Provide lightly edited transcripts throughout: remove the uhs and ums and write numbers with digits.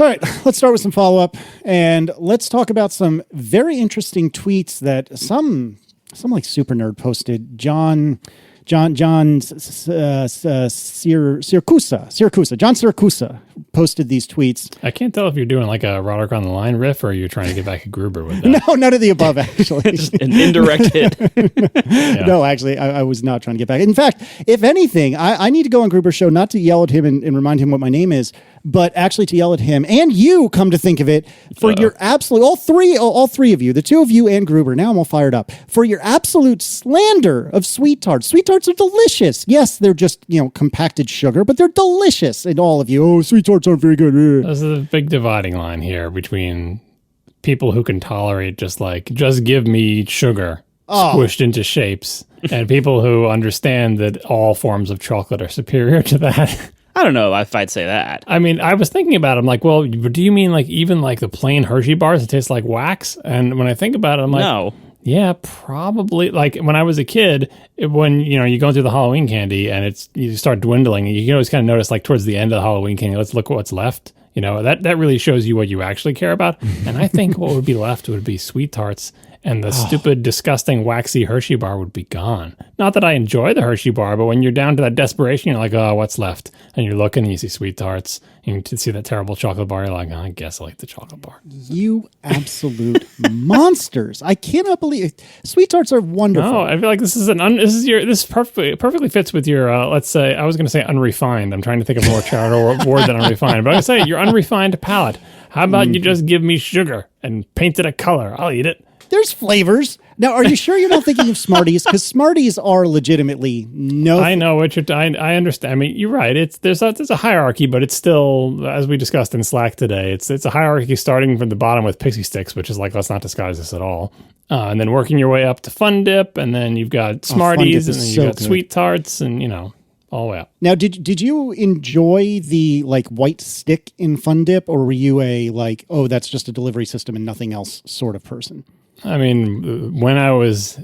All right, let's start with some follow-up, and let's talk about some very interesting tweets that some like super nerd posted. John Siracusa posted these tweets. I can't tell if you're doing like a Roderick on the Line riff or you're trying to get back at Gruber with that. No, none of the above, actually. Just an indirect hit. Yeah. No, actually, I was not trying to get back. In fact, if anything, I need to go on Gruber's show, not to yell at him and remind him what my name is, but actually to yell at him and you, come to think of it, for your absolute, all three of you, the two of you and Gruber, now I'm all fired up, for your absolute slander of sweet tarts. Sweet tarts are delicious. Yes, they're just, compacted sugar, but they're delicious. And all of you, oh, sweet tarts aren't very good. There's a big dividing line here between people who can tolerate just give me sugar squished into shapes and people who understand that all forms of chocolate are superior to that. I don't know if I'd say that. I mean, I was thinking about it. I'm like, well, do you mean like even like the plain Hershey bars that taste like wax? And when I think about it, I'm like, no. Yeah, probably. Like when I was a kid, when you go through the Halloween candy and you start dwindling, and you can always kind of notice like towards the end of the Halloween candy, let's look at what's left. That really shows you what you actually care about. And I think what would be left would be sweet tarts, and the stupid, disgusting, waxy Hershey bar would be gone. Not that I enjoy the Hershey bar, but when you're down to that desperation, you're like, oh, what's left? And you're looking and you see sweet tarts, and you see that terrible chocolate bar, you're like, oh, I guess I like the chocolate bar. You absolute monsters. I cannot believe it. Sweet tarts are wonderful. No, I feel like this perfectly fits with your, let's say, I was going to say unrefined. I'm trying to think of a more charitable word than unrefined, but I'm going to say your unrefined palate. How about you just give me sugar and paint it a color? I'll eat it. There's flavors. Now, are you sure you're not thinking of Smarties? Because Smarties are legitimately no... I know what you're... I understand. I mean, you're right. There's a hierarchy, but it's still, as we discussed in Slack today, it's a hierarchy starting from the bottom with Pixie Sticks, which is like, let's not disguise this at all. And then working your way up to Fun Dip, and then you've got Smarties, and then you've got Sweet Tarts, and, all the way up. Now, did you enjoy the, white stick in Fun Dip, or were you a, oh, that's just a delivery system and nothing else sort of person? I mean, when I was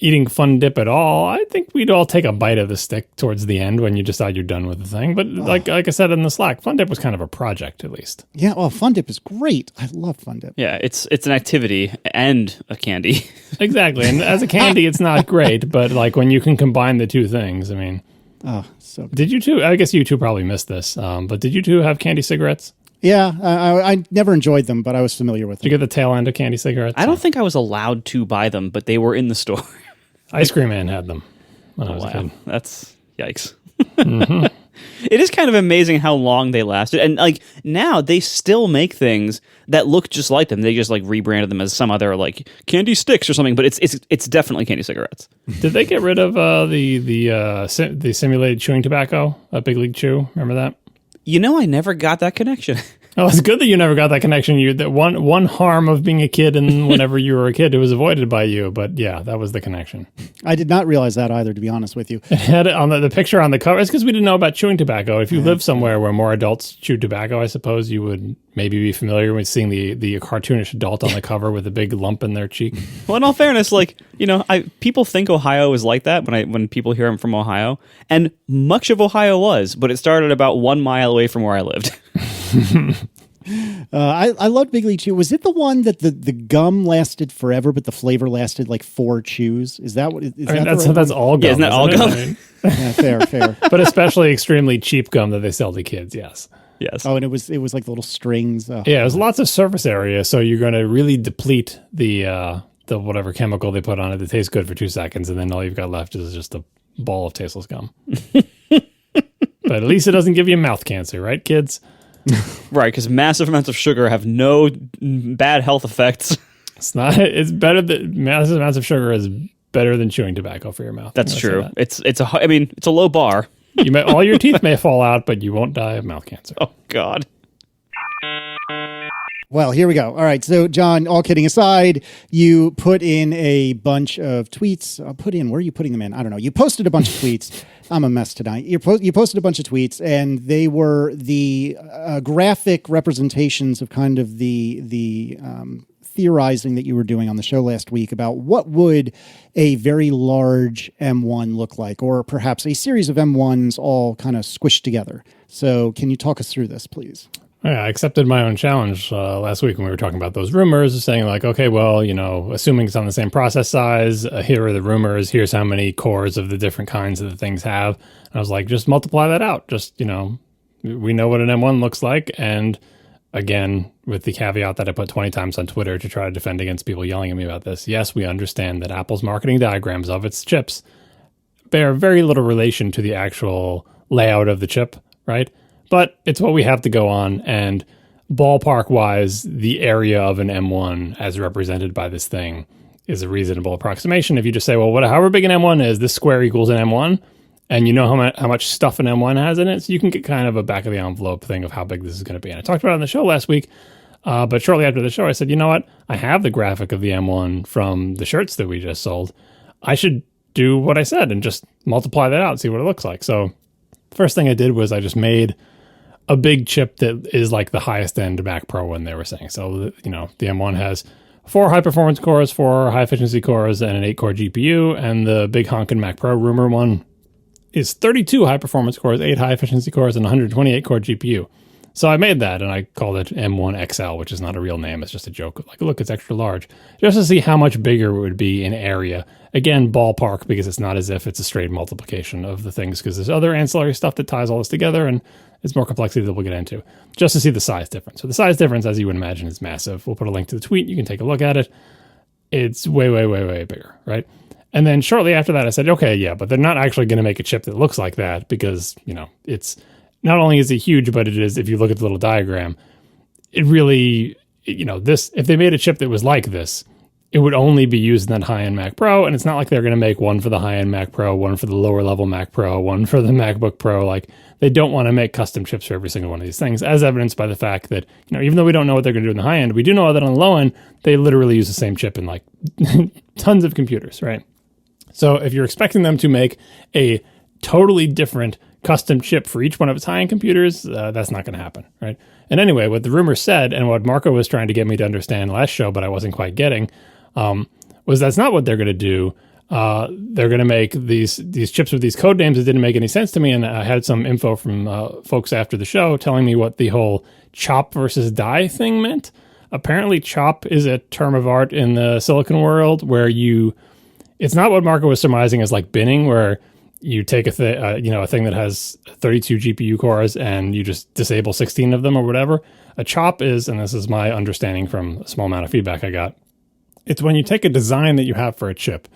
eating Fun Dip at all, I think we'd all take a bite of the stick towards the end when you decide you're done with the thing. But like I said in the Slack, Fun Dip was kind of a project, at least. Yeah, well, Fun Dip is great. I love Fun Dip. Yeah, it's an activity and a candy. Exactly. And as a candy, it's not great. But when you can combine the two things, I mean... Oh, so good. Did you two... I guess you two probably missed this. But did you two have candy cigarettes? Yeah, I never enjoyed them, but I was familiar with them. Did you get the tail end of candy cigarettes? I don't think I was allowed to buy them, but they were in the store. Ice Cream Man had them when I was a kid. That's yikes. Mm-hmm. It is kind of amazing how long they lasted. And now they still make things that look just like them. They just rebranded them as some other candy sticks or something, but it's definitely candy cigarettes. Did they get rid of the simulated chewing tobacco at Big League Chew? Remember that? I never got that connection. Oh, it's good that you never got that connection. That one harm of being a kid, and whenever you were a kid, it was avoided by you. But yeah, that was the connection. I did not realize that either, to be honest with you. It had it on the picture on the cover. It's because we didn't know about chewing tobacco. If you live somewhere where more adults chew tobacco, I suppose you would maybe be familiar with seeing the cartoonish adult on the cover with a big lump in their cheek. Well, in all fairness, people think Ohio is like that when people hear I'm from Ohio, and much of Ohio was, but it started about 1 mile away from where I lived. I loved Big League Chew. Was it the one that the gum lasted forever, but the flavor lasted 4 chews? Is that what? That's all gum. Yeah, isn't that all gum? I mean, yeah, fair. But especially extremely cheap gum that they sell to kids. Yes. Oh, and it was like the little strings. Yeah, there's lots of surface area, so you're going to really deplete the whatever chemical they put on it. It tastes good for 2 seconds, and then all you've got left is just a ball of tasteless gum. But at least it doesn't give you mouth cancer, right, kids? Right, because massive amounts of sugar have no bad health effects. It's better that massive amounts of sugar is better than chewing tobacco for your mouth. That's true. It's a low bar. All your teeth may fall out, but you won't die of mouth cancer. Oh God. Well, here we go. All right. So, John, all kidding aside, you put in a bunch of tweets. Where are you putting them in? I don't know. You posted a bunch of tweets. I'm a mess tonight. You posted a bunch of tweets, and they were the graphic representations of kind of the theorizing that you were doing on the show last week about what would a very large M1 look like, or perhaps a series of M1s all kind of squished together. So can you talk us through this, please? Yeah, I accepted my own challenge last week when we were talking about those rumors, saying like, okay, well, assuming it's on the same process size, here are the rumors, here's how many cores of the different kinds that the things have. And I was like, just multiply that out. Just, we know what an M1 looks like. And again, with the caveat that I put 20 times on Twitter to try to defend against people yelling at me about this. Yes, we understand that Apple's marketing diagrams of its chips bear very little relation to the actual layout of the chip, right? But it's what we have to go on, and ballpark-wise, the area of an M1 as represented by this thing is a reasonable approximation. If you just say, well, however big an M1 is, this square equals an M1, and you know how much stuff an M1 has in it, so you can get kind of a back-of-the-envelope thing of how big this is going to be. And I talked about it on the show last week, but shortly after the show, I said, you know what? I have the graphic of the M1 from the shirts that we just sold. I should do what I said and just multiply that out and see what it looks like. So first thing I did was I just made a big chip that is like the highest end Mac Pro one they were saying. So, the M1 has 4 high-performance cores, 4 high-efficiency cores, and an 8-core GPU. And the big honkin' Mac Pro rumor one is 32 high-performance cores, 8 high-efficiency cores, and 128-core GPU. So I made that, and I called it M1 XL, which is not a real name. It's just a joke. Like, look, it's extra large. Just to see how much bigger it would be in area. Again, ballpark, because it's not as if it's a straight multiplication of the things, because there's other ancillary stuff that ties all this together, and it's more complexity that we'll get into, just to see the size difference. So the size difference, as you would imagine, is massive. We'll put a link to the tweet. You can take a look at it. It's way, way, way, way bigger, right? And then shortly after that, I said, okay, yeah, but they're not actually going to make a chip that looks like that because, it's not only is it huge, but it is, if you look at the little diagram, it really, if they made a chip that was like this, it would only be used in that high-end Mac Pro, and it's not like they're going to make one for the high-end Mac Pro, one for the lower-level Mac Pro, one for the MacBook Pro. Like, they don't want to make custom chips for every single one of these things, as evidenced by the fact that, even though we don't know what they're going to do in the high-end, we do know that on the low-end, they literally use the same chip in, like, tons of computers, right? So if you're expecting them to make a totally different custom chip for each one of its high-end computers, that's not going to happen, right? And anyway, what the rumor said, and what Marco was trying to get me to understand last show, but I wasn't quite getting, was that's not what they're going to do. They're going to make these chips with these code names that didn't make any sense to me, and I had some info from folks after the show telling me what the whole chop versus die thing meant. Apparently, chop is a term of art in the silicon world where it's not what Marco was surmising as like binning, where you take a thing that has 32 GPU cores and you just disable 16 of them or whatever. A chop is, and this is my understanding from a small amount of feedback I got, it's when you take a design that you have for a chip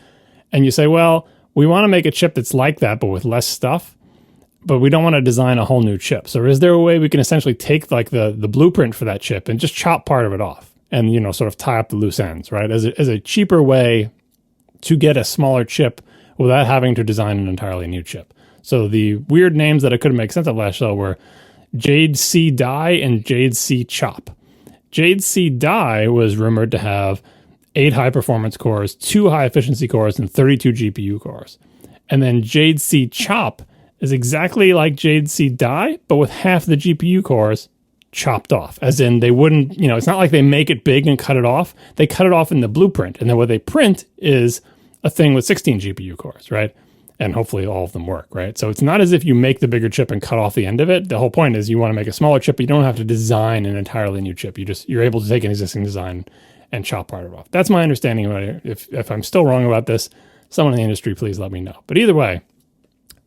and you say, well, we want to make a chip that's like that, but with less stuff, but we don't want to design a whole new chip. So is there a way we can essentially take like the blueprint for that chip and just chop part of it off and, sort of tie up the loose ends, right? As a cheaper way to get a smaller chip without having to design an entirely new chip. So the weird names that I couldn't make sense of last show were Jade C Die and Jade C Chop. Jade C Die was rumored to have 8 high-performance cores, 2 high-efficiency cores, and 32 GPU cores. And then Jade C Chop is exactly like Jade C Die, but with half the GPU cores chopped off. As in, they wouldn't, it's not like they make it big and cut it off. They cut it off in the blueprint. And then what they print is a thing with 16 GPU cores, right? And hopefully all of them work, right? So it's not as if you make the bigger chip and cut off the end of it. The whole point is you want to make a smaller chip, but you don't have to design an entirely new chip. You're able to take an existing design and chop part of it off. That's my understanding of it. If I'm still wrong about this, someone in the industry, please let me know. But either way,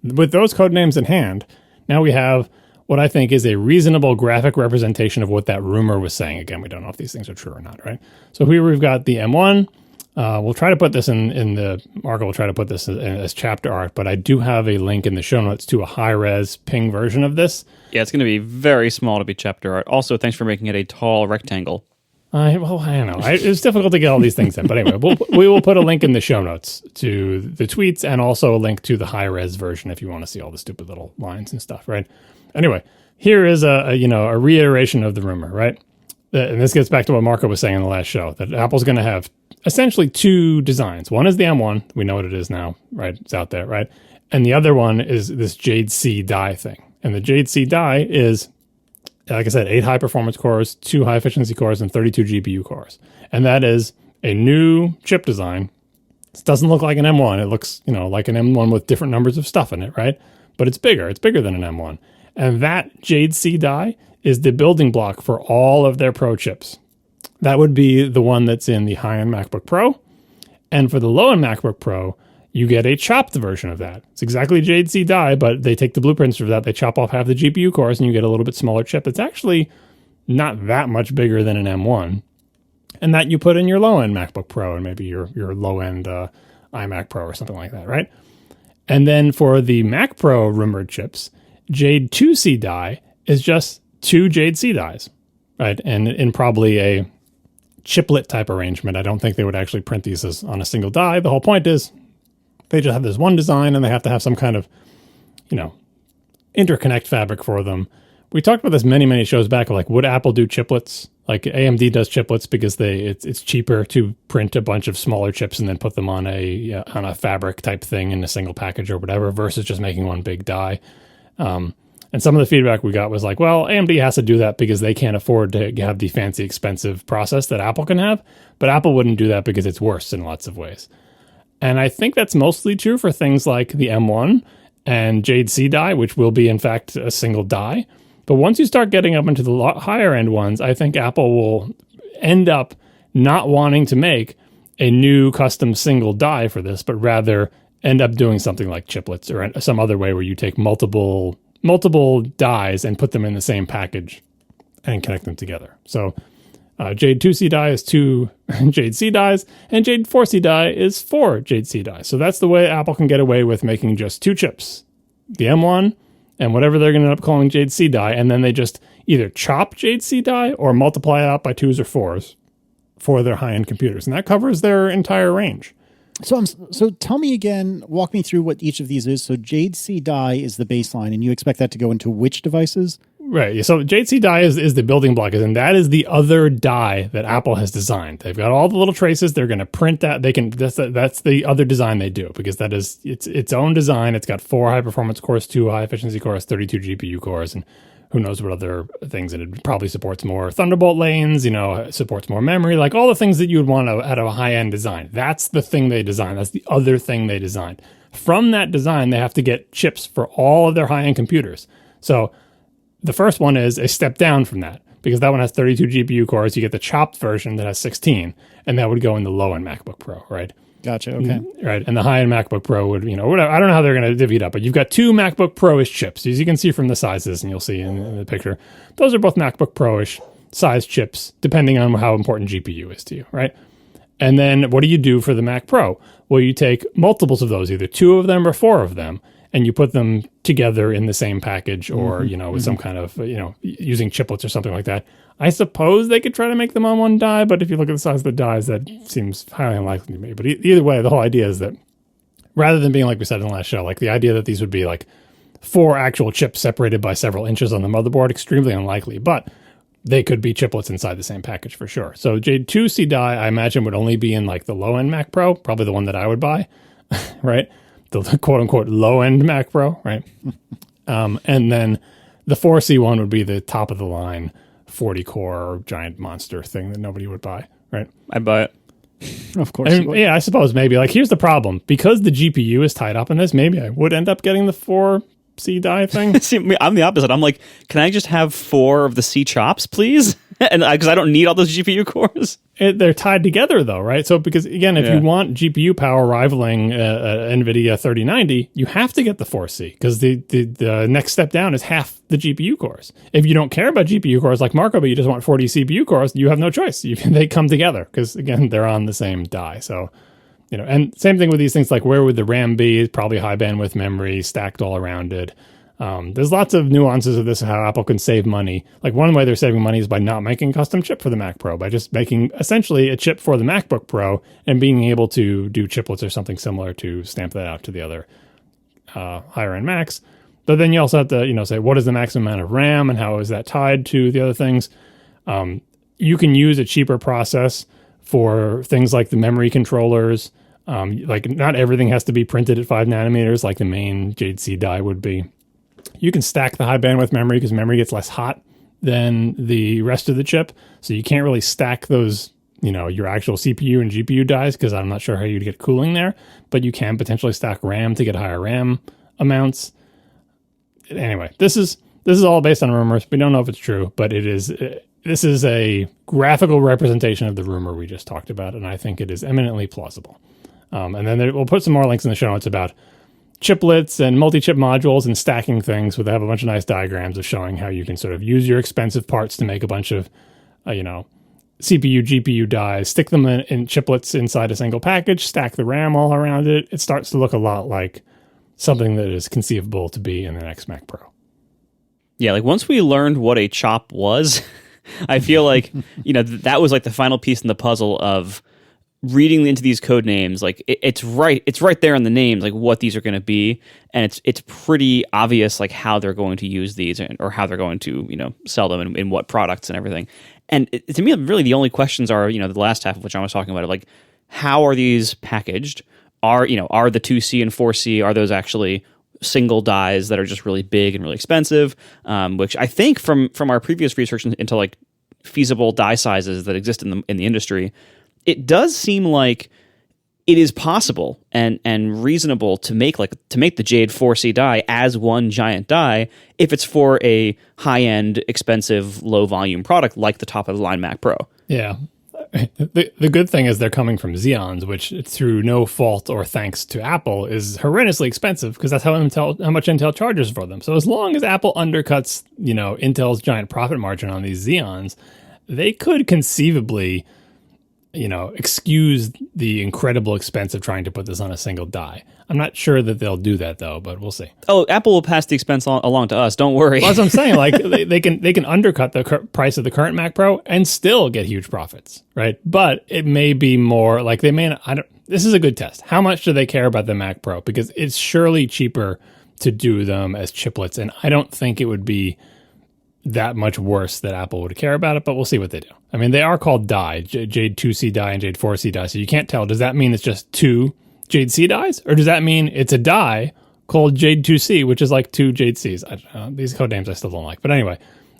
with those code names in hand, now we have what I think is a reasonable graphic representation of what that rumor was saying. Again, we don't know if these things are true or not, right? So here we've got the M1. We'll try to put this in the Marco will try to put this as chapter art, but I do have a link in the show notes to a high-res ping version of this. Yeah, it's going to be very small to be chapter art. Also, thanks for making it a tall rectangle. I don't know. It's difficult to get all these things in, but anyway, we will put a link in the show notes to the tweets and also a link to the high-res version if you want to see all the stupid little lines and stuff, right? Anyway, here is a reiteration of the rumor, right? And this gets back to what Marco was saying in the last show, that Apple's going to have essentially 2 designs. One is the M1. We know what it is now, right? It's out there, right? And the other one is this Jade C Die thing. And the Jade C Die is, like I said, 8 high-performance cores, 2 high-efficiency cores, and 32 GPU cores. And that is a new chip design. It doesn't look like an M1. It looks, like an M1 with different numbers of stuff in it, right? But it's bigger. It's bigger than an M1. And that Jade C Die is the building block for all of their Pro chips. That would be the one that's in the high-end MacBook Pro. And for the low-end MacBook Pro, you get a chopped version of that. It's exactly Jade C die, but they take the blueprints for that. They chop off half the GPU cores, and you get a little bit smaller chip. It's actually not that much bigger than an M1. And that you put in your low-end MacBook Pro and maybe your low-end iMac Pro or something like that, right? And then for the Mac Pro rumored chips, Jade 2C die is just 2 Jade C dies, right? And in probably a chiplet type arrangement. I don't think they would actually print these as on a single die. The whole point is they just have this one design and they have to have some kind of, interconnect fabric for them. We talked about this many shows back of like, would Apple do chiplets? Like AMD does chiplets because it's cheaper to print a bunch of smaller chips and then put them on a fabric type thing in a single package or whatever versus just making one big die. And some of the feedback we got was like, well, AMD has to do that because they can't afford to have the fancy, expensive process that Apple can have. But Apple wouldn't do that because it's worse in lots of ways. And I think that's mostly true for things like the M1 and Jade C die, which will be, in fact, a single die. But once you start getting up into the higher end ones, I think Apple will end up not wanting to make a new custom single die for this, but rather end up doing something like chiplets or some other way where you take multiple dies and put them in the same package and connect them together. So Jade 2C die is 2 Jade C dies, and Jade 4C die is 4 Jade C dies. So that's the way Apple can get away with making just 2 chips, the M1 and whatever they're going to end up calling Jade C die, and then they just either chop Jade C die or multiply it out by 2s or 4s for their high-end computers. And that covers their entire range. So tell me again, walk me through what each of these is. So Jade C die is the baseline, and you expect that to go into which devices? Right. So Jade C die is the building block, and that is the other die that Apple has designed. They've got all the little traces. They're going to print that. That's the other design they do because that is its own design. It's got 4 high performance cores, 2 high efficiency cores, 32 GPU cores, and who knows what other things. And it probably supports more Thunderbolt lanes, supports more memory, like all the things that you would want out of a high-end design. That's the thing they designed. That's the other thing they designed. From that design, they have to get chips for all of their high-end computers. So the first one is a step down from that because that one has 32 GPU cores. You get the chopped version that has 16, and that would go in the low-end MacBook Pro, right? Gotcha. Okay. Right. And the high-end MacBook Pro would, whatever. I don't know how they're going to divvy it up, but you've got 2 MacBook Pro-ish chips. As you can see from the sizes, and you'll see in the picture, those are both MacBook Pro-ish size chips, depending on how important GPU is to you, right? And then what do you do for the Mac Pro? Well, you take multiples of those, either 2 of them or 4 of them, and you put them together in the same package or, with some kind of, using chiplets or something like that. I suppose they could try to make them on one die, but if you look at the size of the dies, that seems highly unlikely to me. But either way, the whole idea is that rather than being, like we said in the last show, like the idea that these would be like 4 actual chips separated by several inches on the motherboard, extremely unlikely, but they could be chiplets inside the same package for sure. So Jade 2C die, I imagine, would only be in like the low-end Mac Pro, probably the one that I would buy, right? The quote-unquote low-end Mac Pro, right? And then the 4C one would be the top-of-the-line 40-core giant monster thing that nobody would buy, right? I'd buy it. Of course. Yeah, I suppose maybe. Like, here's the problem. Because the GPU is tied up in this, maybe I would end up getting the 4C die thing. See, I'm the opposite. I'm like, can I just have 4 of the C chops, please? And because I don't need all those GPU cores. They're tied together, though, right? So, because again, if you want GPU power rivaling NVIDIA 3090, you have to get the 4C because the next step down is half the GPU cores. If you don't care about GPU cores like Marco, but you just want 40 CPU cores, you have no choice. They come together because, again, they're on the same die. So, and same thing with these things like where would the RAM be? Probably high bandwidth memory stacked all around it. There's lots of nuances of this, how Apple can save money. Like one way they're saving money is by not making a custom chip for the Mac Pro, by just making essentially a chip for the MacBook Pro and being able to do chiplets or something similar to stamp that out to the other higher end Macs. But then you also have to, say what is the maximum amount of RAM and how is that tied to the other things. You can use a cheaper process for things like the memory controllers. Like not everything has to be printed at 5 nanometers like the main Jade C die would be. You can stack the high bandwidth memory because memory gets less hot than the rest of the chip. So you can't really stack those, your actual CPU and GPU dies because I'm not sure how you'd get cooling there. But you can potentially stack RAM to get higher RAM amounts. Anyway, this is This is all based on rumors. We don't know if it's true, but it is. This is a graphical representation of the rumor we just talked about, and I think it is eminently plausible. And then we'll put some more links in the show notes about chiplets and multi-chip modules and stacking things. Where they have a bunch of nice diagrams of showing how you can sort of use your expensive parts to make a bunch of, CPU, GPU dies, stick them in chiplets inside a single package, stack the RAM all around it. It starts to look a lot like something that is conceivable to be in the next Mac Pro. Yeah, like once we learned what a chop was, I feel like, that was like the final piece in the puzzle of reading into these code names. Like it's right there in the names, like what these are going to be. And it's pretty obvious like how they're going to use these or how they're going to, sell them in what products and everything. And to me, really the only questions are, the last half of which I was talking about, like how are these packaged? Are the 2C and 4C, are those actually single dies that are just really big and really expensive? Which I think from our previous research into like feasible die sizes that exist in the industry, it does seem like it is possible and reasonable to make the Jade 4C die as one giant die if it's for a high-end, expensive, low-volume product like the top-of-the-line Mac Pro. Yeah. The good thing is they're coming from Xeons, which through no fault or thanks to Apple is horrendously expensive because that's how much Intel charges for them. So as long as Apple undercuts, Intel's giant profit margin on these Xeons, they could conceivably excuse the incredible expense of trying to put this on a single die. I'm not sure that they'll do that though, but we'll see. Oh, Apple will pass the expense along to us. Don't worry. Well, that's what I'm saying. Like they can undercut the price of the current Mac Pro and still get huge profits, right? But it may be more like they may not. This is a good test. How much do they care about the Mac Pro? Because it's surely cheaper to do them as chiplets, and I don't think it would be that much worse that Apple would care about it, but we'll see what they do. I mean, they are called die, Jade 2C die and Jade 4C die, so you can't tell. Does that mean it's just two Jade C dies? Or does that mean it's a die called Jade 2C, which is like two Jade Cs? I don't know. These code names I still don't like. But anyway,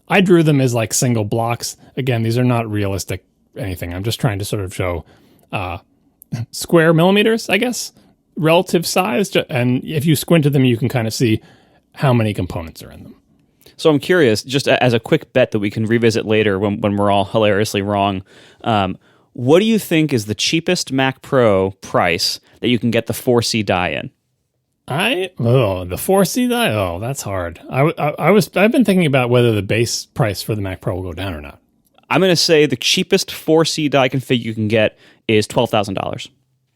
I drew them as like single blocks. Again, these are not realistic anything. I'm just trying to sort of show square millimeters, I guess, relative size. And if you squint at them, you can kind of see how many components are in them. So I'm curious, just as a quick bet that we can revisit later when we're all hilariously wrong, what do you think is the cheapest Mac Pro price that you can get the 4C die in? The 4C die? Oh, that's hard. I've been thinking about whether the base price for the Mac Pro will go down or not. I'm going to say the cheapest 4C die config you can get is $12,000.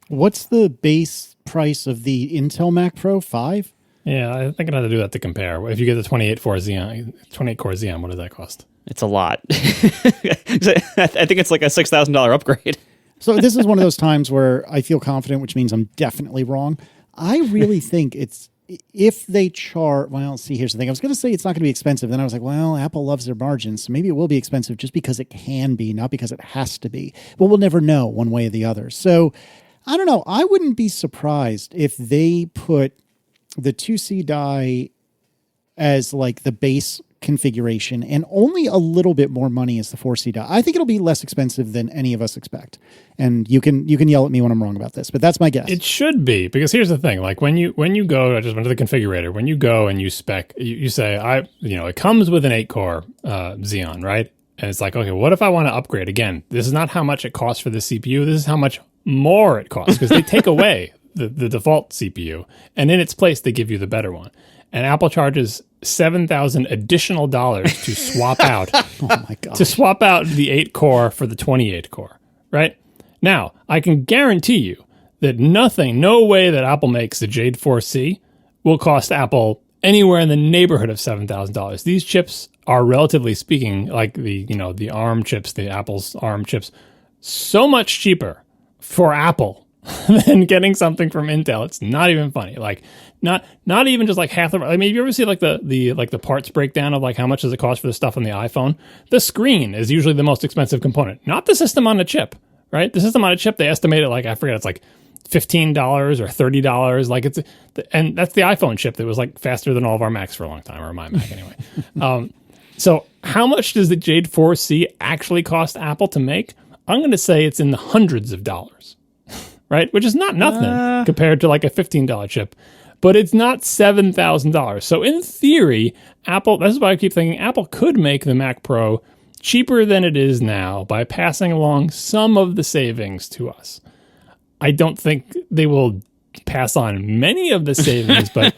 What's the base price of the Intel Mac Pro? 5? Yeah, I think I'd have to do that to compare. If you get the 28 core Xeon, what does that cost? It's a lot. I think it's like a $6,000 upgrade. So this is one of those times where I feel confident, which means I'm definitely wrong. I really think it's, if they chart, well, see, here's the thing. I was going to say it's not going to be expensive. Then I was like, well, Apple loves their margins, so maybe it will be expensive just because it can be, not because it has to be. But we'll never know one way or the other. So I don't know. I wouldn't be surprised if they put the 2C die as like the base configuration and only a little bit more money as the 4C die. I think it'll be less expensive than any of us expect. And you can yell at me when I'm wrong about this, but that's my guess. It should be, because here's the thing. Like when you go, I just went to the configurator, when you go and you spec, you say, it comes with an 8-core Xeon, right? And it's like, okay, what if I want to upgrade? Again, this is not how much it costs for the CPU. This is how much more it costs, because they take away the default CPU, and in its place, they give you the better one. And Apple charges $7,000 additional to swap out. Oh my God. To swap out the 8-core for the 28-core, right? Now, I can guarantee you that no way that Apple makes the Jade 4C will cost Apple anywhere in the neighborhood of $7,000. These chips are, relatively speaking, like the ARM chips, the Apple's ARM chips, so much cheaper for Apple than getting something from Intel. It's not even funny. Like not even just like half the. I mean, you ever see like the parts breakdown of like how much does it cost for the stuff on the iPhone? The screen is usually the most expensive component, not the system on a chip, right? The system on a chip, they estimate it like, I forget, it's like $15 or $30. Like and that's the iPhone chip that was like faster than all of our Macs for a long time, or my Mac anyway. So how much does the Jade 4C actually cost Apple to make? I'm going to say it's in the hundreds of dollars. Right? Which is not nothing compared to like a $15 chip. but it's not $7,000. So in theory, Apple, this is why I keep thinking Apple could make the Mac Pro cheaper than it is now by passing along some of the savings to us. I don't think they will pass on many of the savings, but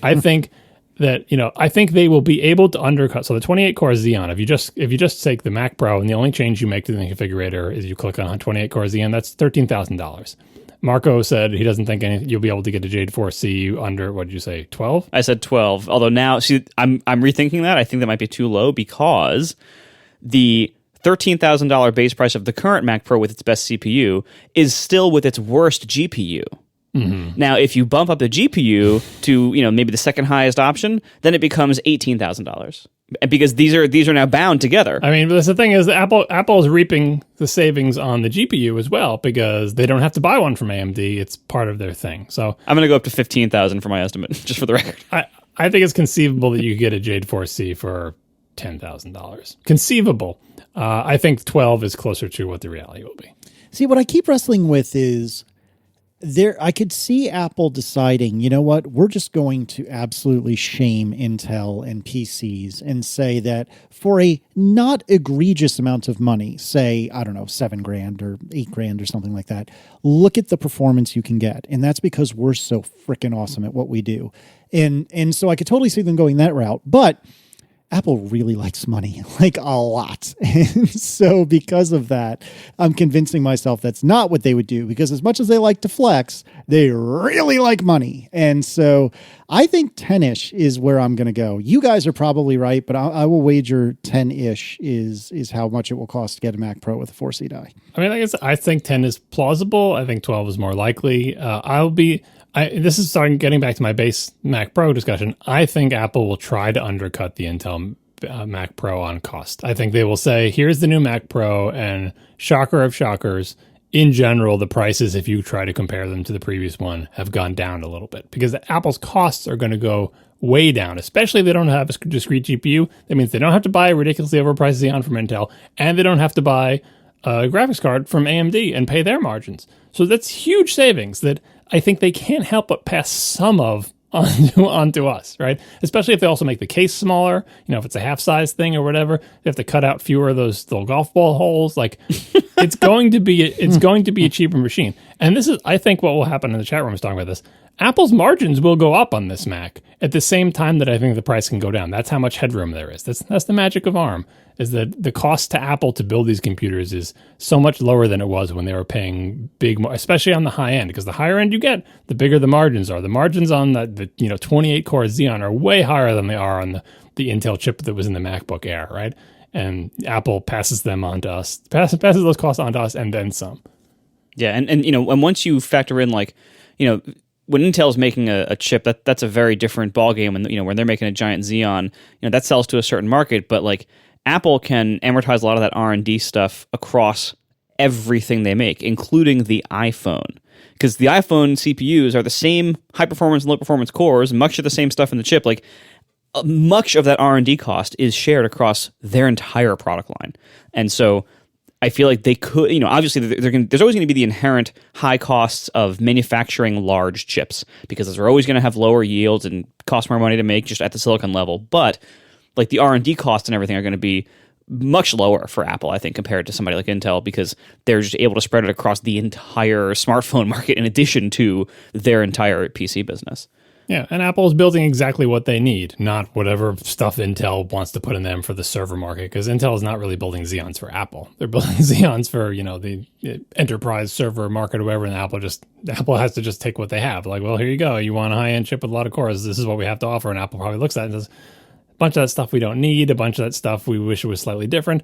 I think that, I think they will be able to undercut. So the 28-core Xeon, if you just take the Mac Pro and the only change you make to the configurator is you click on 28-core Xeon, that's $13,000. Marco said he doesn't think you'll be able to get a Jade 4C under, what did you say, 12? I said 12. Although now, see, I'm rethinking that. I think that might be too low because the $13,000 base price of the current Mac Pro with its best CPU is still with its worst GPU. Mm-hmm. Now, if you bump up the GPU to maybe the second highest option, then it becomes $18,000 because these are now bound together. I mean, the thing is, Apple is reaping the savings on the GPU as well because they don't have to buy one from AMD. It's part of their thing. So I'm going to go up to $15,000 for my estimate, just for the record. I think it's conceivable that you could get a Jade 4C for $10,000. Conceivable. I think 12 is closer to what the reality will be. See, what I keep wrestling with is I could see Apple deciding, you know what, we're just going to absolutely shame Intel and PCs and say that for a not egregious amount of money, say, I don't know, $7,000 or $8,000 or something like that, look at the performance you can get. And that's because we're so freaking awesome at what we do. And so I could totally see them going that route. But Apple really likes money, like a lot. And so because of that, I'm convincing myself that's not what they would do, because as much as they like to flex, they really like money. And so I think 10-ish is where I'm going to go. You guys are probably right, but I will wager 10-ish is how much it will cost to get a Mac Pro with a 4C die. I mean, I think 10 is plausible. I think 12 is more likely. This is getting back to my base Mac Pro discussion. I think Apple will try to undercut the Intel Mac Pro on cost. I think they will say, here's the new Mac Pro, and shocker of shockers, in general, the prices, if you try to compare them to the previous one, have gone down a little bit because Apple's costs are going to go way down, especially if they don't have a discrete GPU. That means they don't have to buy a ridiculously overpriced Xeon from Intel, and they don't have to buy a graphics card from AMD and pay their margins. So that's huge savings that I think they can't help but pass some of onto us, right? Especially if they also make the case smaller. If it's a half-size thing or whatever, they have to cut out fewer of those little golf ball holes. Like, it's going to be a cheaper machine. And this is, I think, what will happen in the chat room is talking about this. Apple's margins will go up on this Mac at the same time that I think the price can go down. That's how much headroom there is. That's the magic of ARM, is that the cost to Apple to build these computers is so much lower than it was when they were paying big, especially on the high end, because the higher end you get, the bigger the margins are. The margins on the 28-core Xeon are way higher than they are on the Intel chip that was in the MacBook Air, right? And Apple passes them on to us, passes those costs on to us, and then some. Yeah, and once you factor in, when Intel's making a chip, that's a very different ballgame. When they're making a giant Xeon, that sells to a certain market. But Apple can amortize a lot of that R&D stuff across everything they make, including the iPhone, because the iPhone CPUs are the same high performance and low performance cores, much of the same stuff in the chip. Much of that R&D cost is shared across their entire product line, and so I feel like they could, obviously there's always going to be the inherent high costs of manufacturing large chips, because they're always going to have lower yields and cost more money to make just at the silicon level. But the R&D costs and everything are going to be much lower for Apple, I think, compared to somebody like Intel, because they're just able to spread it across the entire smartphone market in addition to their entire PC business. Yeah, and Apple is building exactly what they need, not whatever stuff Intel wants to put in them for the server market, because Intel is not really building Xeons for Apple. They're building Xeons for, the enterprise server market or whatever, and Apple has to just take what they have. Well, here you go. You want a high-end chip with a lot of cores. This is what we have to offer, and Apple probably looks at it and says, a bunch of that stuff we don't need, a bunch of that stuff we wish it was slightly different.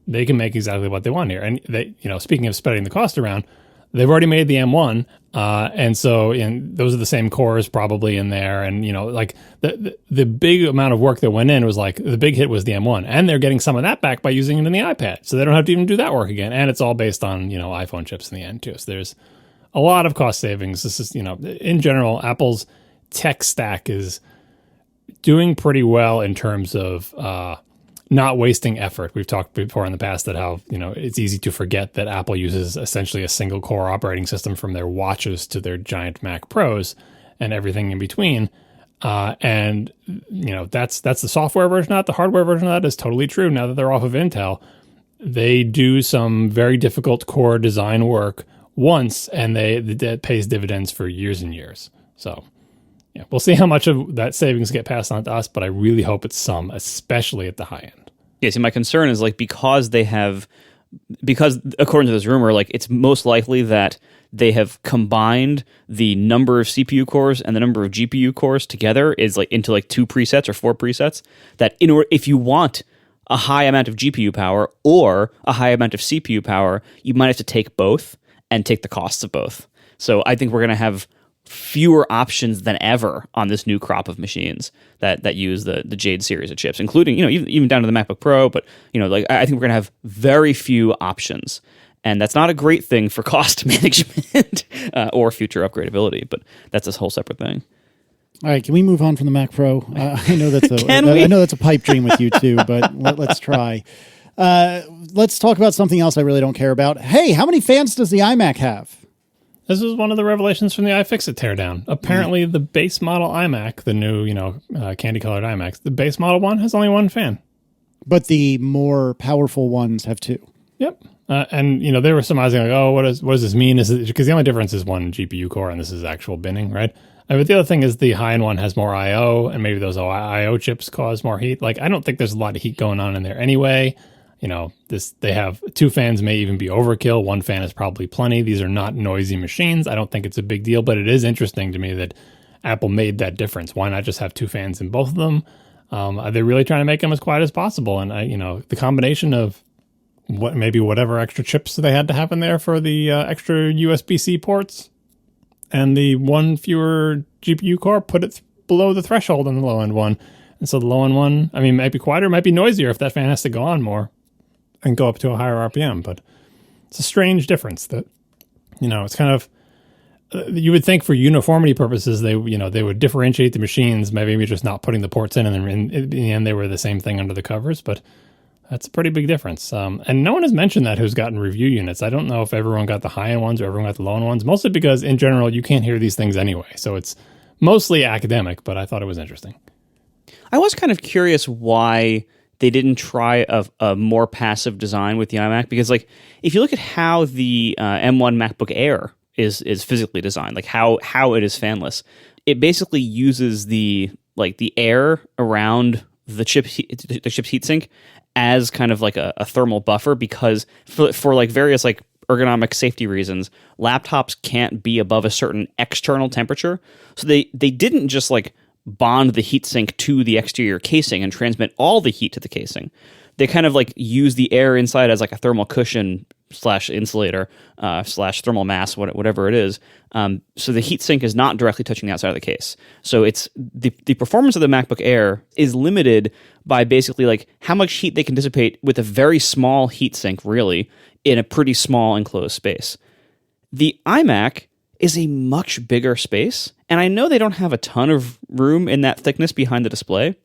They can make exactly what they want here. And they, speaking of spreading the cost around, they've already made the M1, and so those are the same cores probably in there. And, the big amount of work that went in was the big hit was the M1. And they're getting some of that back by using it in the iPad. So they don't have to even do that work again. And it's all based on, iPhone chips in the end, too. So there's a lot of cost savings. This is, in general, Apple's tech stack is doing pretty well in terms of not wasting effort. We've talked before in the past that how, it's easy to forget that Apple uses essentially a single core operating system from their watches to their giant Mac Pros. and everything in between. And that's the software version of that. The hardware version of that is totally true. Now that they're off of Intel, they do some very difficult core design work once, and that pays dividends for years and years. So yeah, we'll see how much of that savings get passed on to us, but I really hope it's some, especially at the high end. Yeah, see, my concern is because according to this rumor, it's most likely that they have combined the number of CPU cores and the number of GPU cores together into 2 presets or 4 presets, that if you want a high amount of GPU power or a high amount of CPU power, you might have to take both and take the costs of both. So I think we're going to have fewer options than ever on this new crop of machines that use the Jade series of chips, including, even down to the MacBook Pro. But, I think we're going to have very few options. And that's not a great thing for cost management or future upgradability, but that's a whole separate thing. All right, can we move on from the Mac Pro? I know that's a pipe dream with you too, but let's try. Let's talk about something else I really don't care about. Hey, how many fans does the iMac have? This was one of the revelations from the iFixit teardown. Apparently, the base model iMac, the new, candy-colored iMacs, the base model one has only 1 fan. But the more powerful ones have 2. Yep. And they were surmising what does this mean? Is it because the only difference is 1 GPU core, and this is actual binning, right? But the other thing is the high-end one has more I/O, and maybe those I/O chips cause more heat. I don't think there's a lot of heat going on in there anyway. They have 2 fans may even be overkill. 1 fan is probably plenty. These are not noisy machines. I don't think it's a big deal, but it is interesting to me that Apple made that difference. Why not just have 2 fans in both of them? Are they really trying to make them as quiet as possible? And the combination of whatever extra chips they had to have in there for the extra USB-C ports and the 1 fewer GPU core put it below the threshold on the low-end one. And so the low-end one, might be quieter, might be noisier if that fan has to go on more and go up to a higher RPM. But it's a strange difference that, it's kind of, you would think for uniformity purposes, they would differentiate the machines, maybe just not putting the ports in, and then in the end they were the same thing under the covers. But that's a pretty big difference. And no one has mentioned that who's gotten review units. I don't know if everyone got the high-end ones or everyone got the low-end ones, mostly because in general, you can't hear these things anyway. So it's mostly academic, but I thought it was interesting. I was kind of curious why they didn't try a more passive design with the iMac, because if you look at how the M1 MacBook Air is physically designed, how it is fanless, it basically uses the air around the chip's heatsink as kind of a thermal buffer, because for various ergonomic safety reasons, laptops can't be above a certain external temperature. So they didn't just bond the heatsink to the exterior casing and transmit all the heat to the casing. They kind of use the air inside as a thermal cushion / insulator / thermal mass, whatever it is. So the heatsink is not directly touching the outside of the case. So it's the performance of the MacBook Air is limited by basically how much heat they can dissipate with a very small heatsink, really, in a pretty small enclosed space. The iMac is a much bigger space, and I know they don't have a ton of room in that thickness behind the display,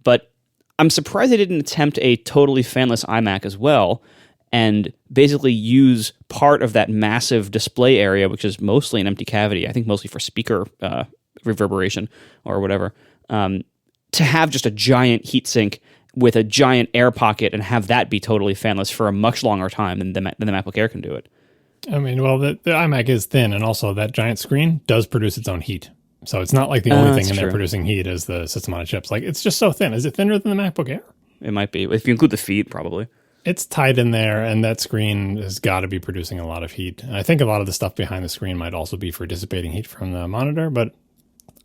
but I'm surprised they didn't attempt a totally fanless iMac as well, and basically use part of that massive display area, which is mostly an empty cavity, I think mostly for speaker reverberation or whatever, to have just a giant heatsink with a giant air pocket and have that be totally fanless for a much longer time than the MacBook Air can do it. The iMac is thin, and also that giant screen does produce its own heat. So it's not like the only thing in there producing heat is the system on a chips. It's just so thin. Is it thinner than the MacBook Air? It might be. If you include the feet, probably. It's tight in there, and that screen has got to be producing a lot of heat. And I think a lot of the stuff behind the screen might also be for dissipating heat from the monitor, but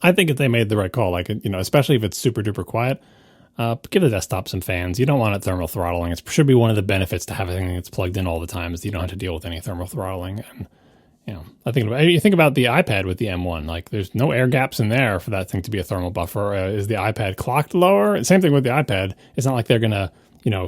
I think if they made the right call, especially if it's super duper quiet, give the desktop some fans. You don't want it thermal throttling. It should be one of the benefits to having anything that's plugged in all the time, is you don't have to deal with any thermal throttling. And you think about the iPad with the M1. There's no air gaps in there for that thing to be a thermal buffer. Is the iPad clocked lower? Same thing with the iPad. It's not like they're gonna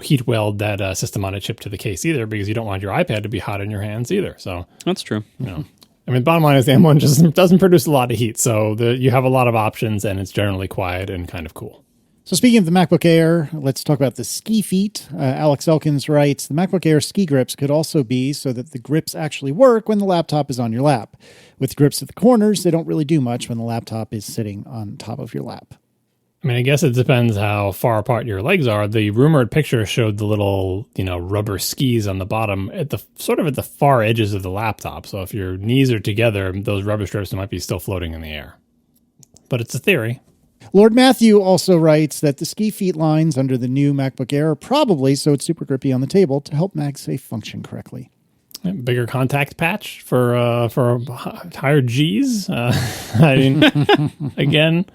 heat weld that system on a chip to the case either, because you don't want your iPad to be hot in your hands either. So that's true. The bottom line is the M1 just doesn't produce a lot of heat, so you have a lot of options, and it's generally quiet and kind of cool. So speaking of the MacBook Air, let's talk about the ski feet. Alex Elkins writes, the MacBook Air ski grips could also be so that the grips actually work when the laptop is on your lap. With grips at the corners, they don't really do much when the laptop is sitting on top of your lap. I mean, I guess it depends how far apart your legs are. The rumored picture showed the little, rubber skis on the bottom at the far edges of the laptop. So if your knees are together, those rubber strips might be still floating in the air. But it's a theory. Lord Matthew also writes that the ski feet lines under the new MacBook Air are probably so it's super grippy on the table to help MagSafe function correctly. Bigger contact patch for higher G's. I mean, again,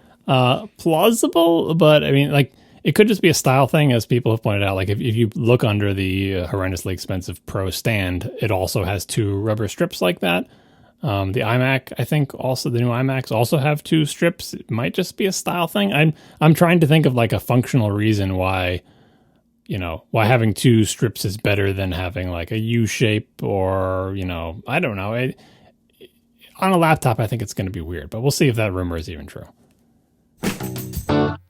plausible, but I mean, like, it could just be a style thing, as people have pointed out. Like, if you look under the horrendously expensive Pro stand, it also has 2 rubber strips like that. The iMac, I think, also the new iMacs also have 2 strips. It might just be a style thing. I'm trying to think of like a functional reason why having 2 strips is better than having like a U shape, or I don't know. On a laptop, I think it's going to be weird, but we'll see if that rumor is even true.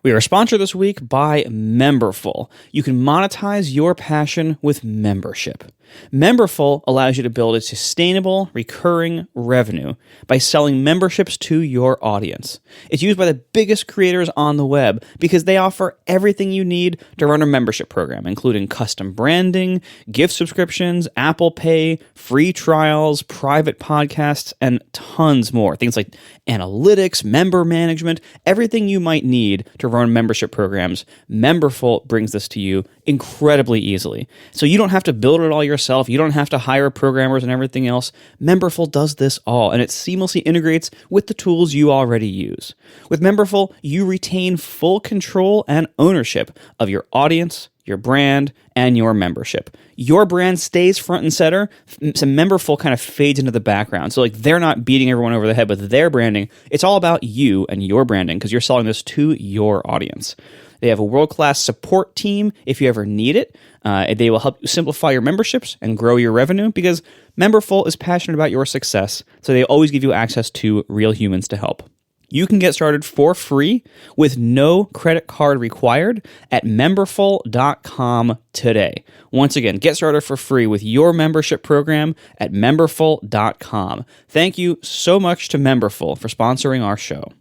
We are sponsored this week by Memberful. You can monetize your passion with membership. Memberful allows you to build a sustainable, recurring revenue by selling memberships to your audience. It's used by the biggest creators on the web because they offer everything you need to run a membership program, including custom branding, gift subscriptions, Apple Pay, free trials, private podcasts, and tons more. Things like analytics, member management, everything you might need to run membership programs. Memberful brings this to you incredibly easily. So you don't have to build it all yourself. You don't have to hire programmers and everything else. Memberful does this all, and it seamlessly integrates with the tools you already use. With Memberful, you retain full control and ownership of your audience, your brand, and your membership. Your brand stays front and center, so Memberful kind of fades into the background. So like, they're not beating everyone over the head with their branding. It's all about you and your branding because you're selling this to your audience. They have a world-class support team if you ever need it. They will help you simplify your memberships and grow your revenue because Memberful is passionate about your success, so they always give you access to real humans to help. You can get started for free with no credit card required at memberful.com today. Once again, get started for free with your membership program at memberful.com. Thank you so much to Memberful for sponsoring our show.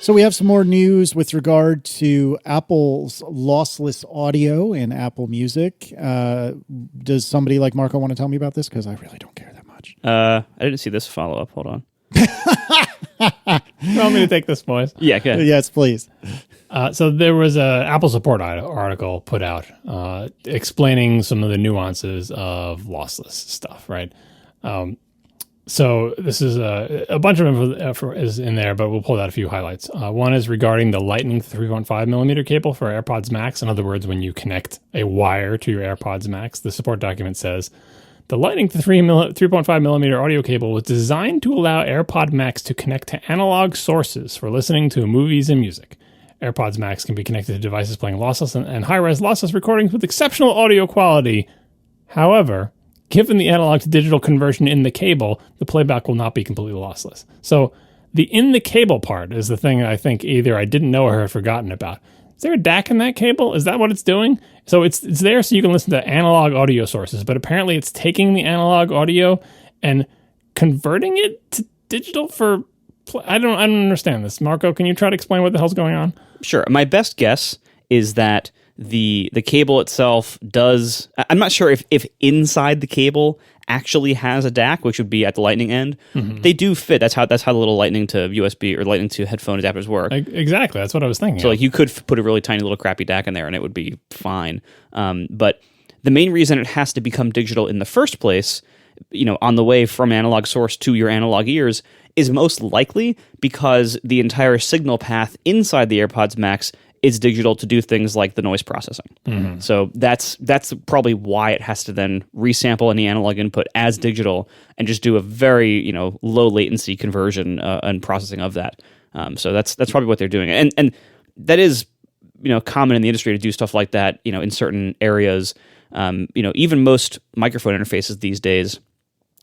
So we have some more news with regard to Apple's lossless audio and Apple Music. Does somebody like Marco want to tell me about this? Because I really don't care that much. I didn't see this follow-up. Hold on. You want me to take this, boys? Yeah, go ahead. Yes, please. So there was a Apple support article put out explaining some of the nuances of lossless stuff, right? So this is a bunch of info is in there, but we'll pull out a few highlights. One is regarding the Lightning 3.5 millimeter cable for AirPods Max. In other words, when you connect a wire to your AirPods Max, the support document says, the Lightning 3.5 millimeter audio cable was designed to allow AirPod Max to connect to analog sources for listening to movies and music. AirPods Max can be connected to devices playing lossless and high-res lossless recordings with exceptional audio quality. However, given the analog to digital conversion in the cable, the playback will not be completely lossless. So the in the cable part is the thing I think either I didn't know or had forgotten about. Is there a DAC in that cable? Is that what it's doing? So it's there so you can listen to analog audio sources, but apparently it's taking the analog audio and converting it to digital for... I don't understand this. Marco, can you try to explain what the hell's going on? Sure. My best guess is that the cable itself does... I'm not sure if inside the cable actually has a DAC, which would be at the Lightning end. Mm-hmm. They do fit. That's how the little Lightning to USB or Lightning to headphone adapters work. Exactly. That's what I was thinking. So like, you could put a really tiny little crappy DAC in there and it would be fine. But the main reason it has to become digital in the first place, on the way from analog source to your analog ears, is most likely because the entire signal path inside the AirPods Max is digital to do things like the noise processing. Mm-hmm. So that's probably why it has to then resample any analog input as digital and just do a very low latency conversion and processing of that. So that's probably what they're doing, and that is common in the industry to do stuff like that. In certain areas, even most microphone interfaces these days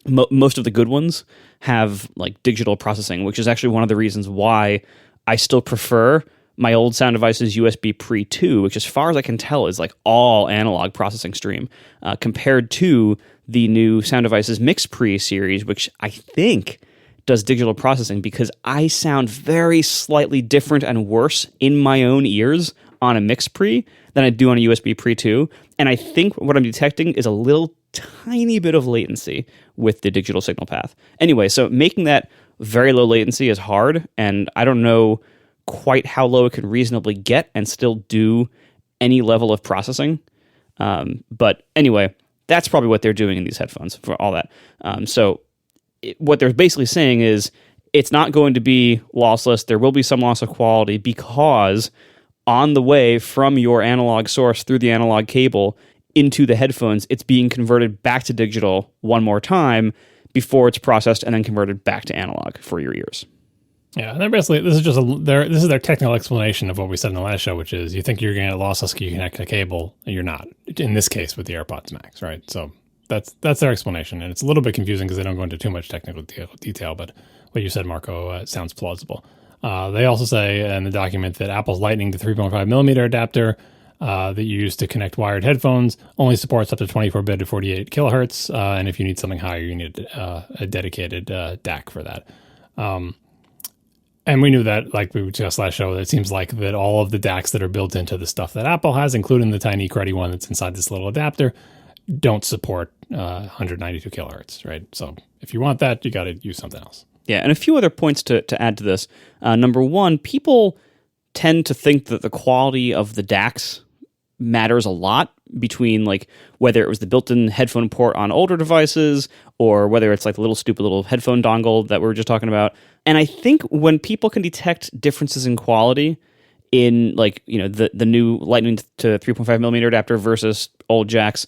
most of the good ones have like digital processing, which is actually one of the reasons why I still prefer my old sound device's USB Pre 2, which as far as I can tell is like all analog processing stream, compared to the new sound device's Mix Pre series, which I think does digital processing, because I sound very slightly different and worse in my own ears on a Mix Pre than I do on a USB Pre 2. And I think what I'm detecting is a little tiny bit of latency with the digital signal path. Anyway, so making that very low latency is hard, and I don't know quite how low it can reasonably get and still do any level of processing. But anyway, that's probably what they're doing in these headphones for all that. What they're basically saying is it's not going to be lossless. There will be some loss of quality because on the way from your analog source through the analog cable into the headphones, it's being converted back to digital one more time before it's processed and then converted back to analog for your ears. Yeah, they're basically, this is their technical explanation of what we said in the last show, which is you think you're going to get lossless, you connect a cable, and you're not. In this case, with the AirPods Max, right? So that's their explanation, and it's a little bit confusing because they don't go into too much technical detail. But what you said, Marco, sounds plausible. They also say in the document that Apple's Lightning to 3.5 millimeter adapter that you use to connect wired headphones only supports up to 24-bit to 48 kilohertz, and if you need something higher, you need a dedicated DAC for that. And we knew that, like we discussed last show, it seems like that all of the DACs that are built into the stuff that Apple has, including the tiny cruddy one that's inside this little adapter, don't support 192 kilohertz, right? So if you want that, you got to use something else. Yeah, and a few other points to add to this. Number one, people tend to think that the quality of the DACs matters a lot between like whether it was the built-in headphone port on older devices or whether it's like the little stupid little headphone dongle that we were just talking about. And I think when people can detect differences in quality in like, you know, the new Lightning to 3.5 millimeter adapter versus old jacks,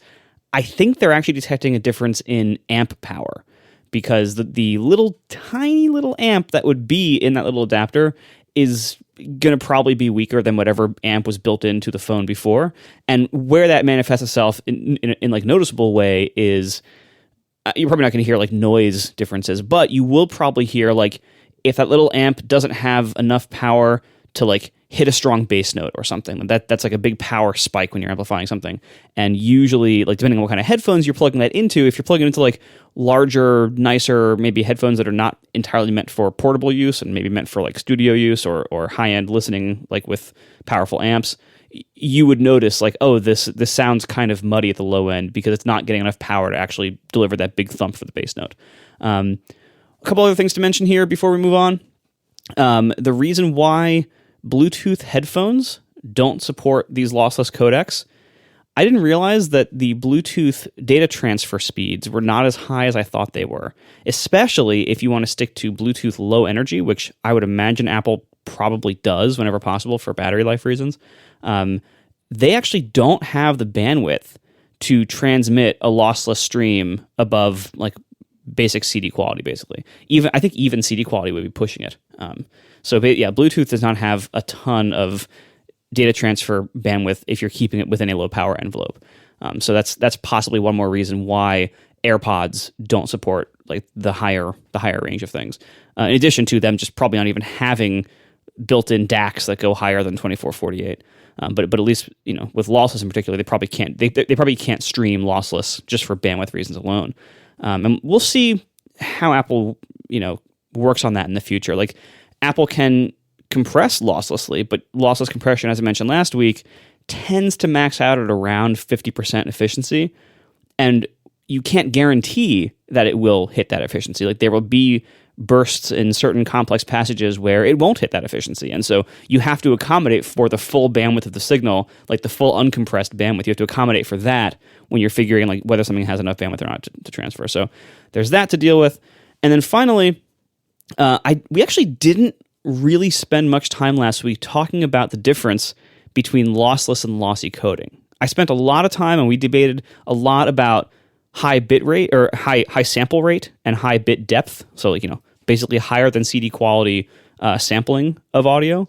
I think they're actually detecting a difference in amp power, because the little tiny little amp that would be in that little adapter is going to probably be weaker than whatever amp was built into the phone before. And where that manifests itself in like noticeable way is you're probably not going to hear like noise differences, but you will probably hear like if that little amp doesn't have enough power to like hit a strong bass note or something. That's like a big power spike when you're amplifying something. And usually, like depending on what kind of headphones you're plugging that into, if you're plugging into like larger, nicer, maybe headphones that are not entirely meant for portable use and maybe meant for like studio use or high-end listening, like with powerful amps, you would notice like, oh, this sounds kind of muddy at the low end because it's not getting enough power to actually deliver that big thump for the bass note. A couple other things to mention here before we move on. The reason why Bluetooth headphones don't support these lossless codecs, I didn't realize that the Bluetooth data transfer speeds were not as high as I thought they were, especially if you want to stick to Bluetooth low energy, which I would imagine Apple probably does whenever possible for battery life reasons. They actually don't have the bandwidth to transmit a lossless stream above like basic CD quality, basically. I think even CD quality would be pushing it. Bluetooth does not have a ton of data transfer bandwidth if you're keeping it within a low power envelope. So that's possibly one more reason why AirPods don't support like the higher range of things. In addition to them just probably not even having built-in DACs that go higher than 2448. But at least, you know, with lossless in particular, they probably can't. They probably can't stream lossless just for bandwidth reasons alone. And we'll see how Apple, you know, works on that in the future. Like Apple can compress losslessly, but lossless compression, as I mentioned last week, tends to max out at around 50% efficiency. And you can't guarantee that it will hit that efficiency. Like there will be bursts in certain complex passages where it won't hit that efficiency. And so you have to accommodate for the full bandwidth of the signal, like the full uncompressed bandwidth. You have to accommodate for that when you're figuring like whether something has enough bandwidth or not to transfer. So there's that to deal with. And then finally, we actually didn't really spend much time last week talking about the difference between lossless and lossy coding. I spent a lot of time and we debated a lot about high bit rate or high sample rate and high bit depth. So like, you know, basically higher than CD quality sampling of audio.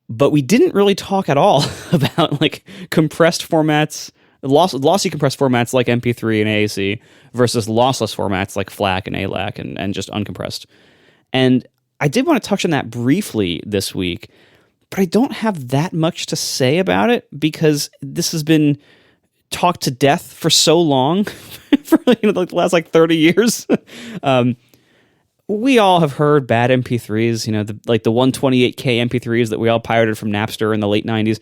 But we didn't really talk at all about like compressed formats lossy compressed formats like MP3 and AAC versus lossless formats like FLAC and ALAC and just uncompressed. And I did want to touch on that briefly this week, but I don't have that much to say about it because this has been talked to death for so long, for the last 30 years. We all have heard bad MP3s, the 128K MP3s that we all pirated from Napster in the late 90s.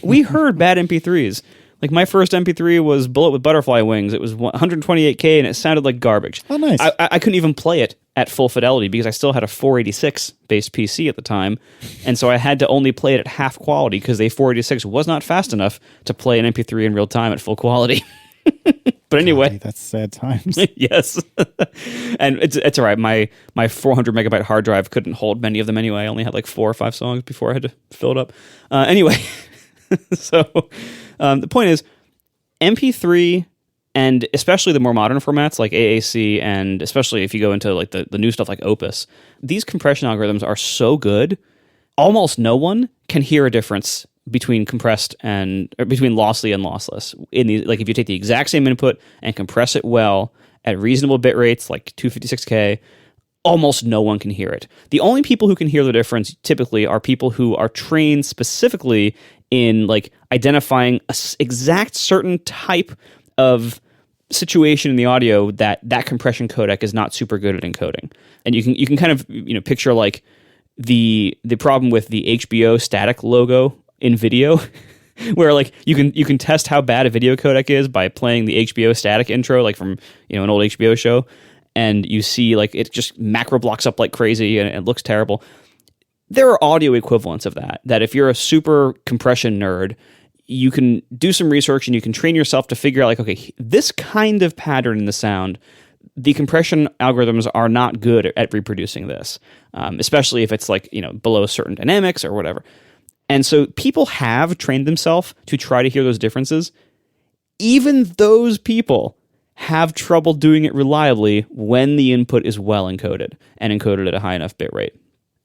We heard bad MP3s. My first MP3 was Bullet with Butterfly Wings. It was 128K and it sounded like garbage. Oh, nice. I couldn't even play it at full fidelity because I still had a 486 based PC at the time. And so I had to only play it at half quality because the 486 was not fast enough to play an MP3 in real time at full quality. But anyway, God, that's sad times. Yes. And it's all right. My 400 megabyte hard drive couldn't hold many of them anyway. I only had 4 or 5 songs before I had to fill it up. Anyway, so the point is MP3 and especially the more modern formats like AAC and especially if you go into the new stuff like Opus, these compression algorithms are so good. Almost no one can hear a difference between compressed or between lossy and lossless. If you take the exact same input and compress it well at reasonable bit rates like 256K, almost no one can hear it. The only people who can hear the difference typically are people who are trained specifically in identifying a exact certain type of situation in the audio that compression codec is not super good at encoding. And you can kind of picture the problem with the HBO static logo in video, where you can test how bad a video codec is by playing the HBO static intro from an old HBO show, and you see it just macro blocks up like crazy and it looks terrible. There are audio equivalents of that if you're a super compression nerd, you can do some research and you can train yourself to figure out okay, this kind of pattern in the sound, the compression algorithms are not good at reproducing this, especially if it's below certain dynamics or whatever. And so people have trained themselves to try to hear those differences. Even those people have trouble doing it reliably when the input is well encoded and encoded at a high enough bit rate.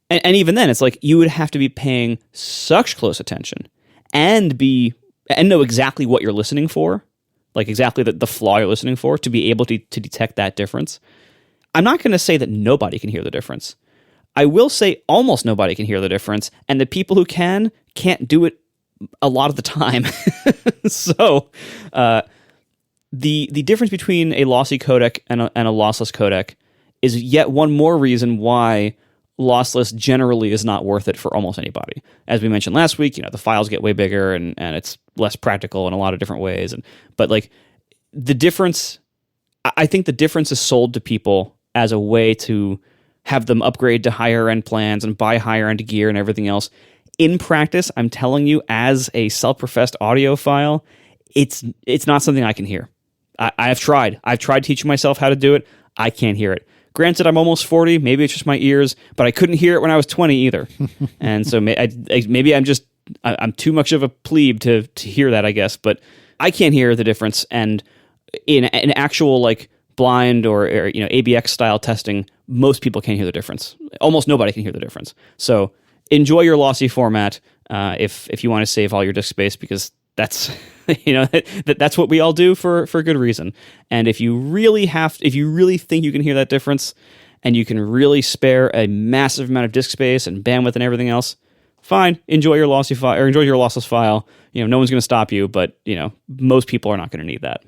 And even then, it's you would have to be paying such close attention and know exactly what you're listening for, exactly the flaw you're listening for, to be able to detect that difference. I'm not going to say that nobody can hear the difference. I will say almost nobody can hear the difference, and the people who can't do it a lot of the time. So the difference between a lossy codec and a lossless codec is yet one more reason why lossless generally is not worth it for almost anybody. As we mentioned last week, the files get way bigger and it's less practical in a lot of different ways. But the difference, I think the difference is sold to people as a way to have them upgrade to higher end plans and buy higher end gear and everything else. In practice, I'm telling you, as a self-professed audiophile, it's not something I can hear. I've tried teaching myself how to do it. I can't hear it. Granted, I'm almost 40. Maybe it's just my ears, but I couldn't hear it when I was 20 either. And so maybe I'm too much of a plebe to hear that, I guess. But I can't hear the difference. And in an actual blind or ABX style testing, most people can't hear the difference. Almost nobody can hear the difference. So enjoy your lossy format if you want to save all your disk space, because that's that's what we all do for good reason. And if you really think you can hear that difference and you can really spare a massive amount of disk space and bandwidth and everything else, fine, enjoy your lossy file or enjoy your lossless file. No one's going to stop you, but most people are not going to need that.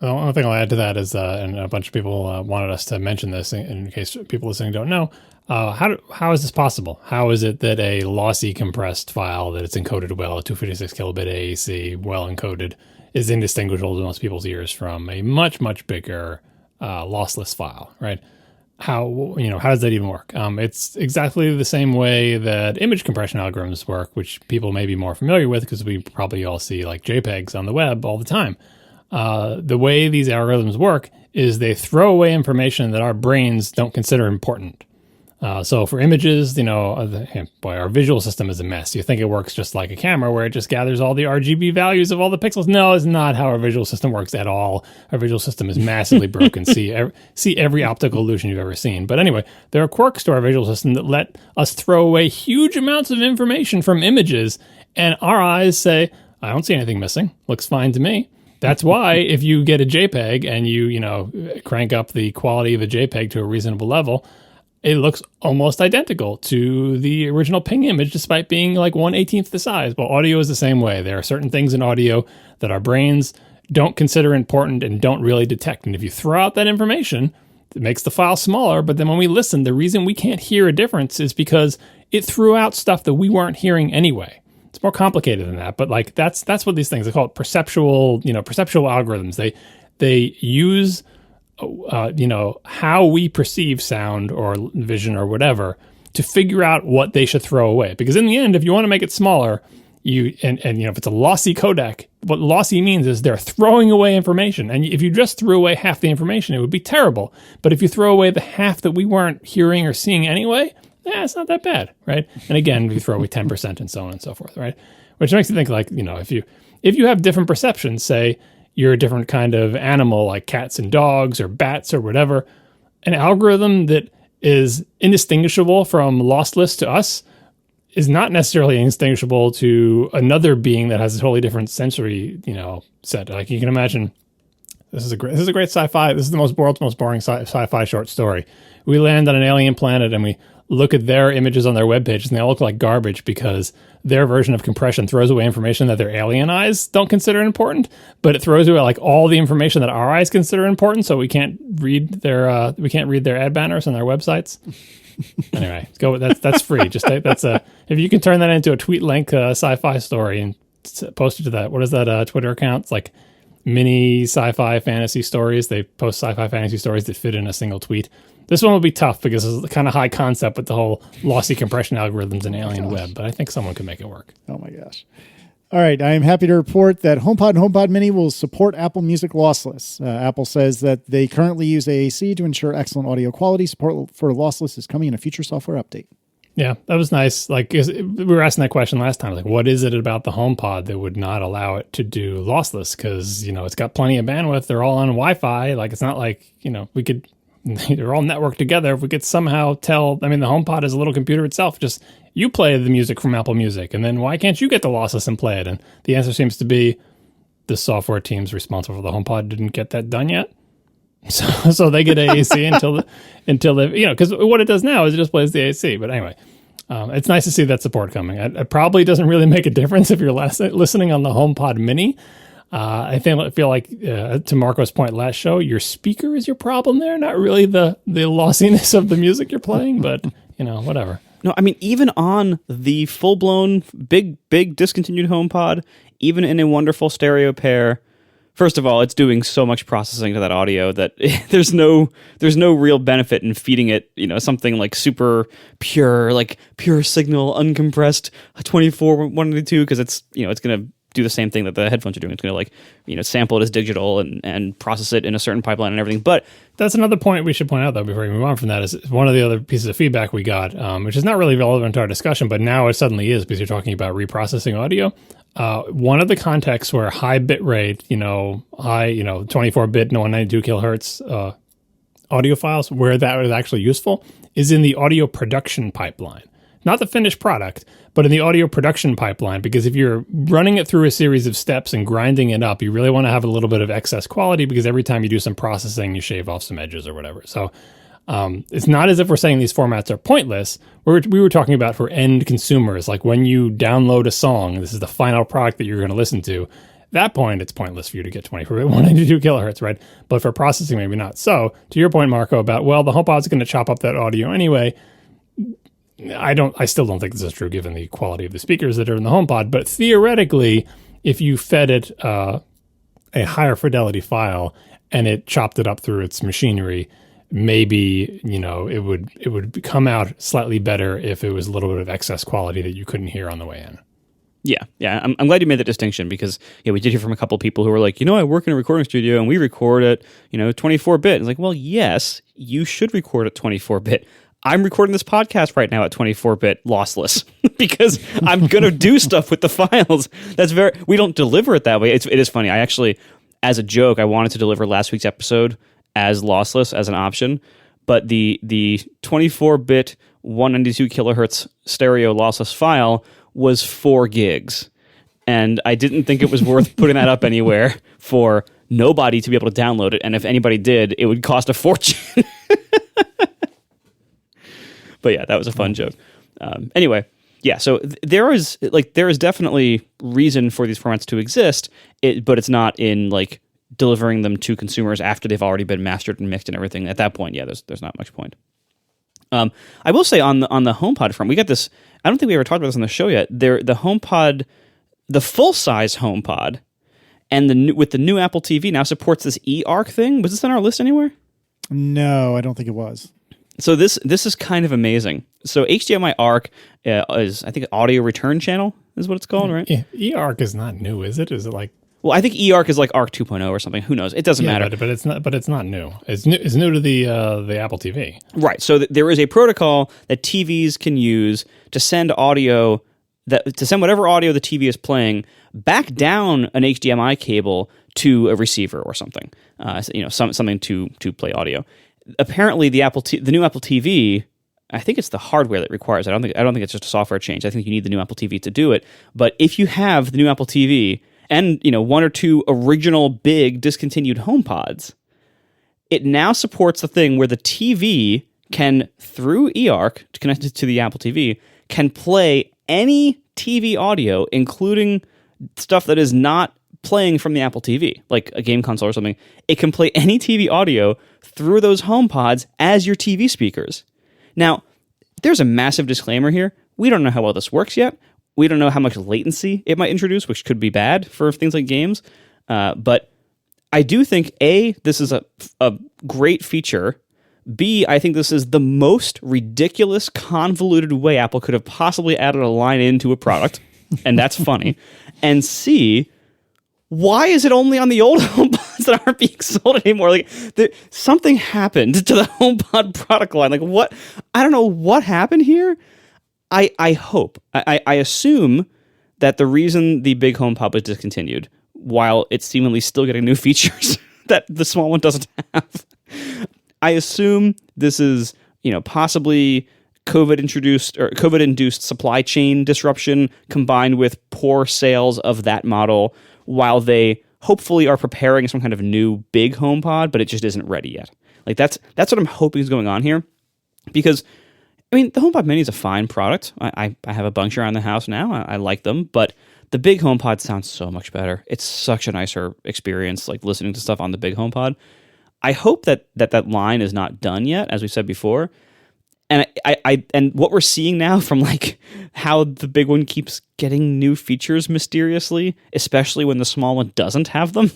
Well, one thing I'll add to that is, and a bunch of people wanted us to mention this in case people listening don't know, how is this possible? How is it that a lossy compressed file that it's encoded well, 256 kilobit AAC, well encoded, is indistinguishable to most people's ears from a much, much bigger lossless file, right? How does that even work? It's exactly the same way that image compression algorithms work, which people may be more familiar with because we probably all see JPEGs on the web all the time. The way these algorithms work is they throw away information that our brains don't consider important. So for images, our visual system is a mess. You think it works just like a camera where it just gathers all the RGB values of all the pixels. No, it's not how our visual system works at all. Our visual system is massively broken. See every optical illusion you've ever seen. But anyway, there are quirks to our visual system that let us throw away huge amounts of information from images, and our eyes say, I don't see anything missing. Looks fine to me. That's why if you get a JPEG and you crank up the quality of a JPEG to a reasonable level, it looks almost identical to the original ping image, despite being like 1/18th the size. Well, audio is the same way. There are certain things in audio that our brains don't consider important and don't really detect. And if you throw out that information, it makes the file smaller. But then when we listen, the reason we can't hear a difference is because it threw out stuff that we weren't hearing anyway. It's more complicated than that, but like that's what these things, they call it perceptual algorithms. They use how we perceive sound or vision or whatever to figure out what they should throw away. Because in the end, if you want to make it smaller, if it's a lossy codec, what lossy means is they're throwing away information. And if you just threw away half the information, it would be terrible. But if you throw away the half that we weren't hearing or seeing anyway, it's not that bad, right? And again, we throw away 10% and so on and so forth, right? Which makes you think like, if you have different perceptions, say you're a different kind of animal like cats and dogs or bats or whatever, an algorithm that is indistinguishable from lossless to us is not necessarily indistinguishable to another being that has a totally different sensory, set. Like you can imagine, this is a great sci-fi. This is the world's most boring sci-fi short story. We land on an alien planet and we look at their images on their webpages and they all look like garbage because their version of compression throws away information that their alien eyes don't consider important, but it throws away like all the information that our eyes consider important, so we can't read their ad banners on their websites. Anyway, let's go with that's free. Just if you can turn that into a tweet length sci-fi story and post it to that. What is that Twitter account? It's like mini sci-fi fantasy stories. They post sci-fi fantasy stories that fit in a single tweet. This one will be tough because it's kind of high concept with the whole lossy compression algorithms and alien web, but I think someone can make it work. Oh my gosh. All right. I am happy to report that HomePod and HomePod Mini will support Apple Music lossless. Apple says that they currently use AAC to ensure excellent audio quality. Support for lossless is coming in a future software update. Yeah, that was nice. Like we were asking that question last time. Like, what is it about the HomePod that would not allow it to do lossless? Because, it's got plenty of bandwidth. They're all on Wi-Fi. Like, it's not like, we could... They're all networked together. If we could somehow tell, the HomePod is a little computer itself. Just you play the music from Apple Music, and then why can't you get the lossless and play it? And the answer seems to be the software teams responsible for the HomePod didn't get that done yet. So they get AAC until they, because what it does now is it just plays the AC. But anyway, it's nice to see that support coming. It probably doesn't really make a difference if you're listening on the HomePod Mini. I feel like to Marco's point last show, your speaker is your problem there, not really the lossiness of the music you're playing, but whatever. No, even on the full-blown big discontinued HomePod, even in a wonderful stereo pair, first of all, it's doing so much processing to that audio that there's no real benefit in feeding it, something like super pure, like pure signal, uncompressed 24 192, because it's going to do the same thing that the headphones are doing. It's going to sample it as digital and process it in a certain pipeline and everything. But that's another point we should point out, though, before we move on from that, is one of the other pieces of feedback we got, which is not really relevant to our discussion, but now it suddenly is because you're talking about reprocessing audio. One of the contexts where high bit rate, high, 24-bit, 192 kilohertz audio files, where that is actually useful is in the audio production pipeline. Not the finished product, but in the audio production pipeline, because if you're running it through a series of steps and grinding it up, you really want to have a little bit of excess quality, because every time you do some processing, you shave off some edges or whatever. So it's not as if we're saying these formats are pointless. We were talking about for end consumers, like when you download a song, this is the final product that you're going to listen to. At that point, it's pointless for you to get 24-bit 192 kilohertz, right? But for processing, maybe not. So to your point, Marco, about, the HomePod's going to chop up that audio anyway. I still don't think this is true given the quality of the speakers that are in the HomePod, but theoretically, if you fed it a higher fidelity file and it chopped it up through its machinery, maybe, it would come out slightly better if it was a little bit of excess quality that you couldn't hear on the way in. Yeah. I'm glad you made that distinction, because we did hear from a couple of people who were like, I work in a recording studio and we record at 24-bit. It's like, well, yes, you should record at 24-bit. I'm recording this podcast right now at 24-bit lossless because I'm going to do stuff with the files. We don't deliver it that way. It is funny. I actually, as a joke, I wanted to deliver last week's episode as lossless as an option, but the 24-bit 192 kilohertz stereo lossless file was 4 gigs. and I didn't think it was worth putting that up anywhere for nobody to be able to download it, and if anybody did, it would cost a fortune. But yeah, that was a fun joke. Anyway, yeah, so there is definitely reason for these formats to exist, but it's not in like delivering them to consumers after they've already been mastered and mixed and everything. At that point, yeah, there's not much point. I will say on the HomePod front, we got this. I don't think we ever talked about this on the show yet. The HomePod, the full size HomePod, and with the new Apple TV now supports this eARC thing. Was this on our list anywhere? No, I don't think it was. So this is kind of amazing. So HDMI ARC is, I think, audio return channel is what it's called, right? Yeah, eARC is not new, is it? Is it like? Well, I think eARC is like ARC 2.0 or something. Who knows? It doesn't matter. But it's not. But it's not new. It's new to the Apple TV. Right. So there is a protocol that TVs can use to send audio to send whatever audio the TV is playing back down an HDMI cable to a receiver or something. Something to play audio. Apparently, the new Apple TV. I think it's the hardware that requires it. I don't think it's just a software change. I think you need the new Apple TV to do it. But if you have the new Apple TV and one or two original big discontinued HomePods, it now supports the thing where the TV can, through eARC connected to the Apple TV, can play any TV audio, including stuff that is not playing from the Apple TV, like a game console or something. It can play any TV audio through those HomePods as your TV speakers. Now, there's a massive disclaimer here. We don't know how well this works yet. We don't know how much latency it might introduce, which could be bad for things like games. But I do think, A, this is a great feature. B, I think this is the most ridiculous, convoluted way Apple could have possibly added a line into a product, and that's funny. And C, why is it only on the old HomePods that aren't being sold anymore? Like, something happened to the HomePod product line. Like, what? I don't know what happened here. I hope. I assume that the reason the big HomePod was discontinued, while it's seemingly still getting new features that the small one doesn't have, I assume this is, possibly COVID-induced supply chain disruption combined with poor sales of that model, while they hopefully are preparing some kind of new big HomePod, but it just isn't ready yet. Like that's what I'm hoping is going on here, because the HomePod Mini is a fine product. I have a bunch around the house now. I like them, but the big HomePod sounds so much better. It's such a nicer experience, like listening to stuff on the big HomePod. I hope that line is not done yet, as we said before. And and what we're seeing now from like how the big one keeps getting new features mysteriously, especially when the small one doesn't have them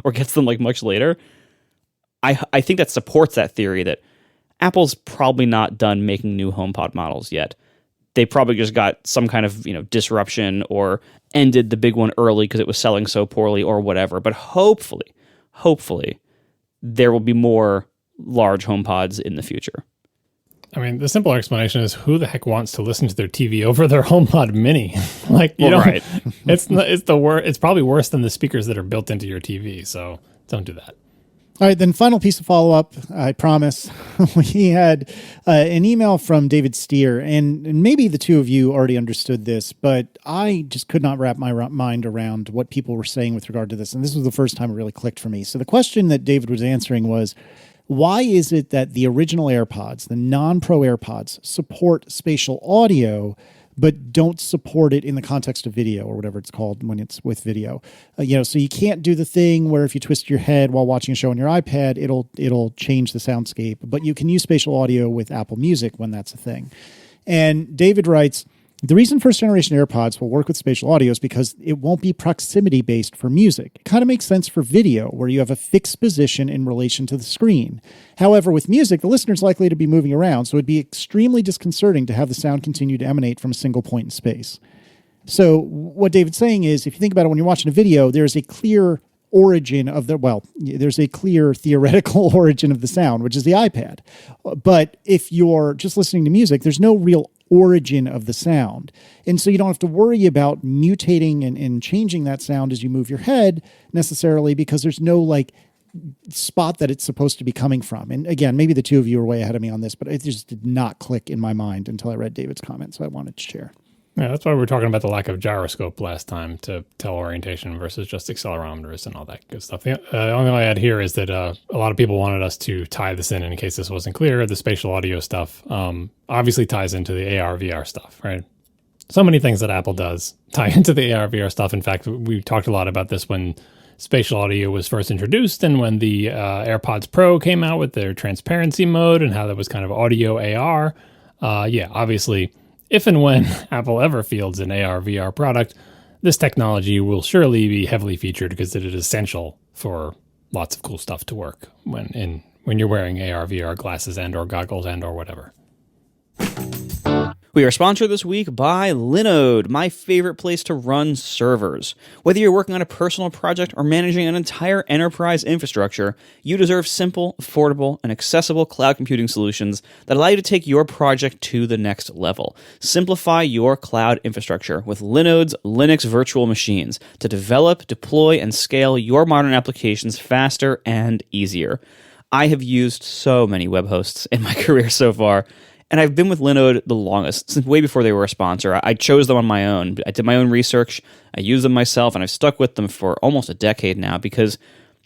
or gets them like much later, I think that supports that theory that Apple's probably not done making new HomePod models yet. They probably just got some kind of disruption or ended the big one early because it was selling so poorly or whatever. But hopefully, there will be more large HomePods in the future. The simple explanation is who the heck wants to listen to their TV over their HomePod Mini? Right. It's probably worse than the speakers that are built into your TV. So don't do that. All right, then final piece of follow-up, I promise. We had an email from David Steer, and maybe the two of you already understood this, but I just could not wrap my mind around what people were saying with regard to this, and this was the first time it really clicked for me. So the question that David was answering was, why is it that the original AirPods, the non-Pro AirPods, support spatial audio, but don't support it in the context of video or whatever it's called when it's with video? So you can't do the thing where if you twist your head while watching a show on your iPad, it'll change the soundscape, but you can use spatial audio with Apple Music when that's a thing. And David writes, the reason first generation AirPods will work with spatial audio is because it won't be proximity based for music. It kind of makes sense for video where you have a fixed position in relation to the screen. However, with music, the listener is likely to be moving around, so it'd be extremely disconcerting to have the sound continue to emanate from a single point in space. So what David's saying is, if you think about it, when you're watching a video, there's a clear origin of there's a clear theoretical origin of the sound, which is the iPad. But if you're just listening to music, there's no real origin of the sound. And so you don't have to worry about mutating and changing that sound as you move your head necessarily, because there's no spot that it's supposed to be coming from. And again, maybe the two of you are way ahead of me on this, but it just did not click in my mind until I read David's comment. So I wanted to share. Yeah, that's why we were talking about the lack of gyroscope last time to tell orientation versus just accelerometers and all that good stuff. The only thing I add here is that a lot of people wanted us to tie this in case this wasn't clear. The spatial audio stuff obviously ties into the AR VR stuff, right? So many things that Apple does tie into the AR VR stuff. In fact, we talked a lot about this when spatial audio was first introduced and when the AirPods Pro came out with their transparency mode and how that was kind of audio AR. Obviously, if and when Apple ever fields an AR VR product, this technology will surely be heavily featured because it is essential for lots of cool stuff to work when you're wearing AR VR glasses and or goggles and or whatever. We are sponsored this week by Linode, my favorite place to run servers. Whether you're working on a personal project or managing an entire enterprise infrastructure, you deserve simple, affordable, and accessible cloud computing solutions that allow you to take your project to the next level. Simplify your cloud infrastructure with Linode's Linux virtual machines to develop, deploy, and scale your modern applications faster and easier. I have used so many web hosts in my career so far, and I've been with Linode the longest, since way before they were a sponsor. I chose them on my own. I did my own research. I used them myself, and I've stuck with them for almost a decade now because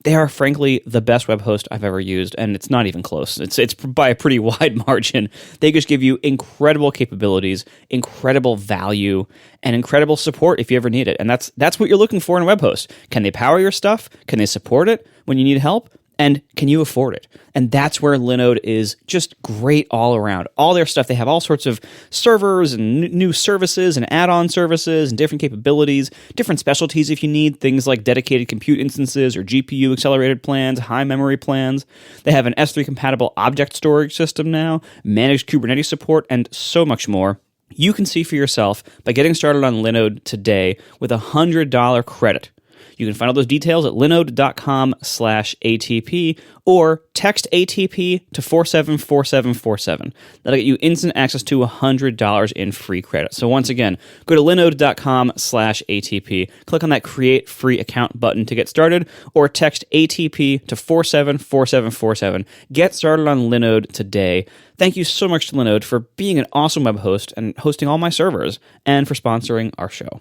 they are, frankly, the best web host I've ever used, and it's not even close. It's by a pretty wide margin. They just give you incredible capabilities, incredible value, and incredible support if you ever need it. And that's what you're looking for in a web host. Can they power your stuff? Can they support it when you need help? And can you afford it? And that's where Linode is just great all around. All their stuff, they have all sorts of servers and new services and add-on services and different capabilities, different specialties if you need, things like dedicated compute instances or GPU accelerated plans, high memory plans. They have an S3 compatible object storage system now, managed Kubernetes support, and so much more. You can see for yourself by getting started on Linode today with a $100 credit. You can find all those details at linode.com/ATP or text ATP to 474747. That'll get you instant access to $100 in free credit. So once again, go to linode.com/ATP, click on that Create Free Account button to get started, or text ATP to 474747. Get started on Linode today. Thank you so much to Linode for being an awesome web host and hosting all my servers, and for sponsoring our show.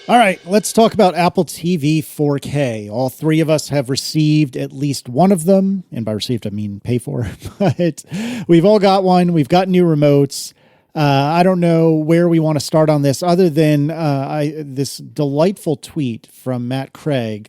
All right, let's talk about Apple TV 4K. All three of us have received at least one of them. And by received, I mean pay for. But we've all got one. We've got new remotes. I don't know where we want to start on this other than this delightful tweet from Matt Craig.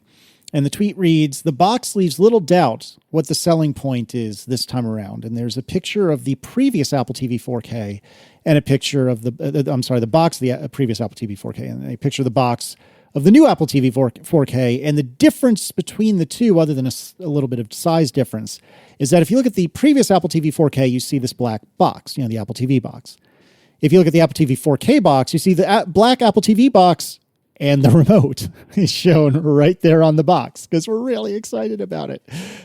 And the tweet reads, "The box leaves little doubt what the selling point is this time around." And there's a picture of the previous Apple TV 4K and a picture of the box of the previous Apple TV 4K and a picture of the box of the new Apple TV 4K. And the difference between the two, other than a little bit of size difference, is that if you look at the previous Apple TV 4K, you see this black box, the Apple TV box. If you look at the Apple TV 4K box, you see the black Apple TV box and the remote is shown right there on the box because we're really excited about it.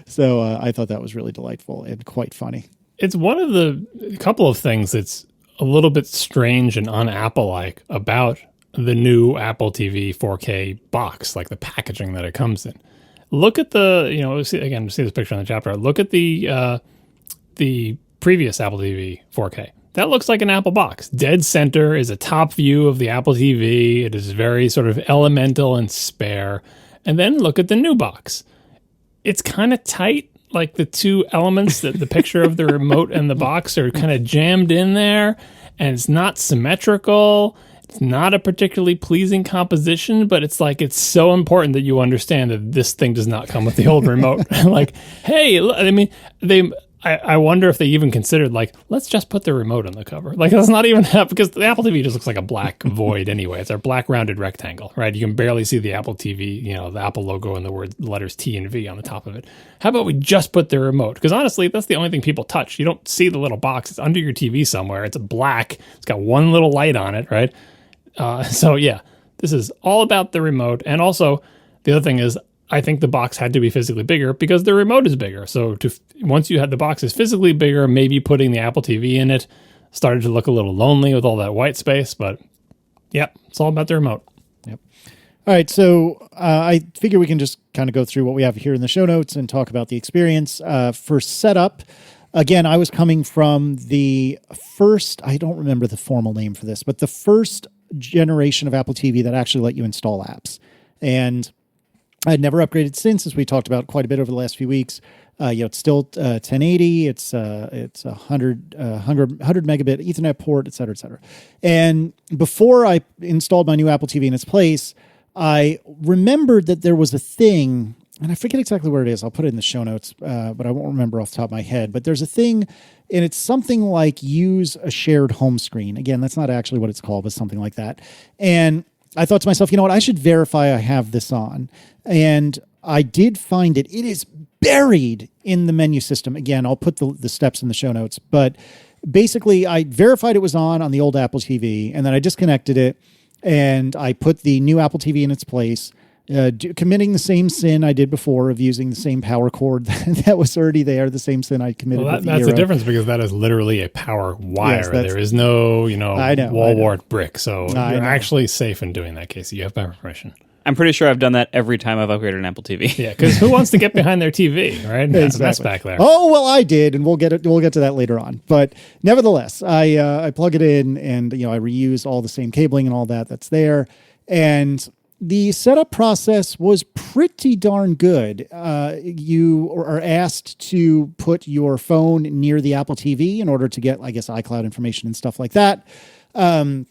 So I thought that was really delightful and quite funny. It's one of the couple of things that's a little bit strange and un-Apple-like about the new Apple TV 4K box, like the packaging that it comes in. Look at the, see this picture in the chapter. Look at the previous Apple TV 4K. That looks like an Apple box. Dead center is a top view of the Apple TV. It is very sort of elemental and spare. And then look at the new box. It's kind of tight. Like the two elements, the picture of the remote and the box are kind of jammed in there. And it's not symmetrical. It's not a particularly pleasing composition, but it's so important that you understand that this thing does not come with the old remote. Like, hey, I mean, I wonder if they even considered, let's just put the remote on the cover. That's not even because the Apple TV just looks like a black void anyway. It's a black rounded rectangle, right? You can barely see the Apple TV, the Apple logo and the letters T and V on the top of it. How about we just put the remote? Because honestly, that's the only thing people touch. You don't see the little box. It's under your TV somewhere. It's black. It's got one little light on it, right? So yeah, this is all about the remote. And also, the other thing is, I think the box had to be physically bigger because the remote is bigger. So once you had the box is physically bigger, maybe putting the Apple TV in it started to look a little lonely with all that white space. But yep, it's all about the remote. Yep. All right, so I figure we can just kind of go through what we have here in the show notes and talk about the experience. For setup, again, I was coming from the first, I don't remember the formal name for this, but the first generation of Apple TV that actually let you install apps. And I'd never upgraded since, as we talked about quite a bit over the last few weeks. It's still 1080. It's 100 megabit Ethernet port, et cetera, et cetera. And before I installed my new Apple TV in its place, I remembered that there was a thing, and I forget exactly where it is. I'll put it in the show notes, but I won't remember off the top of my head. But there's a thing, and it's something like use a shared home screen. Again, that's not actually what it's called, but something like that. And I thought to myself, you know what? I should verify I have this on. And I did find it. It is buried in the menu system. Again, I'll put the steps in the show notes. But basically, I verified it was on the old Apple TV, and then I disconnected it, and I put the new Apple TV in its place, committing the same sin I did before of using the same power cord that was already there, the same sin I committed with the that's Eero. the difference, because that is literally a power wire. Yes, there is no, wall wart brick. So you're know. actually safe in doing that, Casey. You have my permission. I'm pretty sure I've done that every time I've upgraded an Apple TV. Yeah, because who wants to get behind their TV, right? Exactly. That's back there. Oh, well, I did, and we'll get to that later on. But nevertheless, I plug it in, and I reuse all the same cabling and all that's there. And the setup process was pretty darn good. You are asked to put your phone near the Apple TV in order to get, I guess, iCloud information and stuff like that. And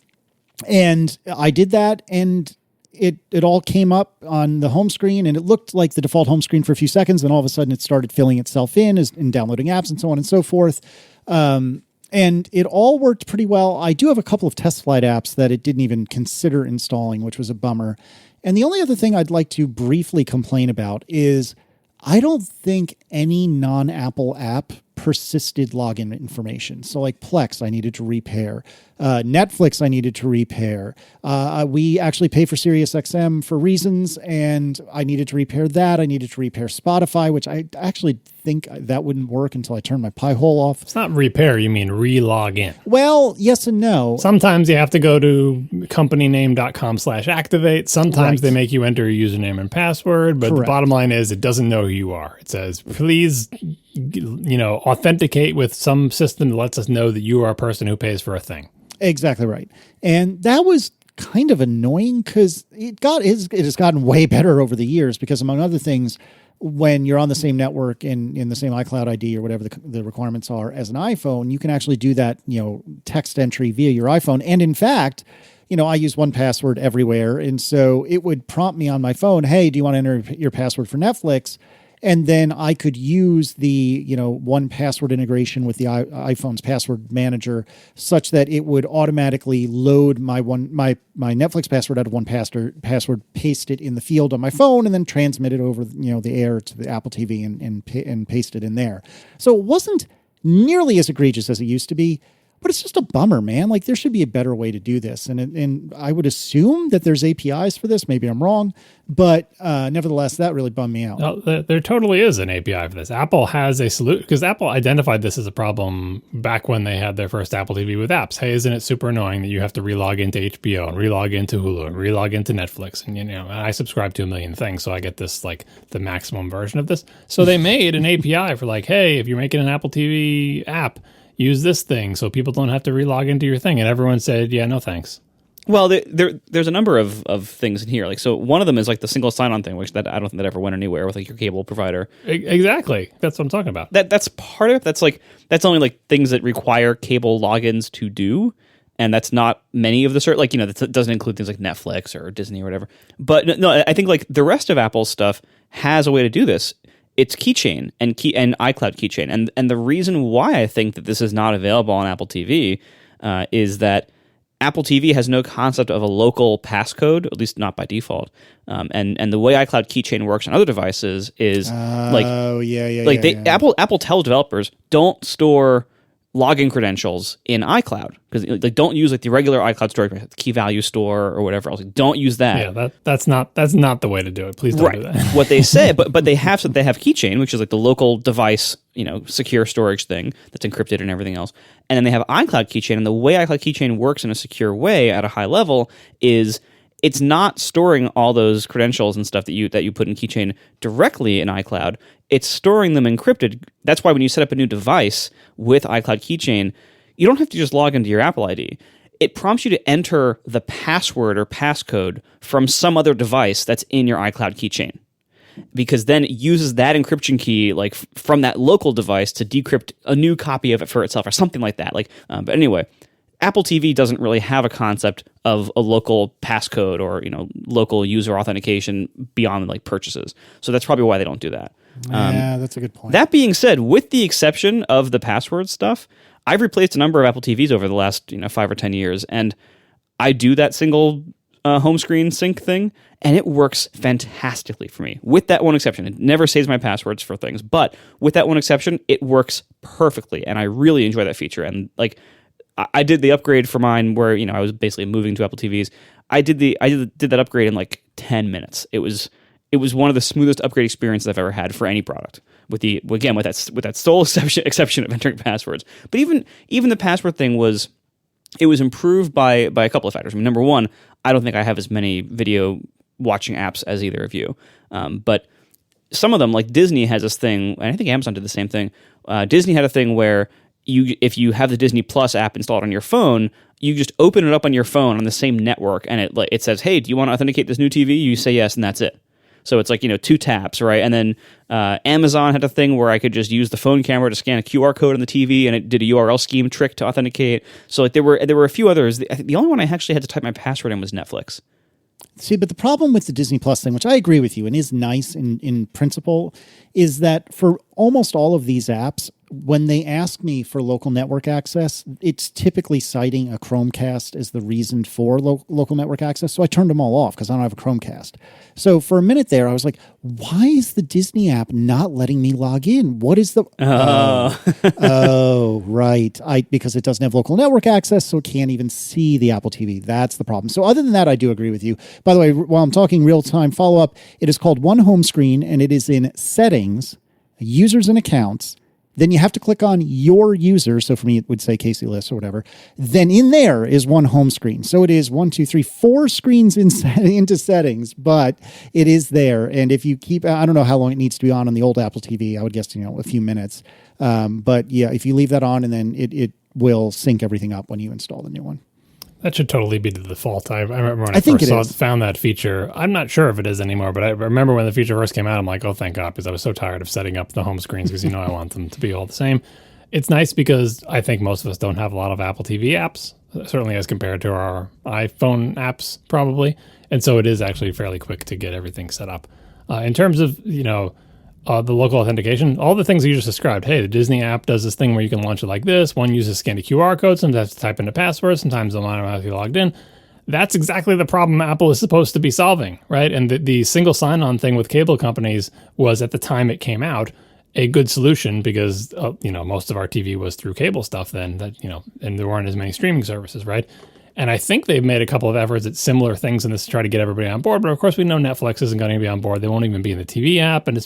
I did that, and it all came up on the home screen, and it looked like the default home screen for a few seconds. Then all of a sudden it started filling itself in downloading apps and so on and so forth. And it all worked pretty well. I do have a couple of test flight apps that it didn't even consider installing, which was a bummer. And the only other thing I'd like to briefly complain about is I don't think any non-Apple app persisted login information. So like Plex, I needed to repair. Netflix, I needed to repair. We actually pay for SiriusXM for reasons, and I needed to repair that. I needed to repair Spotify, which I actually think that wouldn't work until I turned my Pi-hole off. It's not repair, you mean re-log in. Well, yes and no. Sometimes you have to go to companyname.com/activate. Sometimes they make you enter your username and password, but the bottom line is it doesn't know who you are. It says, please, authenticate with some system that lets us know that you are a person who pays for a thing. Exactly right. And that was kind of annoying because it has gotten way better over the years because, among other things, when you're on the same network and in the same iCloud ID or whatever the requirements are as an iPhone, you can actually do that, text entry via your iPhone. And in fact, I use 1Password everywhere. And so it would prompt me on my phone, hey, do you want to enter your password for Netflix? And then I could use the, 1Password integration with the iPhone's password manager such that it would automatically load my Netflix password out of 1Password, paste it in the field on my phone, and then transmit it over, the air to the Apple TV and paste it in there. So it wasn't nearly as egregious as it used to be. But it's just a bummer, man. Like, there should be a better way to do this. And I would assume that there's APIs for this. Maybe I'm wrong. But nevertheless, that really bummed me out. No, there totally is an API for this. Apple has a solution, because Apple identified this as a problem back when they had their first Apple TV with apps. Hey, isn't it super annoying that you have to relog into HBO and relog into Hulu and relog into Netflix? And, I subscribe to a million things, so I get this, like, the maximum version of this. So they made an API for, like, hey, if you're making an Apple TV app, use this thing so people don't have to relog into your thing. And everyone said, yeah, no thanks. Well, there's a number of things in here. Like, so one of them is like the single sign-on thing, which that I don't think that ever went anywhere with like your cable provider. Exactly. That's what I'm talking about. That's part of it. That's only like things that require cable logins to do. And that's not many of the that doesn't include things like Netflix or Disney or whatever. But no, I think like the rest of Apple's stuff has a way to do this. It's Keychain and iCloud Keychain. And the reason why I think that this is not available on Apple TV is that Apple TV has no concept of a local passcode, at least not by default. And the way iCloud Keychain works on other devices is Apple tells developers, don't store login credentials in iCloud, because don't use like the regular iCloud storage, the key value store or whatever else. Don't use that. Yeah, that's not the way to do it. Please don't do that. What they say, but they have Keychain, which is like the local device, secure storage thing that's encrypted and everything else. And then they have iCloud Keychain, and the way iCloud Keychain works in a secure way at a high level is it's not storing all those credentials and stuff that you put in Keychain directly in iCloud. It's storing them encrypted. That's why when you set up a new device with iCloud Keychain, you don't have to just log into your Apple ID. It prompts you to enter the password or passcode from some other device that's in your iCloud Keychain, because then it uses that encryption key like from that local device to decrypt a new copy of it for itself or something like that. But anyway, Apple TV doesn't really have a concept of a local passcode or local user authentication beyond like purchases. So that's probably why they don't do that. Yeah, that's a good point. That being said, with the exception of the password stuff, I've replaced a number of Apple TVs over the last 5 or 10 years, and I do that single home screen sync thing, and it works fantastically for me. With that one exception, it never saves my passwords for things, but with that one exception, it works perfectly, and I really enjoy that feature. And like, I did the upgrade for mine where I was basically moving to Apple TVs. I did that upgrade in like 10 minutes. It was one of the smoothest upgrade experiences I've ever had for any product. With that sole exception of entering passwords. But even the password thing was improved by a couple of factors. I mean, number one, I don't think I have as many video watching apps as either of you. But some of them, like Disney, has this thing, and I think Amazon did the same thing. Disney had a thing where if you have the Disney Plus app installed on your phone, you just open it up on your phone on the same network, and it says, "Hey, do you want to authenticate this new TV?" You say yes, and that's it. So it's like 2 taps, right? And then Amazon had a thing where I could just use the phone camera to scan a QR code on the TV, and it did a URL scheme trick to authenticate. So like there were a few others. The only one I actually had to type my password in was Netflix. See, but the problem with the Disney Plus thing, which I agree with you and is nice in principle, is that for almost all of these apps, when they ask me for local network access, it's typically citing a Chromecast as the reason for local network access. So I turned them all off because I don't have a Chromecast. So for a minute there, I was like, why is the Disney app not letting me log in? What is the... Oh, right. Because it doesn't have local network access, so it can't even see the Apple TV. That's the problem. So other than that, I do agree with you. By the way, while I'm talking real-time follow-up, it is called One Home Screen, and it is in Settings, Users and Accounts. Then you have to click on your user. So for me, it would say Casey Liss or whatever. Then in there is one home screen. So it is 4 screens into settings, but it is there. And if you keep, I don't know how long it needs to be on the old Apple TV. I would guess, a few minutes. But yeah, if you leave that on, and then it will sync everything up when you install the new one. That should totally be the default. I remember when I first found that feature. I'm not sure if it is anymore, but I remember when the feature first came out, I'm like, oh, thank God, because I was so tired of setting up the home screens because I want them to be all the same. It's nice because I think most of us don't have a lot of Apple TV apps, certainly as compared to our iPhone apps probably. And so it is actually fairly quick to get everything set up. In terms of, the local authentication, all the things that you just described. Hey, the Disney app does this thing where you can launch it like this. One uses scan a QR code. Sometimes to type in a password. Sometimes they'll automatically logged in. That's exactly the problem Apple is supposed to be solving, right? And the single sign-on thing with cable companies was, at the time it came out, a good solution because, most of our TV was through cable stuff then, and there weren't as many streaming services, right? And I think they've made a couple of efforts at similar things in this to try to get everybody on board. But of course, we know Netflix isn't going to be on board. They won't even be in the TV app. And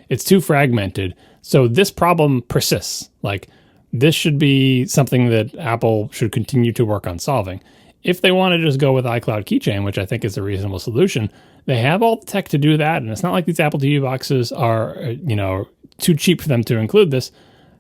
it's too fragmented. So this problem persists. Like, this should be something that Apple should continue to work on solving. If they want to just go with iCloud Keychain, which I think is a reasonable solution, they have all the tech to do that. And it's not like these Apple TV boxes are, too cheap for them to include this.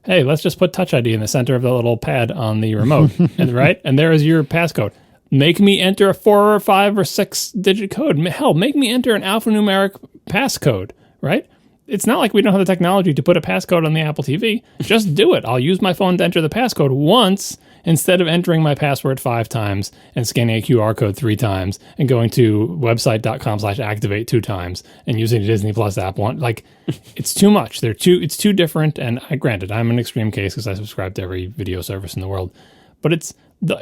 Hey, let's just put Touch ID in the center of the little pad on the remote, right? And there is your passcode. Make me enter a 4 or 5 or 6 digit code. Hell, make me enter an alphanumeric passcode, right? It's not like we don't have the technology to put a passcode on the Apple TV. Just do it. I'll use my phone to enter the passcode once instead of entering my password 5 times and scanning a QR code 3 times and going to website.com/activate 2 times and using the Disney Plus app one. Like, it's too much. It's too different. And granted, I'm an extreme case because I subscribe to every video service in the world. But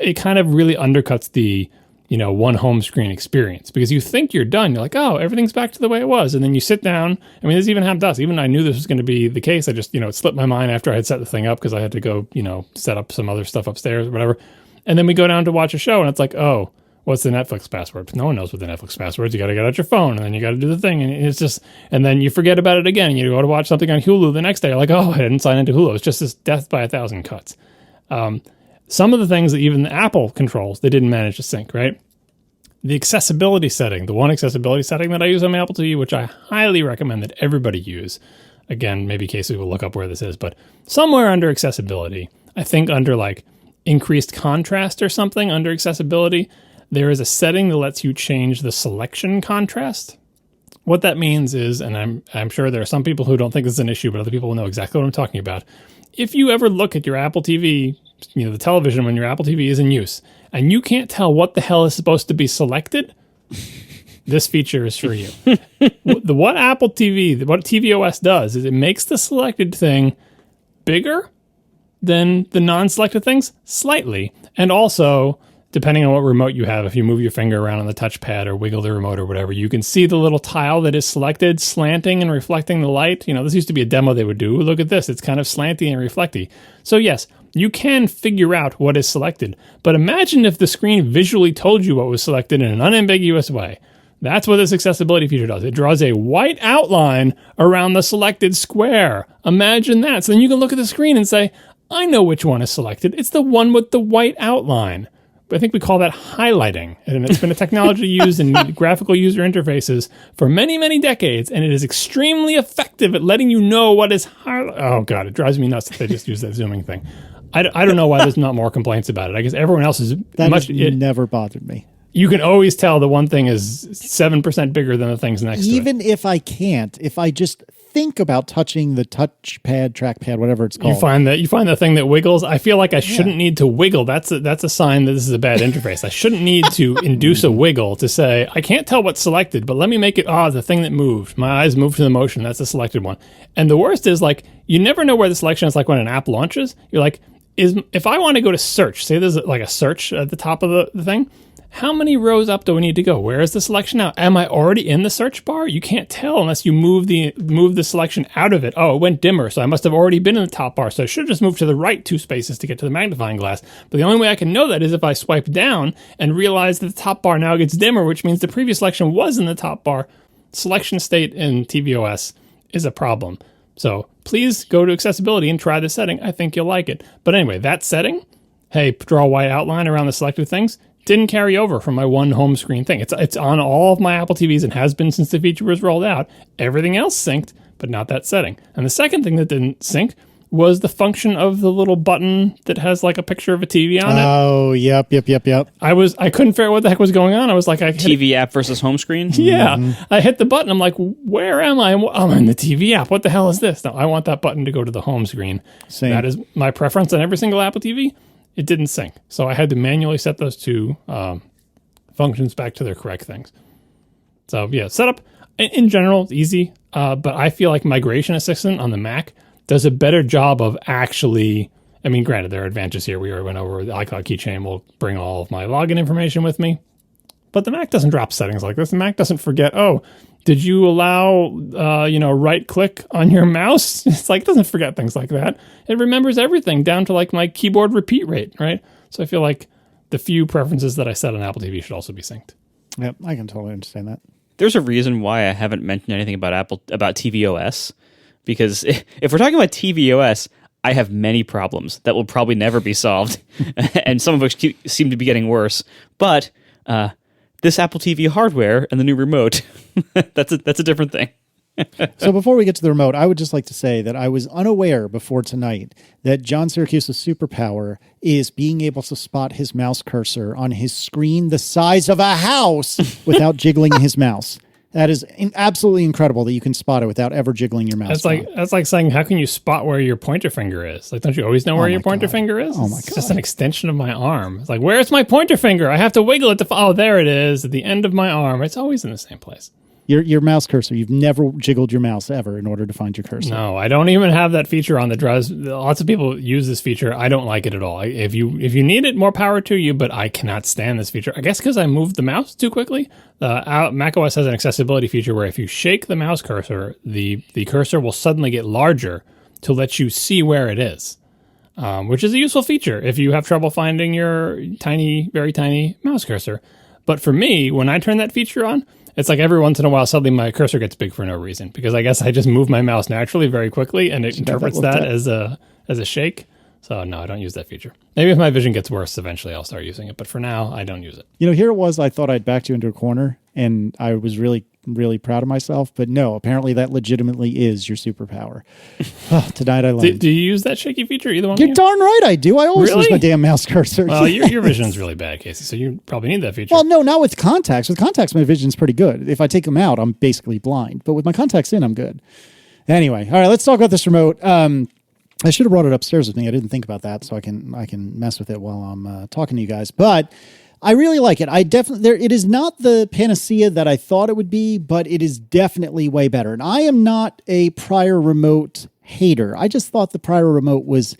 it kind of really undercuts the one home screen experience, because you think you're done. You're like, oh, everything's back to the way it was. And then you sit down. I mean, this even happened to us. Even I knew this was going to be the case. I just, it slipped my mind after I had set the thing up because I had to go, set up some other stuff upstairs or whatever. And then we go down to watch a show and it's like, oh, what's the Netflix password? No one knows what the Netflix password is. You got to get out your phone and then you got to do the thing. And it's just, and then you forget about it again. And you go to watch something on Hulu the next day. You're like, oh, I didn't sign into Hulu. It's just this death by 1,000 cuts. Some of the things that even the Apple controls, they didn't manage to sync, right? the accessibility setting, the one accessibility setting that I use on my Apple TV, which I highly recommend that everybody use. Again, maybe Casey will look up where this is, but somewhere under accessibility, I think under like increased contrast or something under accessibility, there is a setting that lets you change the selection contrast. What that means is, and I'm sure there are some people who don't think this is an issue, but other people will know exactly what I'm talking about. If you ever look at your Apple TV, the television when your Apple TV is in use, and you can't tell what the hell is supposed to be selected, this feature is for you. What Apple TV, what tvOS does is it makes the selected thing bigger than the non-selected things, slightly, and also, depending on what remote you have, if you move your finger around on the touchpad or wiggle the remote or whatever, you can see the little tile that is selected, slanting and reflecting the light. This used to be a demo they would do. Look at this. It's kind of slanty and reflecty. So yes, you can figure out what is selected. But imagine if the screen visually told you what was selected in an unambiguous way. That's what this accessibility feature does. It draws a white outline around the selected square. Imagine that. So then you can look at the screen and say, I know which one is selected. It's the one with the white outline. I think we call that highlighting, and it's been a technology used in graphical user interfaces for many, many decades, and it is extremely effective at letting you know what is highlighted. Oh, God, it drives me nuts that they just use that zooming thing. I don't know why there's not more complaints about it. I guess everyone else is never bothered me. You can always tell the one thing is 7% bigger than the things next to it. Even if I can't, if I just think about touching the touchpad, trackpad, whatever it's called. You find the thing that wiggles. I feel like I shouldn't need to wiggle. That's a sign that this is a bad interface. I shouldn't need to induce a wiggle to say, I can't tell what's selected, but let me make it, the thing that moved. My eyes moved to the motion. That's the selected one. And the worst is you never know where the selection is when an app launches. You're like, if I want to go to search, say there's like a search at the top of the thing, how many rows up do I need to go? Where is the selection now? Am I already in the search bar? You can't tell unless you move the selection out of it. Oh, it went dimmer, so I must have already been in the top bar. So I should have just moved to the right 2 spaces to get to the magnifying glass. But the only way I can know that is if I swipe down and realize that the top bar now gets dimmer, which means the previous selection was in the top bar. Selection state in tvOS is a problem. So please go to accessibility and try the setting. I think you'll like it. But anyway, that setting, hey, draw a white outline around the selected things, didn't carry over from my one home screen thing. It's on all of my Apple TVs and has been since the feature was rolled out. Everything else synced, but not that setting. And the second thing that didn't sync was the function of the little button that has like a picture of a TV on it. Oh, yep. I couldn't figure out what the heck was going on. I was like, TV app versus home screen? Yeah. Mm-hmm. I hit the button. I'm like, where am I? I'm in the TV app. What the hell is this? No, I want that button to go to the home screen. Same. That is my preference on every single Apple TV. It didn't sync. So I had to manually set those two functions back to their correct things. So yeah, setup in general, easy. But I feel like Migration Assistant on the Mac does a better job of actually, granted, there are advantages here. We already went over the iCloud keychain will bring all of my login information with me. But the Mac doesn't drop settings like this. The Mac doesn't forget, did you allow, right click on your mouse? It's like, it doesn't forget things like that. It remembers everything down to my keyboard repeat rate, right? So I feel like the few preferences that I set on Apple TV should also be synced. Yep, I can totally understand that. There's a reason why I haven't mentioned anything about tvOS, because if we're talking about tvOS, I have many problems that will probably never be solved, and some of which seem to be getting worse. But this Apple TV hardware and the new remote, that's a different thing. So before we get to the remote, I would just like to say that I was unaware before tonight that John Syracuse's superpower is being able to spot his mouse cursor on his screen the size of a house without jiggling his mouse. That is absolutely incredible that you can spot it without ever jiggling your mouse. That's like saying, how can you spot where your pointer finger is? Don't you always know where your pointer finger is? Oh my God. It's just an extension of my arm. It's like, where's my pointer finger? I have to wiggle it to there it is at the end of my arm. It's always in the same place. Your mouse cursor, you've never jiggled your mouse ever in order to find your cursor. No, I don't even have that feature on the drives. Lots of people use this feature. I don't like it at all. If you need it, more power to you, but I cannot stand this feature. I guess because I moved the mouse too quickly. macOS has an accessibility feature where if you shake the mouse cursor, the cursor will suddenly get larger to let you see where it is, which is a useful feature if you have trouble finding your tiny, very tiny mouse cursor. But for me, when I turn that feature on, it's like every once in a while, suddenly my cursor gets big for no reason, because I guess I just move my mouse naturally very quickly, and it interprets that as a shake. So no, I don't use that feature. Maybe if my vision gets worse, eventually I'll start using it. But for now, I don't use it. Here it was. I thought I'd backed you into a corner, and I was really, really proud of myself. But no, apparently that legitimately is your superpower. Tonight I learned. Do you use that shaky feature? Either one? You're darn right I do. I always lose my damn mouse cursor. Well, your vision's really bad, Casey. So you probably need that feature. Well, no, not with contacts. With contacts, my vision's pretty good. If I take them out, I'm basically blind. But with my contacts in, I'm good. Anyway, all right, let's talk about this remote. I should have brought it upstairs with me. I didn't think about that, so I can mess with it while I'm talking to you guys. But I really like it. It is not the panacea that I thought it would be, but it is definitely way better. And I am not a prior remote hater. I just thought the prior remote was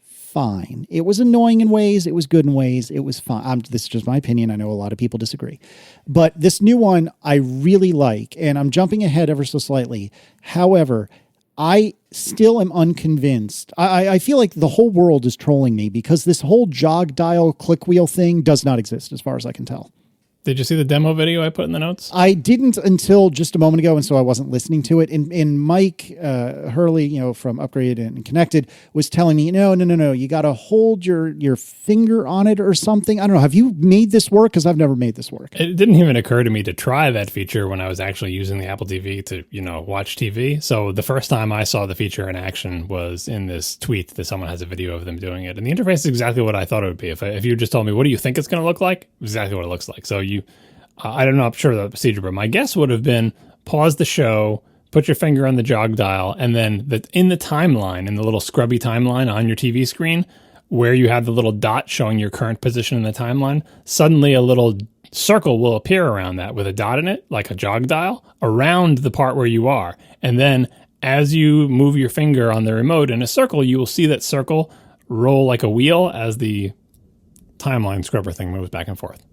fine. It was annoying in ways. It was good in ways. It was fine. This is just my opinion. I know a lot of people disagree. But this new one I really like, and I'm jumping ahead ever so slightly. However, I still am unconvinced. I feel like the whole world is trolling me because this whole jog dial click wheel thing does not exist as far as I can tell. Did you see the demo video I put in the notes? I didn't until just a moment ago, and so I wasn't listening to it. And Mike Hurley, from Upgrade and Connected, was telling me, no, you got to hold your finger on it or something. I don't know. Have you made this work? Because I've never made this work. It didn't even occur to me to try that feature when I was actually using the Apple TV to, watch TV. So the first time I saw the feature in action was in this tweet that someone has a video of them doing it. And the interface is exactly what I thought it would be. If you just told me, what do you think it's going to look like? Exactly what it looks like. So I don't know, I'm sure the procedure, but my guess would have been pause the show, put your finger on the jog dial, and then in the timeline, in the little scrubby timeline on your TV screen, where you have the little dot showing your current position in the timeline, suddenly a little circle will appear around that with a dot in it, like a jog dial, around the part where you are. And then as you move your finger on the remote in a circle, you will see that circle roll like a wheel as the timeline scrubber thing moves back and forth.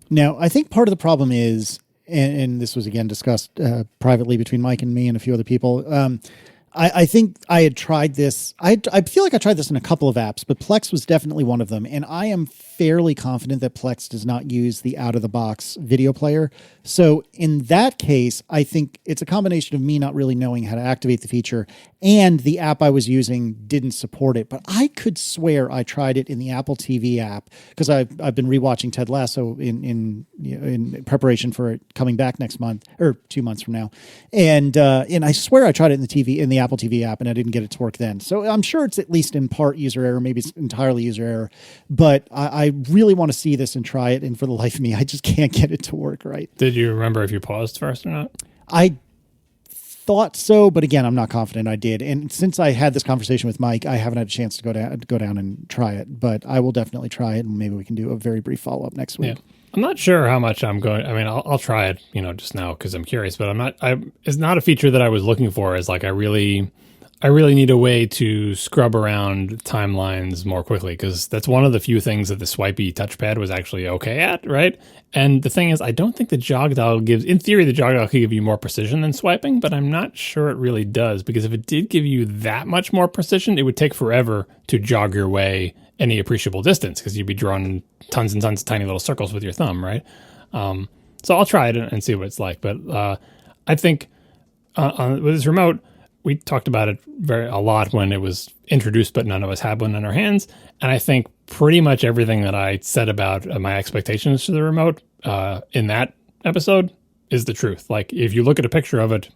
Now, I think part of the problem is, and this was again discussed privately between Mike and me and a few other people, I think I had tried this. I feel like I tried this in a couple of apps, but Plex was definitely one of them. And I am fairly confident that Plex does not use the out-of-the-box video player. So in that case, I think it's a combination of me not really knowing how to activate the feature and the app I was using didn't support it. But I could swear I tried it in the Apple TV app because I've been rewatching Ted Lasso in preparation for it coming back next month or 2 months from now. And I swear I tried it in the Apple TV app and I didn't get it to work then. So I'm sure it's at least in part user error, maybe it's entirely user error. But I really want to see this and try it. And for the life of me, I just can't get it to work right. Did you remember if you paused first or not? I thought so, but again, I'm not confident I did. And since I had this conversation with Mike, I haven't had a chance to go down and try it. But I will definitely try it, and maybe we can do a very brief follow-up next week. Yeah. I'm not sure how much I'm going. I mean, I'll try it, just now because I'm curious. But it's not a feature that I was looking for. Is like I really need a way to scrub around timelines more quickly because that's one of the few things that the swipey touchpad was actually okay at, right? And the thing is, I don't think the jog dial in theory, the jog dial could give you more precision than swiping, but I'm not sure it really does because if it did give you that much more precision, it would take forever to jog your way any appreciable distance because you'd be drawing tons and tons of tiny little circles with your thumb, right? So I'll try it and see what it's like. But I think with this remote, we talked about it a lot when it was introduced, but none of us had one in our hands. And I think pretty much everything that I said about my expectations for the remote in that episode is the truth. Like if you look at a picture of it,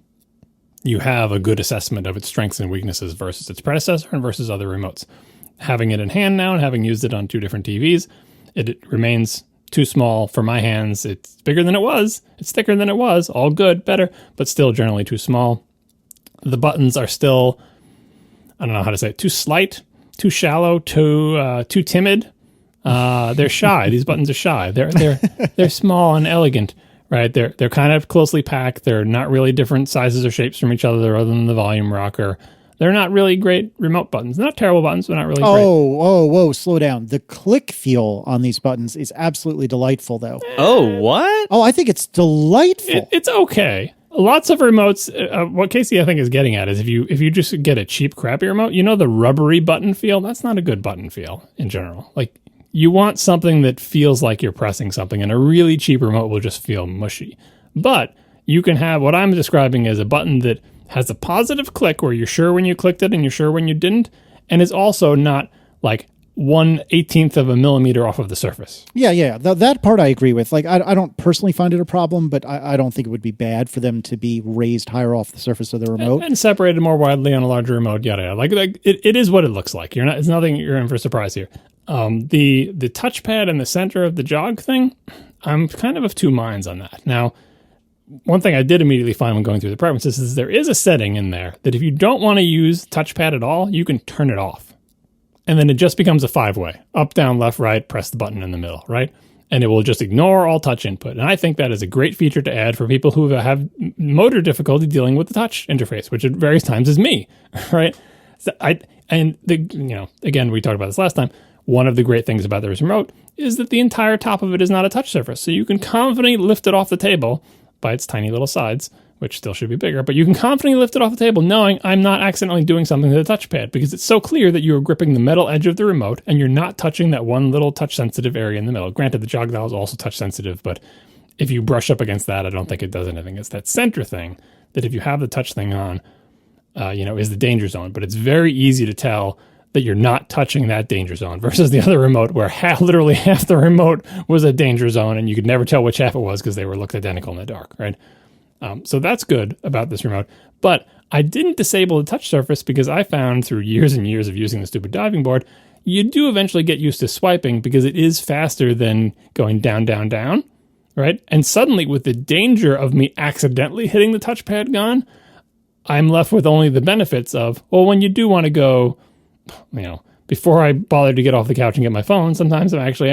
you have a good assessment of its strengths and weaknesses versus its predecessor and versus other remotes. Having it in hand now and having used it on 2 different TVs, it remains too small for my hands. It's bigger than it was. It's thicker than it was. All good, better, but still generally too small. The buttons are still, I don't know how to say it, too slight, too shallow, too timid. They're shy. These buttons are shy. They're small and elegant, right? They're kind of closely packed. They're not really different sizes or shapes from each other than the volume rocker. They're not really great remote buttons. They're not terrible buttons. They're not really great. Whoa, slow down. The click feel on these buttons is absolutely delightful, though. Oh, what? Oh, I think it's delightful. It's okay. Lots of remotes, what Casey I think is getting at is if you just get a cheap, crappy remote, the rubbery button feel, that's not a good button feel in general. Like you want something that feels like you're pressing something, and a really cheap remote will just feel mushy. But you can have what I'm describing as a button that has a positive click where you're sure when you clicked it and you're sure when you didn't, and is also not like 1/18 of a millimeter off of the surface. Yeah. That part I agree with. Like, I don't personally find it a problem, but I don't think it would be bad for them to be raised higher off the surface of the remote. And separated more widely on a larger remote, yada yada. Like it is what it looks like. It's nothing you're in for a surprise here. The touchpad in the center of the jog thing, I'm kind of two minds on that. Now, one thing I did immediately find when going through the preferences is there is a setting in there that if you don't want to use touchpad at all, you can turn it off. And then it just becomes a 5-way. Up, down, left, right, press the button in the middle, right? And it will just ignore all touch input. And I think that is a great feature to add for people who have motor difficulty dealing with the touch interface, which at various times is me, right? So again, we talked about this last time. One of the great things about this remote is that the entire top of it is not a touch surface. So you can confidently lift it off the table by its tiny little sides, which still should be bigger, but you can confidently lift it off the table knowing I'm not accidentally doing something to the touchpad because it's so clear that you are gripping the metal edge of the remote and you're not touching that one little touch-sensitive area in the middle. Granted, the jog dial is also touch-sensitive, but if you brush up against that, I don't think it does anything. It's that center thing that if you have the touch thing on, is the danger zone, but it's very easy to tell that you're not touching that danger zone versus the other remote where literally half the remote was a danger zone and you could never tell which half it was because they looked identical in the dark, right? So that's good about this remote. But I didn't disable the touch surface because I found through years and years of using the stupid diving board, you do eventually get used to swiping because it is faster than going down, down, down, right? And suddenly with the danger of me accidentally hitting the touchpad gone, I'm left with only the benefits of, well, when you do want to go, before I bother to get off the couch and get my phone, sometimes I'm actually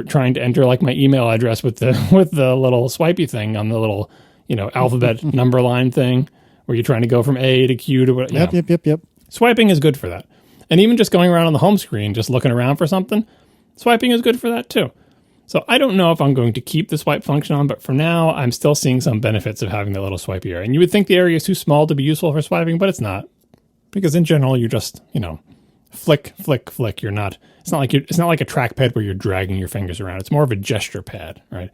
trying to enter like my email address with the little swipey thing on the little alphabet number line thing where you're trying to go from A to Q to what. Yep. Swiping is good for that. And even just going around on the home screen, just looking around for something, swiping is good for that too. So I don't know if I'm going to keep the swipe function on, but for now, I'm still seeing some benefits of having the little swipey area. And you would think the area is too small to be useful for swiping, but it's not. Because in general, you just, flick, flick, flick. It's not like a trackpad where you're dragging your fingers around. It's more of a gesture pad, right?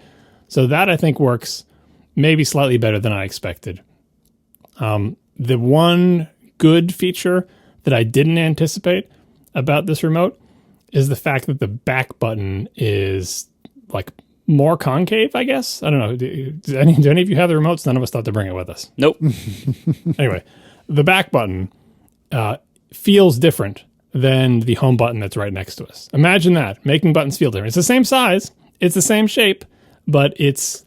So that I think works maybe slightly better than I expected. The one good feature that I didn't anticipate about this remote is the fact that the back button is like more concave, I guess. I don't know. Do any of you have the remotes? None of us thought to bring it with us. Nope. Anyway, the back button feels different than the home button that's right next to us. Imagine that, making buttons feel different. It's the same size, it's the same shape, but its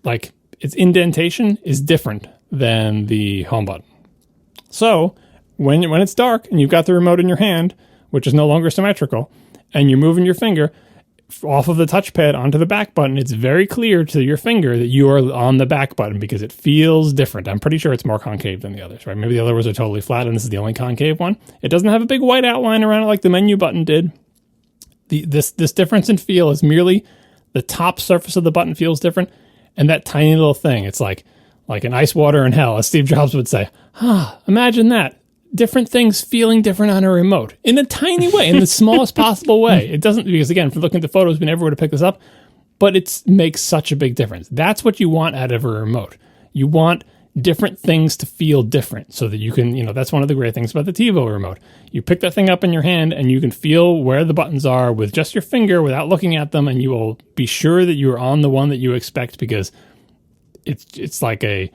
indentation is different than the home button. So when it's dark and you've got the remote in your hand, which is no longer symmetrical, and you're moving your finger off of the touchpad onto the back button, it's very clear to your finger that you are on the back button because it feels different. I'm pretty sure it's more concave than the others, right? Maybe the other ones are totally flat and this is the only concave one. It doesn't have a big white outline around it like the menu button did. This difference in feel is merely the top surface of the button feels different, and that tiny little thing, it's like an ice water in hell, as Steve Jobs would say. Imagine that. Different things feeling different on a remote in a tiny way, in the smallest possible way. It doesn't, because again, if you're looking at the photos, we never would have picked this up, but it makes such a big difference. That's what you want out of a remote. You want different things to feel different so that you can, that's one of the great things about the TiVo remote. You pick that thing up in your hand and you can feel where the buttons are with just your finger without looking at them, and you will be sure that you're on the one that you expect because it's like a,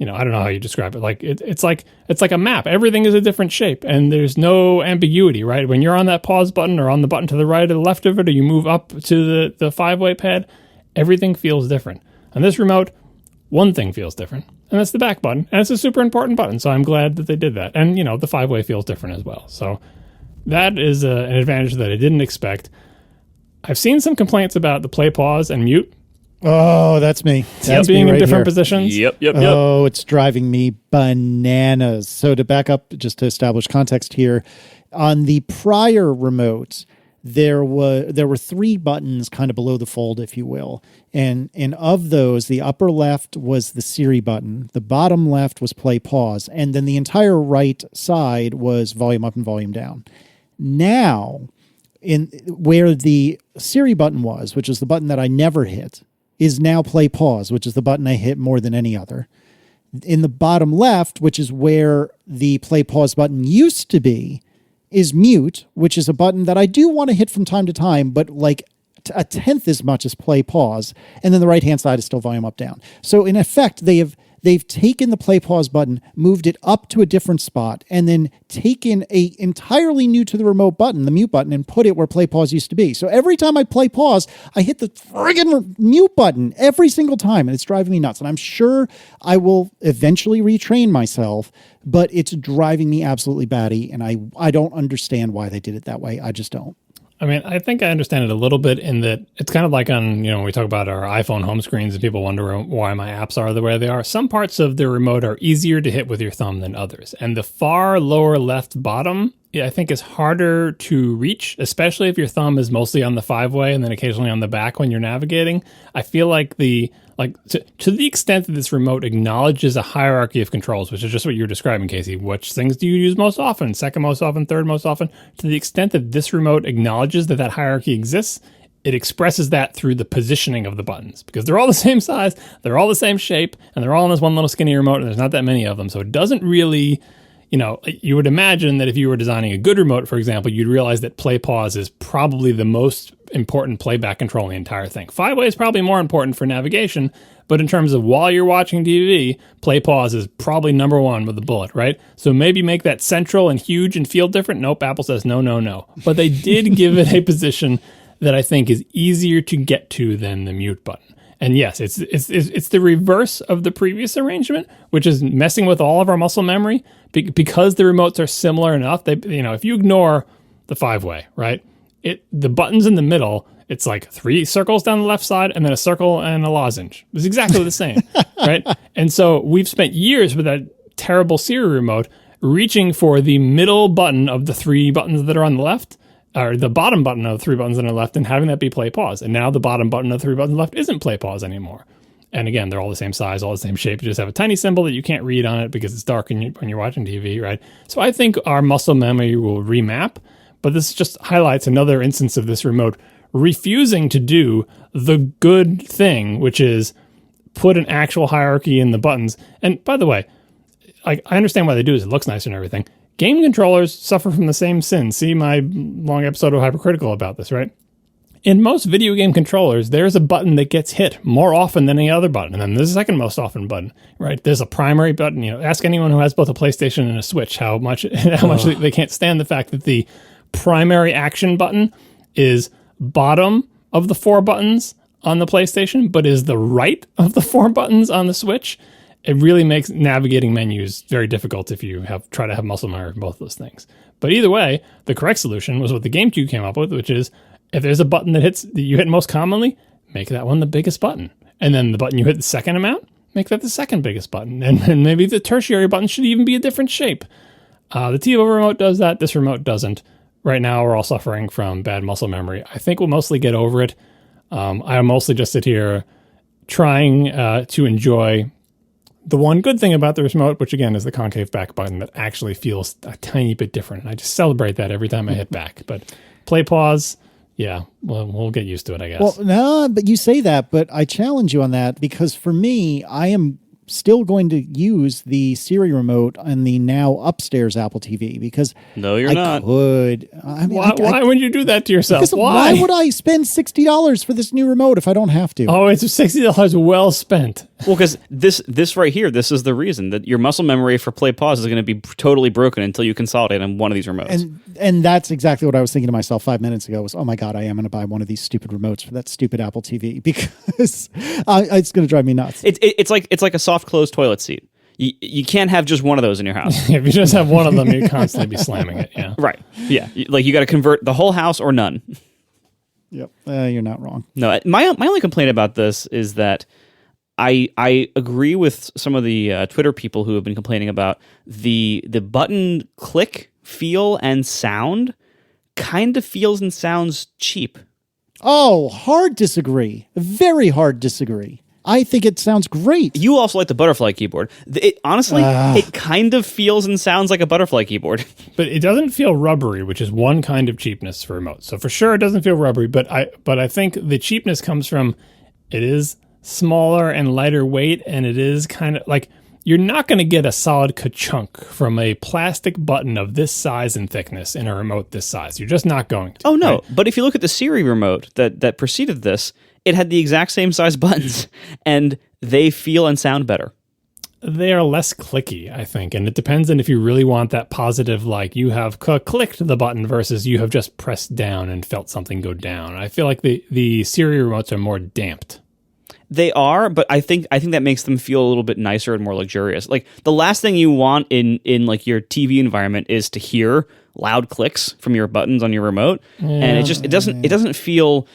I don't know how you describe it. Like it's like a map. Everything is a different shape, and there's no ambiguity, right? When you're on that pause button or on the button to the right or the left of it, or you move up to the 5-way pad, everything feels different. On this remote, one thing feels different, and that's the back button, and it's a super important button. So I'm glad that they did that, and the 5-way feels different as well. So that is an advantage that I didn't expect. I've seen some complaints about the play, pause, and mute. Oh, that's me. That's being me right in different here. positions. Yep. Oh, it's driving me bananas. So to back up, just to establish context here, on the prior remote, there were 3 buttons kind of below the fold, if you will. And of those, the upper left was the Siri button, the bottom left was play pause, and then the entire right side was volume up and volume down. Now, in where the Siri button was, which is the button that I never hit, is now play pause, which is the button I hit more than any other. In the bottom left, which is where the play pause button used to be, is mute, which is a button that I do want to hit from time to time, but like a tenth as much as play pause. And then the right-hand side is still volume up down. So in effect, they've taken the play pause button, moved it up to a different spot, and then taken a entirely new to the remote button, the mute button, and put it where play pause used to be. So every time I play pause, I hit the friggin' mute button every single time, and it's driving me nuts. And I'm sure I will eventually retrain myself, but it's driving me absolutely batty, and I don't understand why they did it that way. I just don't. I mean, I think I understand it a little bit in that it's kind of like on, when we talk about our iPhone home screens and people wonder why my apps are the way they are. Some parts of the remote are easier to hit with your thumb than others. And the far lower left bottom, I think, is harder to reach, especially if your thumb is mostly on the 5-way and then occasionally on the back when you're navigating. I feel like to the extent that this remote acknowledges a hierarchy of controls, which is just what you're describing, Casey. Which things do you use most often? Second most often? Third most often? To the extent that this remote acknowledges that hierarchy exists, it expresses that through the positioning of the buttons. Because they're all the same size, they're all the same shape, and they're all on this one little skinny remote, and there's not that many of them. So it doesn't really... you would imagine that if you were designing a good remote, for example, you'd realize that play pause is probably the most important playback control in the entire thing. 5-way is probably more important for navigation, but in terms of while you're watching TV, play pause is probably number one with the bullet, right? So maybe make that central and huge and feel different. Nope, Apple says no, no, no. But they did give it a position that I think is easier to get to than the mute button. And yes, it's the reverse of the previous arrangement, which is messing with all of our muscle memory because the remotes are similar enough. If you ignore the 5-way, right? The buttons in the middle, it's like 3 circles down the left side and then a circle and a lozenge. It's exactly the same, right? And so we've spent years with that terrible Siri remote reaching for the middle button of the 3 buttons that are on the left, or the bottom button of the 3 buttons on the left, and having that be play pause. And now the bottom button of the 3 buttons on the left isn't play pause anymore. And again, they're all the same size, all the same shape. You just have a tiny symbol that you can't read on it because it's dark when you're watching TV, right? So I think our muscle memory will remap, but this just highlights another instance of this remote refusing to do the good thing, which is put an actual hierarchy in the buttons. And by the way, I understand why they do this. It looks nice and everything. Game controllers suffer from the same sin. See my long episode of Hypercritical about this, right? In most video game controllers, there's a button that gets hit more often than any other button. And then there's a second most often button, right? There's a primary button. Ask anyone who has both a PlayStation and a Switch how much they can't stand the fact that the primary action button is bottom of the 4 buttons on the PlayStation, but is the right of the 4 buttons on the Switch. It really makes navigating menus very difficult if you try to have muscle memory for both those things. But either way, the correct solution was what the GameCube came up with, which is if there's a button that you hit most commonly, make that one the biggest button. And then the button you hit the second amount, make that the second biggest button. And maybe the tertiary button should even be a different shape. The TiVo remote does that. This remote doesn't. Right now, we're all suffering from bad muscle memory. I think we'll mostly get over it. I mostly just sit here trying to enjoy the one good thing about the remote, which again is the concave back button that actually feels a tiny bit different. And I just celebrate that every time I hit back. But play pause, yeah, well, we'll get used to it, I guess. Well, no, but you say that, but I challenge you on that because for me, I am still going to use the Siri remote on the now upstairs Apple TV because no, you're not. I mean, why would you do that to yourself? Why would I spend $60 for this new remote if I don't have to? Oh, it's $60 well spent. Well, because this right here, this is the reason that your muscle memory for play pause is going to be totally broken until you consolidate on one of these remotes. And that's exactly what I was thinking to myself 5 minutes ago was, oh my God, I am going to buy one of these stupid remotes for that stupid Apple TV because it's going to drive me nuts. It's like a soft closed toilet seat. You can't have just one of those in your house. If you just have one of them, you constantly be slamming it. Yeah, right. Yeah, like you got to convert the whole house or none. Yep, you're not wrong. No, my only complaint about this is that I agree with some of the Twitter people who have been complaining about the button click, feel, and sound kind of feels and sounds cheap. Oh, hard disagree. Very hard disagree. I think it sounds great. You also like the butterfly keyboard. Honestly, it kind of feels and sounds like a butterfly keyboard. But it doesn't feel rubbery, which is one kind of cheapness for remote. So for sure it doesn't feel rubbery, but I think the cheapness comes from it is smaller and lighter weight, and it is kind of like you're not going to get a solid ka-chunk from a plastic button of this size and thickness in a remote this size. You're just not going to. Oh, no. Right? But if you look at the Siri remote that preceded this, it had the exact same size buttons, and they feel and sound better. They are less clicky, I think. And it depends on if you really want that positive, like you have clicked the button versus you have just pressed down and felt something go down. I feel like the Siri remotes are more damped. They are, but I think that makes them feel a little bit nicer and more luxurious. Like the last thing you want in like your TV environment is to hear loud clicks from your buttons on your remote, and it doesn't feel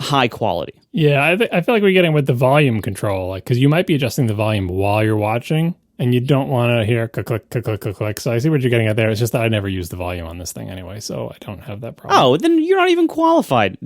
high quality. Yeah, I feel like we're getting with the volume control, like because you might be adjusting the volume while you're watching, and you don't want to hear click, click, click, click, click, click. So I see what you're getting at there. It's just that I never use the volume on this thing anyway, so I don't have that problem. Oh, then you're not even qualified.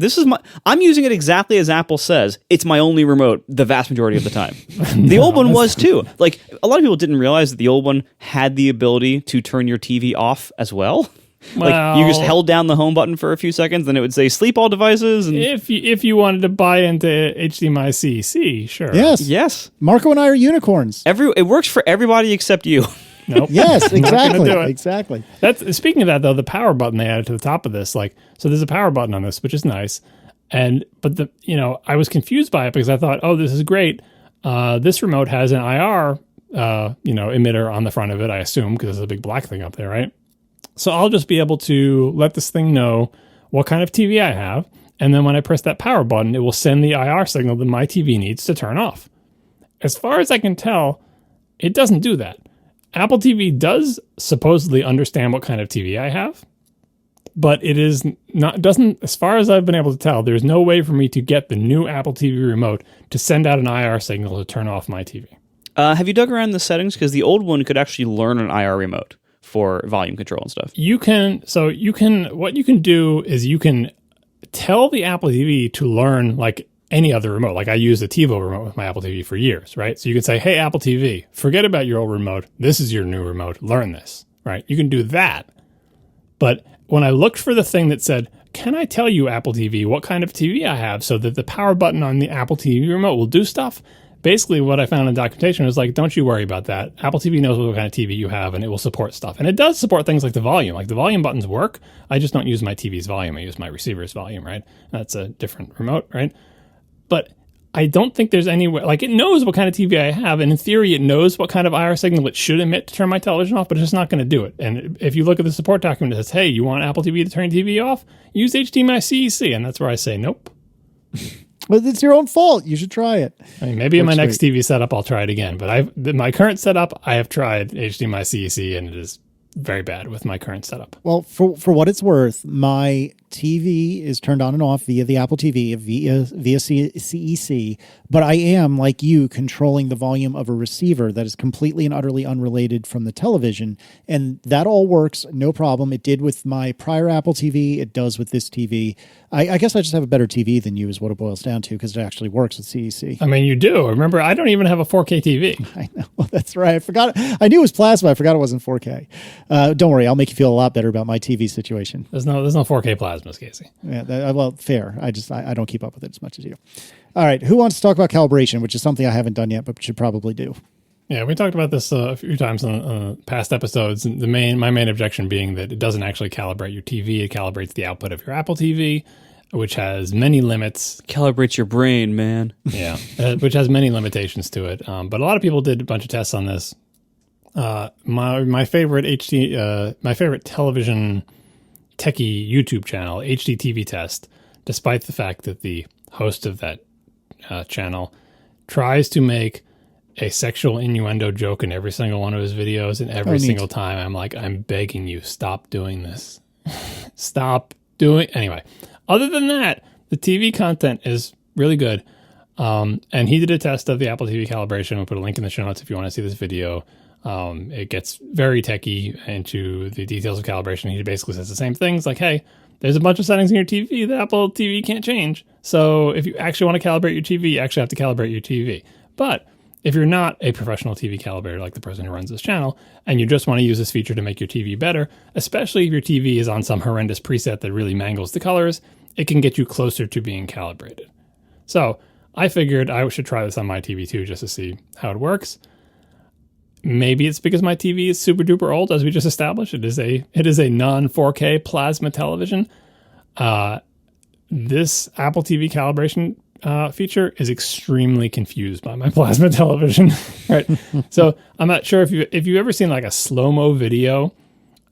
I'm using it exactly as Apple says. It's my only remote the vast majority of the time. The old one was too. Like a lot of people didn't realize that the old one had the ability to turn your TV off as well. Like you just held down the home button for a few seconds, then it would say sleep all devices. And if you wanted to buy into HDMI CEC, sure. Yes. Marco and I are unicorns. It works for everybody except you. Nope. Yes, exactly. do it. Exactly. Speaking of that, though, the power button they added to the top of this, so there's a power button on this, which is nice. But I was confused by it because I thought, oh, this is great. This remote has an IR, emitter on the front of it, I assume, because there's a big black thing up there, right? So I'll just be able to let this thing know what kind of TV I have. And then when I press that power button, it will send the IR signal that my TV needs to turn off. As far as I can tell, it doesn't do that. Apple TV does supposedly understand what kind of TV I have, but doesn't, as far as I've been able to tell, there's no way for me to get the new Apple TV remote to send out an IR signal to turn off my TV. Have you dug around the settings? Because the old one could actually learn an IR remote for volume control and stuff. What you can do is you can tell the Apple TV to learn like any other remote. Like I use the TiVo remote with my Apple TV for years, right? So you can say, hey, Apple TV, forget about your old remote. This is your new remote. Learn this, right? You can do that. But when I looked for the thing that said, can I tell you, Apple TV, what kind of TV I have so that the power button on the Apple TV remote will do stuff? Basically, what I found in documentation was like, don't you worry about that. Apple TV knows what kind of TV you have, and it will support stuff. And it does support things like the volume. Like the volume buttons work. I just don't use my TV's volume. I use my receiver's volume, right? That's a different remote, right? But I don't think there's any way, like it knows what kind of TV I have, and in theory, it knows what kind of IR signal it should emit to turn my television off, but it's just not going to do it. And if you look at the support document, it says, hey, you want Apple TV to turn TV off? Use HDMI CEC. And that's where I say, nope. Well, it's your own fault. You should try it. I mean, maybe in my next TV setup, I'll try it again. But my current setup, I have tried HDMI CEC, and it is very bad with my current setup. Well, for what it's worth, my TV is turned on and off via the Apple TV, via CEC, but I am, like you, controlling the volume of a receiver that is completely and utterly unrelated from the television, and that all works, no problem. It did with my prior Apple TV. It does with this TV. I guess I just have a better TV than you is what it boils down to, because it actually works with CEC. I mean, you do. Remember, I don't even have a 4K TV. I know. Well, that's right. I forgot. I knew it was plasma. I forgot it wasn't 4K. Don't worry. I'll make you feel a lot better about my TV situation. There's no 4K plasmas, Casey. Yeah. Well, fair. I don't keep up with it as much as you. All right. Who wants to talk about calibration, which is something I haven't done yet, but should probably do? Yeah, we talked about this a few times on past episodes. My main objection being that it doesn't actually calibrate your TV. It calibrates the output of your Apple TV, which has many limits. Calibrates your brain, man. Yeah, which has many limitations to it. But a lot of people did a bunch of tests on this. My favorite my favorite television techie YouTube channel, HD TV Test, despite the fact that the host of that channel tries to make a sexual innuendo joke in every single one of his videos, and every single time I'm like, I'm begging you, stop doing this. Stop doing. Anyway, other than that, the TV content is really good. And he did a test of the Apple TV calibration. We'll put a link in the show notes if you want to see this video. It gets very techie into the details of calibration. He basically says the same things like, hey, there's a bunch of settings in your TV that Apple TV can't change. So if you actually want to calibrate your TV, you actually have to calibrate your TV. But if you're not a professional TV calibrator like the person who runs this channel, and you just want to use this feature to make your TV better, especially if your TV is on some horrendous preset that really mangles the colors, it can get you closer to being calibrated. So I figured I should try this on my TV too, just to see how it works. maybe it's because my TV is super duper old, as we just established. It is a non 4K plasma television. This Apple TV calibration feature is extremely confused by my plasma television. Right. So I'm not sure if you've ever seen like a slow-mo video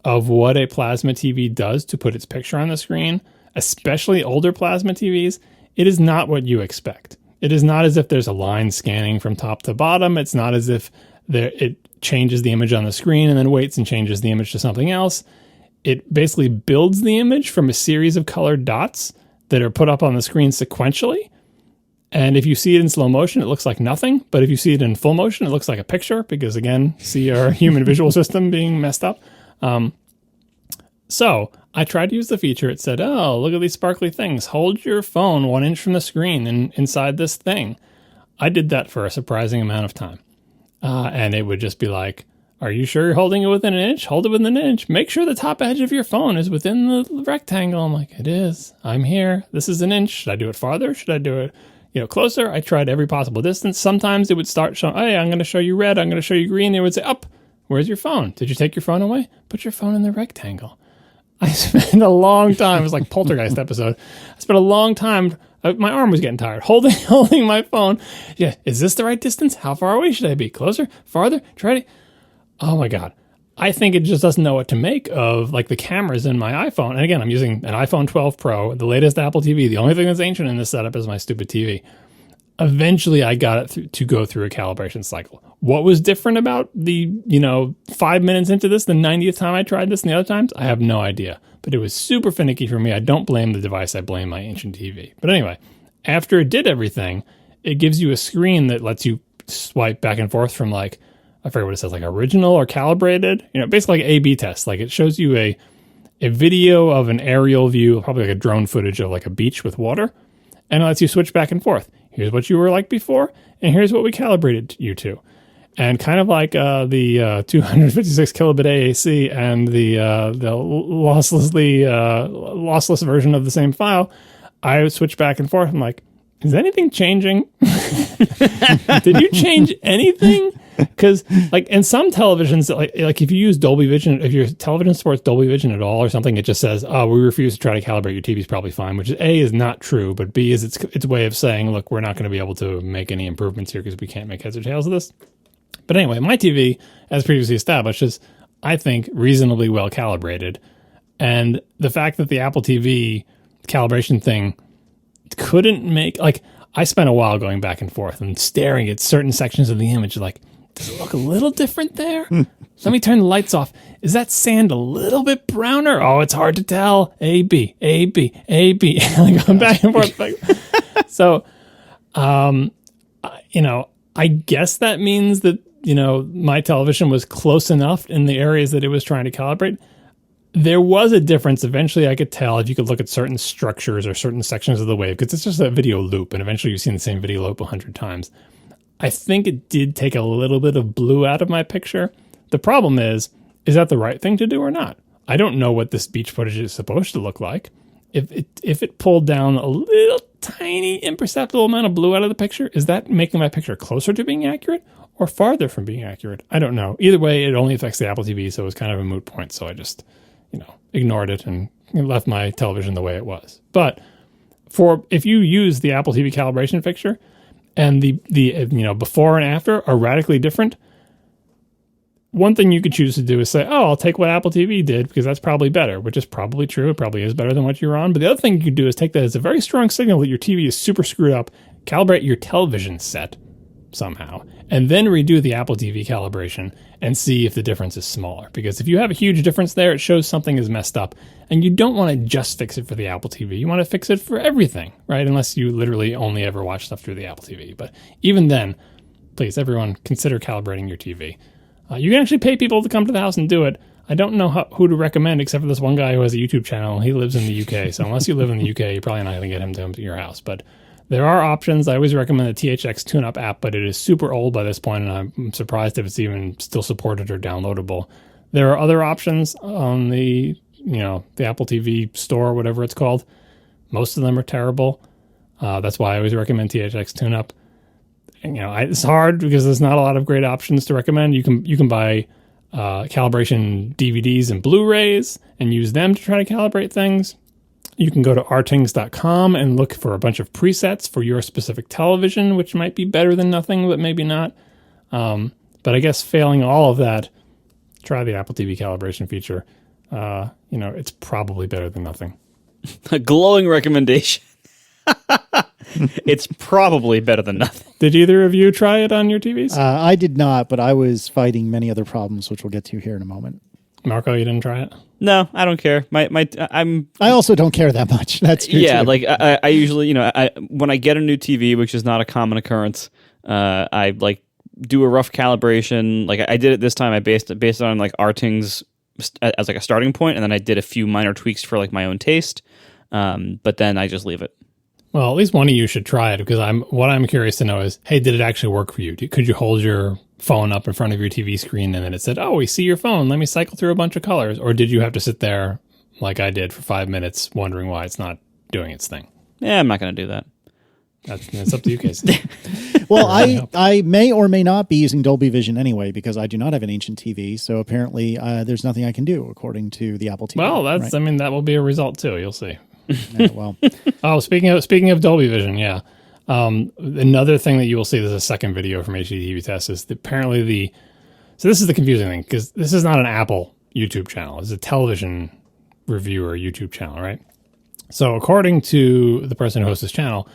of what a plasma TV does to put its picture on the screen, especially older plasma TVs. It is not what you expect. It is not as if there's a line scanning from top to bottom. It's not as if it changes the image on the screen and then waits and changes the image to something else. It basically builds the image from a series of colored dots that are put up on the screen sequentially. And if you see it in slow motion, it looks like nothing. But if you see it in full motion, it looks like a picture because, again, see our human visual system being messed up. So I tried to use the feature. It said, oh, look at these sparkly things. Hold your phone 1 inch from the screen and inside this thing. I did that for a surprising amount of time. And it would just be like, are you sure you're holding it within an inch? Hold it within an inch. Make sure the top edge of your phone is within the rectangle. I'm like, it is. I'm here. This is an inch. Should I do it farther? Should I do it closer? I tried every possible distance. Sometimes it would start showing, hey, I'm going to show you red. I'm going to show you green. It would say, up. Where's your phone? Did you take your phone away? Put your phone in the rectangle. I spent a long time. It was like Poltergeist episode. I spent a long time. My arm was getting tired. Holding my phone. Yeah. Is this the right distance? How far away should I be? Closer? Farther? Try to. Oh my God. I think it just doesn't know what to make of like the cameras in my iPhone. And again, I'm using an iPhone 12 Pro, the latest Apple TV. The only thing that's ancient in this setup is my stupid TV. Eventually, I got it to go through a calibration cycle. What was different about the, 5 minutes into this, the 90th time I tried this and the other times? I have no idea. But it was super finicky for me. I don't blame the device. I blame my ancient TV. But anyway, after it did everything, it gives you a screen that lets you swipe back and forth from like, I forget what it says, like original or calibrated, basically like A/B test. Like it shows you a video of an aerial view, probably like a drone footage of like a beach with water, and it lets you switch back and forth. Here's what you were like before, and here's what we calibrated you to. And kind of like the 256 kilobit AAC and the lossless version of the same file, I would switch back and forth. I'm like, is anything changing? Did you change anything? Because like in some televisions, like if you use Dolby Vision, if your television supports Dolby Vision at all or something, it just says, oh, we refuse to try to calibrate your TV is probably fine, which A is not true, but B is its way of saying, look, we're not going to be able to make any improvements here because we can't make heads or tails of this. But anyway, my TV, as previously established, is, I think, reasonably well calibrated. And the fact that the Apple TV calibration thing couldn't make, like, I spent a while going back and forth and staring at certain sections of the image, like, does it look a little different there? Let me turn the lights off. Is that sand a little bit browner? Oh, it's hard to tell. A, B, A, B, A, B. Like, going back and forth. So, I guess that means that, my television was close enough in the areas that it was trying to calibrate. There was a difference. Eventually, I could tell if you could look at certain structures or certain sections of the wave, because it's just a video loop, and eventually you've seen the same video loop 100 times. I think it did take a little bit of blue out of my picture. The problem is that the right thing to do or not? I don't know what this beach footage is supposed to look like. If it pulled down a little tiny imperceptible amount of blue out of the picture, is that making my picture closer to being accurate or farther from being accurate? I don't know. Either way, it only affects the Apple TV, so it was kind of a moot point. So I just, ignored it and left my television the way it was. But if you use the Apple TV calibration fixture and the before and after are radically different, one thing you could choose to do is say, oh, I'll take what Apple TV did because that's probably better, which is probably true. It probably is better than what you're on. But the other thing you could do is take that as a very strong signal that your TV is super screwed up, calibrate your television set somehow, and then redo the Apple TV calibration and see if the difference is smaller. Because if you have a huge difference there, it shows something is messed up. And you don't want to just fix it for the Apple TV. You want to fix it for everything, right? Unless you literally only ever watch stuff through the Apple TV. But even then, please, everyone, consider calibrating your TV. You can actually pay people to come to the house and do it. I don't know who to recommend except for this one guy who has a YouTube channel. He lives in the UK. So unless you live in the UK, you're probably not going to get him to come to your house. But there are options. I always recommend the THX TuneUp app, but it is super old by this point, and I'm surprised if it's even still supported or downloadable. There are other options on the Apple TV store, whatever it's called. Most of them are terrible. That's why I always recommend THX TuneUp. it's hard because there's not a lot of great options to recommend. You can buy calibration DVDs and Blu-rays and use them to try to calibrate things. You can go to rtings.com and look for a bunch of presets for your specific television, which might be better than nothing, but maybe not. But I guess failing all of that, try the Apple TV calibration feature. It's probably better than nothing. A glowing recommendation. It's probably better than nothing. Did either of you try it on your TVs? I did not, but I was fighting many other problems, which we'll get to here in a moment. Marco, you didn't try it? No, I don't care. I also don't care that much. That's true. Yeah, too. like I usually, when I get a new TV, which is not a common occurrence, I like do a rough calibration. Like I did it this time. I based it on like Rtings as like a starting point, and then I did a few minor tweaks for like my own taste. But then I just leave it. Well, at least one of you should try it, because what I'm curious to know is, hey, did it actually work for you? Could you hold your phone up in front of your TV screen and then it said, oh, we see your phone, let me cycle through a bunch of colors? Or did you have to sit there like I did for 5 minutes wondering why it's not doing its thing? Yeah, I'm not going to do that. That's up to you, Casey. Well, I may or may not be using Dolby Vision anyway, because I do not have an ancient TV. So apparently there's nothing I can do according to the Apple TV. Well, right? that will be a result too. You'll see. Yeah, well, Oh, speaking of Dolby Vision, yeah. Another thing that you will see, there's a second video from HDTV Test, is apparently so this is the confusing thing, because this is not an Apple YouTube channel. It's a television reviewer YouTube channel, right? So according to the person who hosts this channel,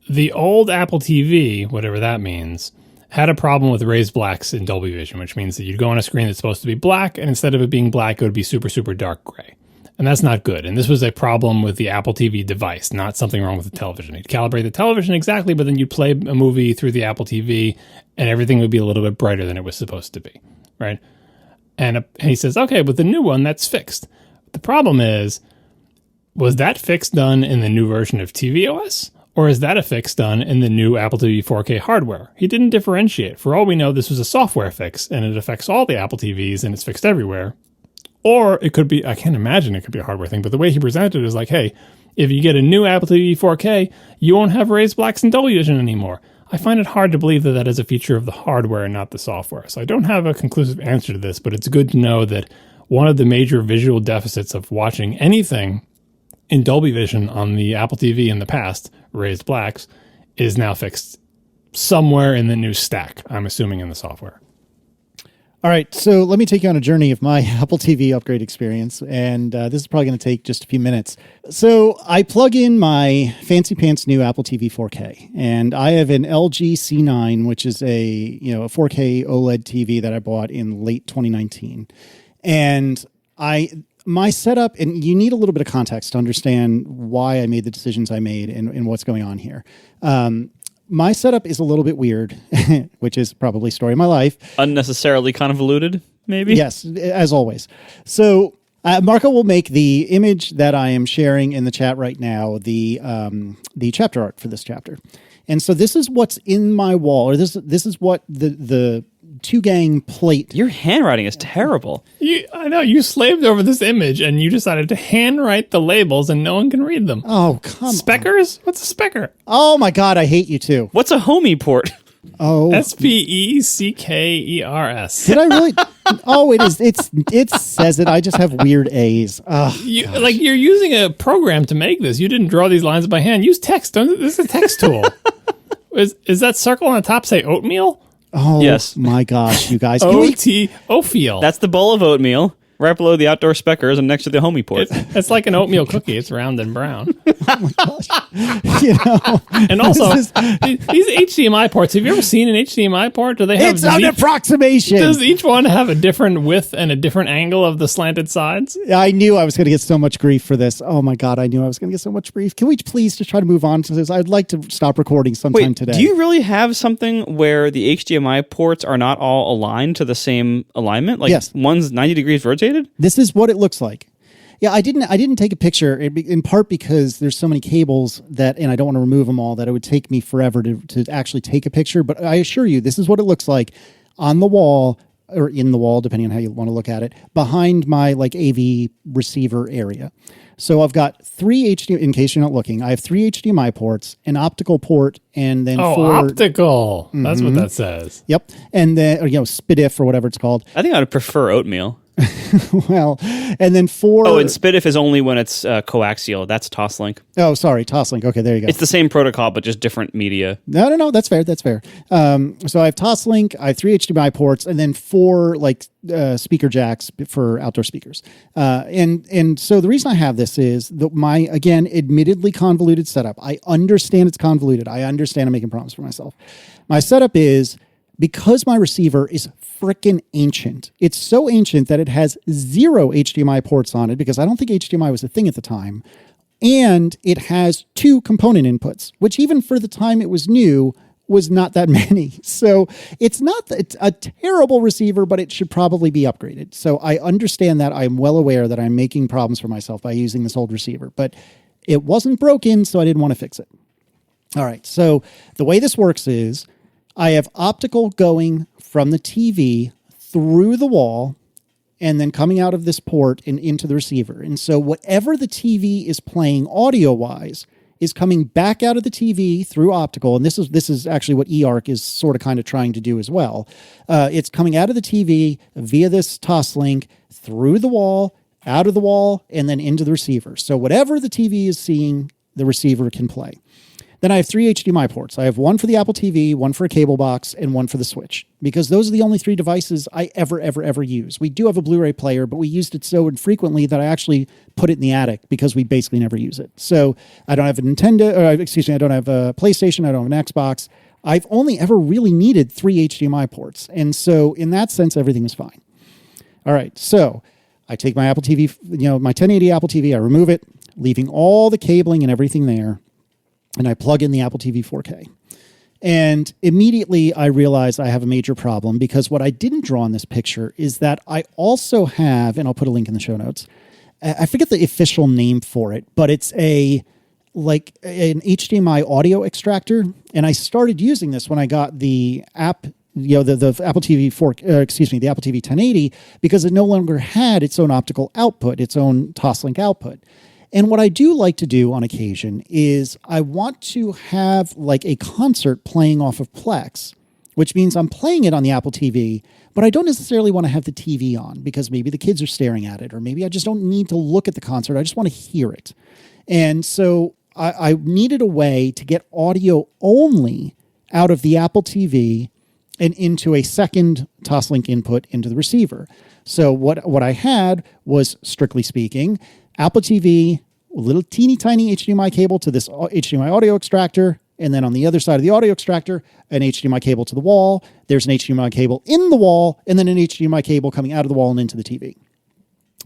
the old Apple TV, whatever that means, had a problem with raised blacks in Dolby Vision, which means that you'd go on a screen that's supposed to be black, and instead of it being black, it would be super, super dark gray. And that's not good. And this was a problem with the Apple TV device, not something wrong with the television. You'd calibrate the television exactly, but then you'd play a movie through the Apple TV and everything would be a little bit brighter than it was supposed to be, right? And he says, okay, with the new one, that's fixed. The problem is, was that fix done in the new version of tvOS? Or is that a fix done in the new Apple TV 4K hardware? He didn't differentiate. For all we know, this was a software fix, and it affects all the Apple TVs, and it's fixed everywhere. Or it could be, I can't imagine it could be a hardware thing, but the way he presented it is like, hey, if you get a new Apple TV 4K, you won't have raised blacks and Dolby Vision anymore. I find it hard to believe that that is a feature of the hardware and not the software. So I don't have a conclusive answer to this, but it's good to know that one of the major visual deficits of watching anything in Dolby Vision on the Apple TV in the past, raised blacks, is now fixed somewhere in the new stack, I'm assuming in the software. all right. So let me take you on a journey of my Apple TV upgrade experience. And this is probably going to take just a few minutes. So I plug in my fancy pants new Apple TV 4K. And I have an LG C9, which is a 4K OLED TV that I bought in late 2019. And my setup, and you need a little bit of context to understand why I made the decisions I made and what's going on here. My setup is a little bit weird, which is probably story of my life. Unnecessarily convoluted, maybe? Yes, as always. So Marco will make the image that I am sharing in the chat right now, the chapter art for this chapter. And so this is what's in my wall, or this is what the two-gang plate. Your handwriting is terrible. I know, you slaved over this image and you decided to handwrite the labels and no one can read them. Oh, come on. Speckers? What's a specker? Oh, my God, I hate you too. What's a HOMI port? Oh. SPECKERS. Did I really? Oh, it is. It says it. I just have weird A's. You're using a program to make this. You didn't draw these lines by hand. Use text. This is a text tool. Is that circle on the top say oatmeal? Oh, yes. My gosh, you guys. Oatmeal. That's the bowl of oatmeal right below the outdoor speckers and next to the HOMI port. It's like an oatmeal cookie. It's round and brown. Oh my gosh. And also, these HDMI ports, have you ever seen an HDMI port? Do they have It's an approximation. Does each one have a different width and a different angle of the slanted sides? I knew I was going to get so much grief for this. Oh my God, I knew I was going to get so much grief. Can we please just try to move on to this? I'd like to stop recording sometime today. Do you really have something where the HDMI ports are not all aligned to the same alignment? Like Yes. one's 90 degrees rotated? This is what it looks like. Yeah, I didn't take a picture in part because there's so many cables and I don't want to remove them all, that it would take me forever to actually take a picture. But I assure you, this is what it looks like on the wall or in the wall, depending on how you want to look at it, behind my like AV receiver area. So I've got 3 HDMI, in case you're not looking, I have 3 HDMI ports, an optical port, and then 4... optical. That's what that says. Yep. And then, or, SPDIF or whatever it's called. I think I would prefer oatmeal. Well, and then 4... Oh, and SPDIF is only when it's coaxial. That's Toslink. Oh, sorry, Toslink. Okay, there you go. It's the same protocol, but just different media. No, that's fair. So I have Toslink, I have 3 HDMI ports, and then 4 like speaker jacks for outdoor speakers. And so the reason I have this is my, again, admittedly convoluted setup. I understand it's convoluted. I understand I'm making problems for myself. My setup is, because my receiver is frickin' ancient. It's so ancient that it has 0 HDMI ports on it, because I don't think HDMI was a thing at the time. And it has 2 component inputs, which even for the time it was new was not that many. So it's not a terrible receiver, but it should probably be upgraded. So I understand that. I'm well aware that I'm making problems for myself by using this old receiver, but it wasn't broken, so I didn't want to fix it. All right. So the way this works is I have optical going from the TV through the wall and then coming out of this port and into the receiver. And so whatever the TV is playing audio-wise is coming back out of the TV through optical. And this is actually what eARC is sort of kind of trying to do as well. It's coming out of the TV via this Toslink through the wall, out of the wall, and then into the receiver. So whatever the TV is seeing, the receiver can play. Then I have 3 HDMI ports. I have one for the Apple TV, one for a cable box, and one for the Switch, because those are the only 3 devices I ever use. We do have a Blu-ray player, but we used it so infrequently that I actually put it in the attic because we basically never use it. So I don't have a I don't have a PlayStation, I don't have an Xbox. I've only ever really needed 3 HDMI ports. And so in that sense, everything is fine. All right, so I take my Apple TV, my 1080 Apple TV, I remove it, leaving all the cabling and everything there. And I plug in the Apple TV 4K. And immediately I realize I have a major problem, because what I didn't draw in this picture is that I also have, and I'll put a link in the show notes, I forget the official name for it, but it's an HDMI audio extractor. And I started using this when I got the app, the Apple TV the Apple TV 1080, because it no longer had its own optical output, its own Toslink output. And what I do like to do on occasion is I want to have like a concert playing off of Plex, which means I'm playing it on the Apple TV, but I don't necessarily want to have the TV on, because maybe the kids are staring at it, or maybe I just don't need to look at the concert. I just want to hear it. And so I needed a way to get audio only out of the Apple TV and into a second Toslink input into the receiver. So what I had was, strictly speaking, Apple TV, a little teeny tiny HDMI cable to this HDMI audio extractor, and then on the other side of the audio extractor, an HDMI cable to the wall. There's an HDMI cable in the wall, and then an HDMI cable coming out of the wall and into the TV.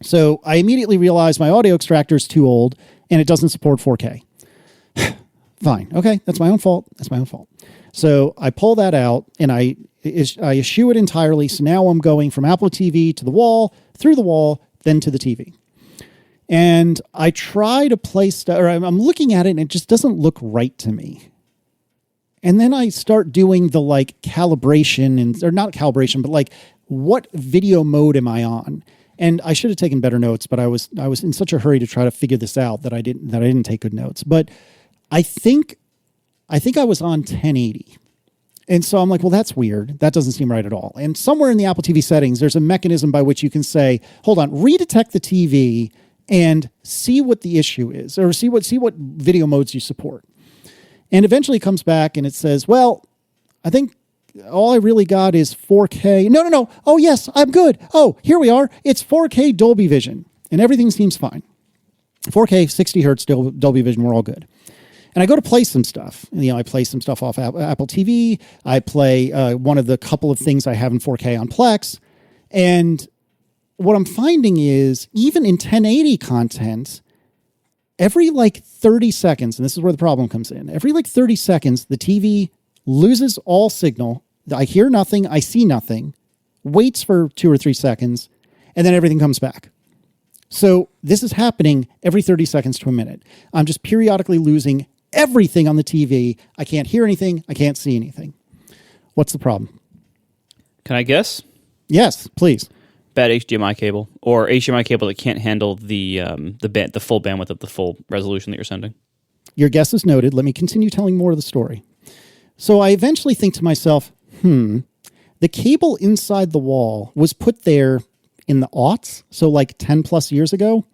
So I immediately realized my audio extractor is too old, and it doesn't support 4K. Fine. Okay, that's my own fault. So I pull that out, and I eschew it entirely. So now I'm going from Apple TV to the wall, through the wall, then to the TV. And I try to place stuff, or I'm looking at it and it just doesn't look right to me. And then I start doing the calibration, or not calibration, but what video mode am I on? And I should have taken better notes, but I was in such a hurry to try to figure this out that I didn't take good notes. But I think I was on 1080. And so I'm like, well, that's weird. That doesn't seem right at all. And somewhere in the Apple TV settings, there's a mechanism by which you can say, hold on, redetect the TV and see what the issue is, or see what video modes you support. And eventually it comes back and it says, well, I think all I really got is 4K. No. Oh, yes, I'm good. Oh, here we are. It's 4K Dolby Vision, and everything seems fine. 4K, 60 hertz Dolby Vision, we're all good. And I go to play some stuff. I play some stuff off Apple TV. I play one of the couple of things I have in 4K on Plex. And what I'm finding is, even in 1080 content, every 30 seconds, and this is where the problem comes in, every 30 seconds, the TV loses all signal. I hear nothing, I see nothing, waits for 2 or 3 seconds, and then everything comes back. So this is happening every 30 seconds to a minute. I'm just periodically losing everything on the TV. I can't hear anything, I can't see anything. What's the problem? Can I guess? Yes, please. Bad HDMI cable, or HDMI cable that can't handle the full bandwidth of the full resolution that you're sending. Your guess is noted. Let me continue telling more of the story. So I eventually think to myself, the cable inside the wall was put there in the aughts, so like 10 plus years ago.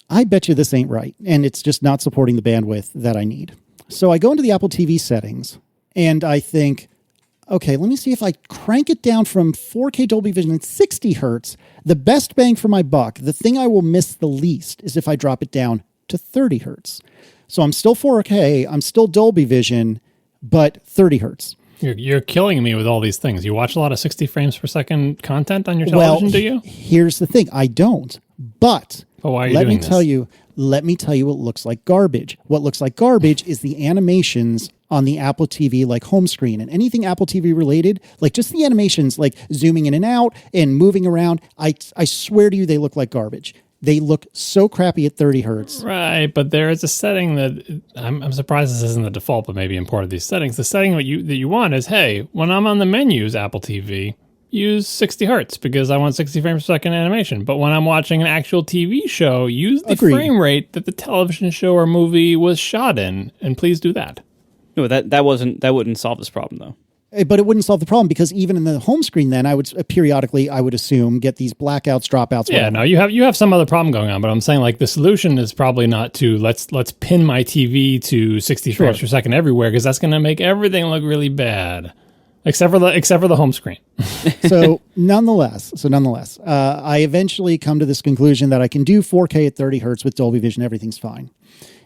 I bet you this ain't right, and it's just not supporting the bandwidth that I need. So I go into the Apple TV settings, and I think, okay, let me see if I crank it down from 4K Dolby Vision at 60 hertz. The best bang for my buck, the thing I will miss the least, is if I drop it down to 30 hertz. So I'm still 4K, I'm still Dolby Vision, but 30 hertz. You're killing me with all these things. You watch a lot of 60 frames per second content on your television, do you? Here's the thing. I don't. But why are you let doing me tell you, what looks like garbage. What looks like garbage is the animations on the Apple TV like home screen, and anything Apple TV related, like just the animations like zooming in and out and moving around. I swear to you, they look like garbage. They look so crappy at 30 hertz. Right, but there is a setting that I'm surprised this isn't the default, but maybe in part of these settings. The setting that you want is, hey, when I'm on the menus, Apple TV, use 60 hertz because I want 60 frames per second animation. But when I'm watching an actual TV show, use the frame rate that the television show or movie was shot in, and please do that. No, that wouldn't solve this problem though. But it wouldn't solve the problem because even in the home screen, then I would periodically, I would assume, get these blackouts, dropouts. Yeah, whatever. no, you have some other problem going on, but I'm saying like the solution is probably not to let's pin my TV to 60 frames per second everywhere because that's going to make everything look really bad, except for the home screen. So nonetheless, I eventually come to this conclusion that I can do 4K at 30 hertz with Dolby Vision. Everything's fine.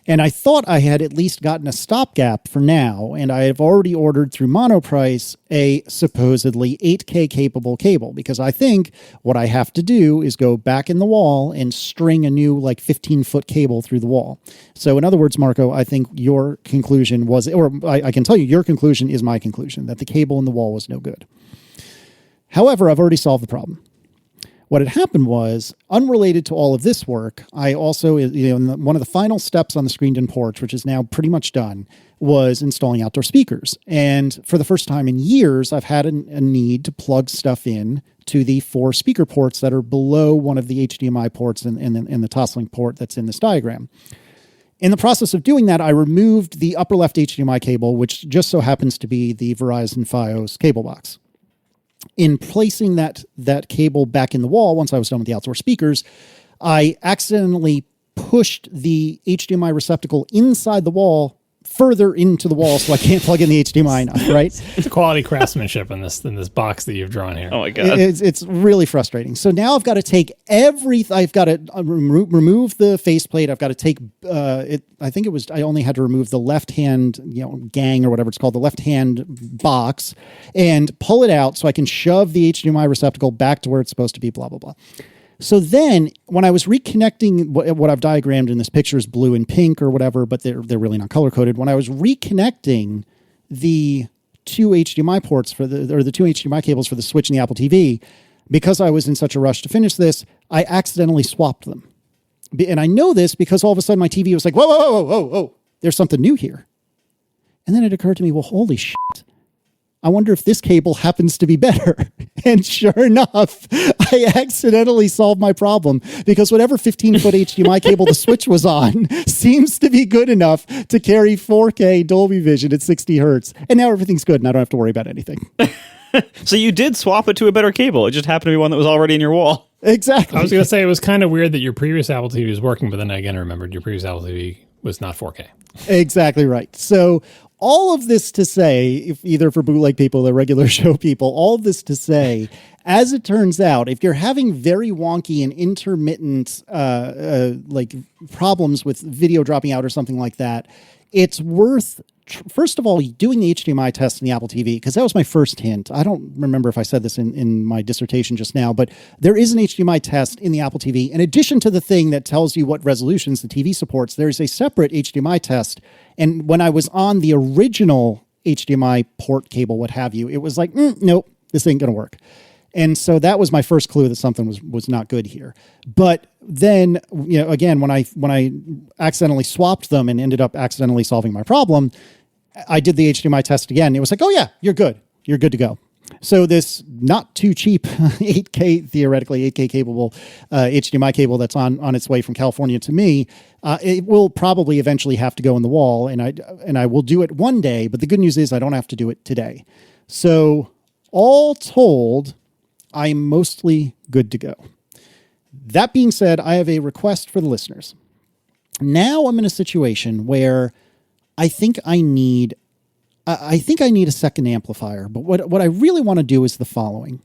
And I thought I had at least gotten a stopgap for now, and I have already ordered through Monoprice a supposedly 8K capable cable, because I think what I have to do is go back in the wall and string a new like 15-foot cable through the wall. So in other words, Marco, I think your conclusion was, or I can tell you your conclusion is my conclusion, that the cable in the wall was no good. However, I've already solved the problem. What had happened was, unrelated to all of this work, I also, one of the final steps on the screened-in porch, which is now pretty much done, was installing outdoor speakers. And for the first time in years, I've had a need to plug stuff in to the 4 speaker ports that are below one of the HDMI ports in the Toslink port that's in this diagram. In the process of doing that, I removed the upper left HDMI cable, which just so happens to be the Verizon Fios cable box. In placing that cable back in the wall, once I was done with the outdoor speakers, I accidentally pushed the HDMI receptacle inside the wall, further into the wall, so I can't plug in the HDMI now, right? It's a quality craftsmanship in this box that you've drawn here. Oh my God. It's really frustrating. So now I've got to take I've got to remove the faceplate. I've got to take I only had to remove the left-hand, gang or whatever it's called, the left-hand box, and pull it out so I can shove the HDMI receptacle back to where it's supposed to be, blah, blah, blah. So then when I was reconnecting, what I've diagrammed in this picture is blue and pink or whatever, but they're really not color coded. When I was reconnecting the 2 HDMI ports the 2 HDMI cables for the Switch and the Apple TV, because I was in such a rush to finish this, I accidentally swapped them. And I know this because all of a sudden my TV was like, whoa, there's something new here. And then it occurred to me, well, holy shit. I wonder if this cable happens to be better. And sure enough, I accidentally solved my problem because whatever 15-foot HDMI cable the Switch was on seems to be good enough to carry 4K Dolby Vision at 60 hertz. And now everything's good and I don't have to worry about anything. So you did swap it to a better cable. It just happened to be one that was already in your wall. Exactly. I was going to say it was kind of weird that your previous Apple TV was working, but then I again remembered your previous Apple TV was not 4K. Exactly right. So all of this to say, if either for bootleg people or regular show people, all of this to say, as it turns out, if you're having very wonky and intermittent like problems with video dropping out or something like that, it's worth, first of all, doing the HDMI test in the Apple TV, because that was my first hint. I don't remember if I said this in my dissertation just now, but there is an HDMI test in the Apple TV. In addition to the thing that tells you what resolutions the TV supports, there's a separate HDMI test. And when I was on the original HDMI port cable, what have you, it was like, nope, this ain't going to work. And so that was my first clue that something was not good here. But then, again, when I accidentally swapped them and ended up accidentally solving my problem, I did the HDMI test again. It was like, oh yeah, you're good. You're good to go. So this not too cheap 8K, theoretically 8K capable HDMI cable that's on its way from California to me, it will probably eventually have to go in the wall, and I will do it one day, but the good news is I don't have to do it today. So all told, I'm mostly good to go. That being said, I have a request for the listeners. Now I'm in a situation where I think I need a second amplifier, but what I really want to do is the following.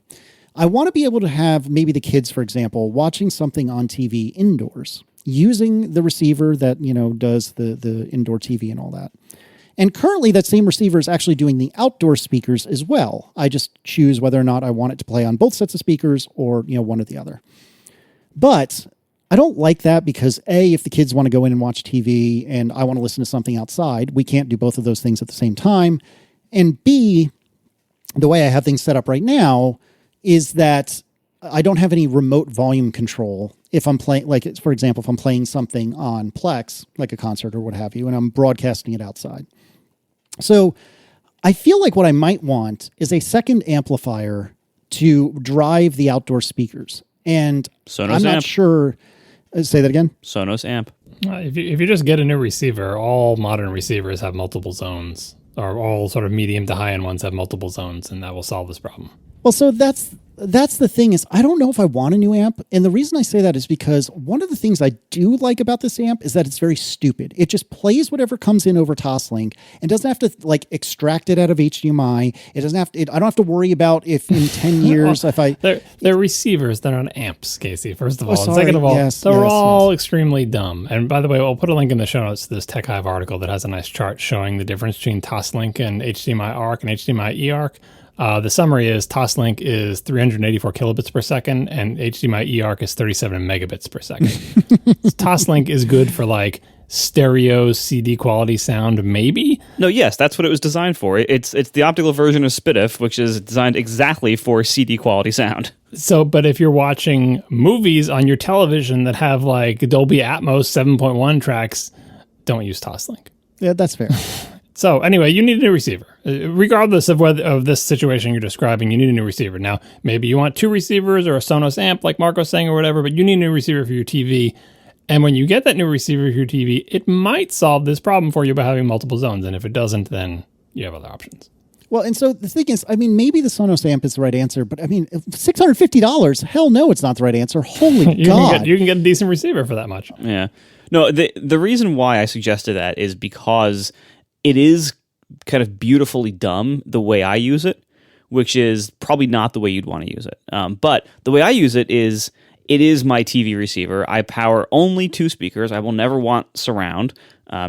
I want to be able to have maybe the kids, for example, watching something on TV indoors, using the receiver that, does the indoor TV and all that. And currently that same receiver is actually doing the outdoor speakers as well. I just choose whether or not I want it to play on both sets of speakers or, one or the other. But I don't like that because A, if the kids want to go in and watch TV and I want to listen to something outside, we can't do both of those things at the same time. And B, the way I have things set up right now is that I don't have any remote volume control. If I'm playing, like, for example, if I'm playing something on Plex, like a concert or what have you, and I'm broadcasting it outside. So I feel like what I might want is a second amplifier to drive the outdoor speakers. And Sonos I'm not amp. sure. Say that again. Sonos amp. If you just get a new receiver, all modern receivers have multiple zones, or all sort of medium to high end ones have multiple zones, and that will solve this problem. Well, so that's the thing is I don't know if I want a new amp. And the reason I say that is because one of the things I do like about this amp is that it's very stupid. It just plays whatever comes in over Toslink and doesn't have to extract it out of HDMI. It doesn't have to, I don't have to worry about if in 10 years, They're receivers, they're not amps, Casey, first of all. sorry. And second of all, Yes, they're yes, all extremely dumb. And by the way, I'll put a link in the show notes to this Tech Hive article that has a nice chart showing the difference between Toslink and HDMI ARC and HDMI eARC. The summary is Toslink is 384 kilobits per second and HDMI eARC is 37 megabits per second. Toslink is good for stereo CD quality sound, maybe? No, yes, that's what it was designed for. It's the optical version of SPDIF, which is designed exactly for CD quality sound. So, but if you're watching movies on your television that have Dolby Atmos 7.1 tracks, don't use Toslink. Yeah, that's fair. So anyway, you need a new receiver. Regardless of this situation you're describing, you need a new receiver. Now, maybe you want two receivers or a Sonos amp like Marco's saying or whatever, but you need a new receiver for your TV. And when you get that new receiver for your TV, it might solve this problem for you by having multiple zones. And if it doesn't, then you have other options. Well, and so the thing is, maybe the Sonos amp is the right answer, but $650, hell no, it's not the right answer. Holy God. You can get a decent receiver for that much. Yeah. No, the reason why I suggested that is because it is kind of beautifully dumb the way I use it, which is probably not the way you'd want to use it. But the way I use it is my TV receiver. I power only two speakers. I will never want surround.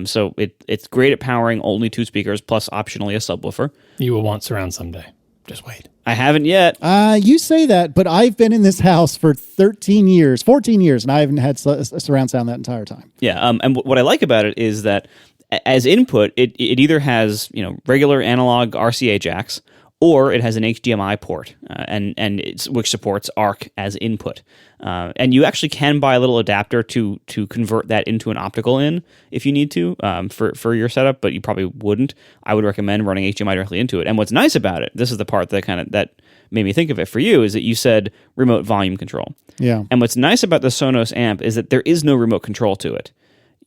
So it's great at powering only two speakers plus optionally a subwoofer. You will want surround someday. Just wait. I haven't yet. You say that, but I've been in this house for 14 years, and I haven't had surround sound that entire time. Yeah. And what I like about it is that as input, it either has regular analog RCA jacks, or it has an HDMI port, which supports ARC as input. And you actually can buy a little adapter to convert that into an optical in if you need to for your setup, but you probably wouldn't. I would recommend running HDMI directly into it. And what's nice about it, this is the part that made me think of it for you, is that you said remote volume control. Yeah. And what's nice about the Sonos amp is that there is no remote control to it.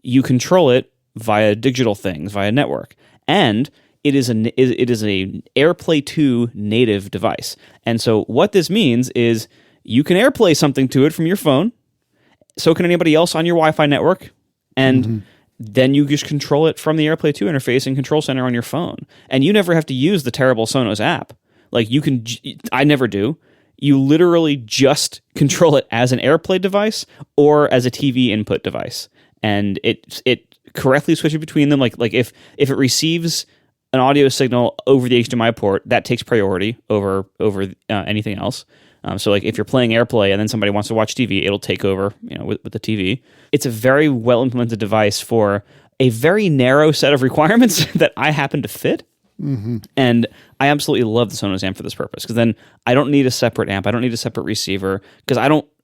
You control it via digital things, via network. And it is an AirPlay 2 native device. And so what this means is you can AirPlay something to it from your phone. So can anybody else on your Wi-Fi network. And then you just control it from the AirPlay 2 interface and control center on your phone. And you never have to use the terrible Sonos app. I never do. You literally just control it as an AirPlay device or as a TV input device. And it correctly switches between them. Like if it receives an audio signal over the HDMI port, that takes priority over anything else. So if you're playing AirPlay and then somebody wants to watch TV, it'll take over with the TV. It's a very well implemented device for a very narrow set of requirements that I happen to fit. Mm-hmm. And I absolutely love the Sonos amp for this purpose, because then I don't need a separate amp. I don't need a separate receiver, because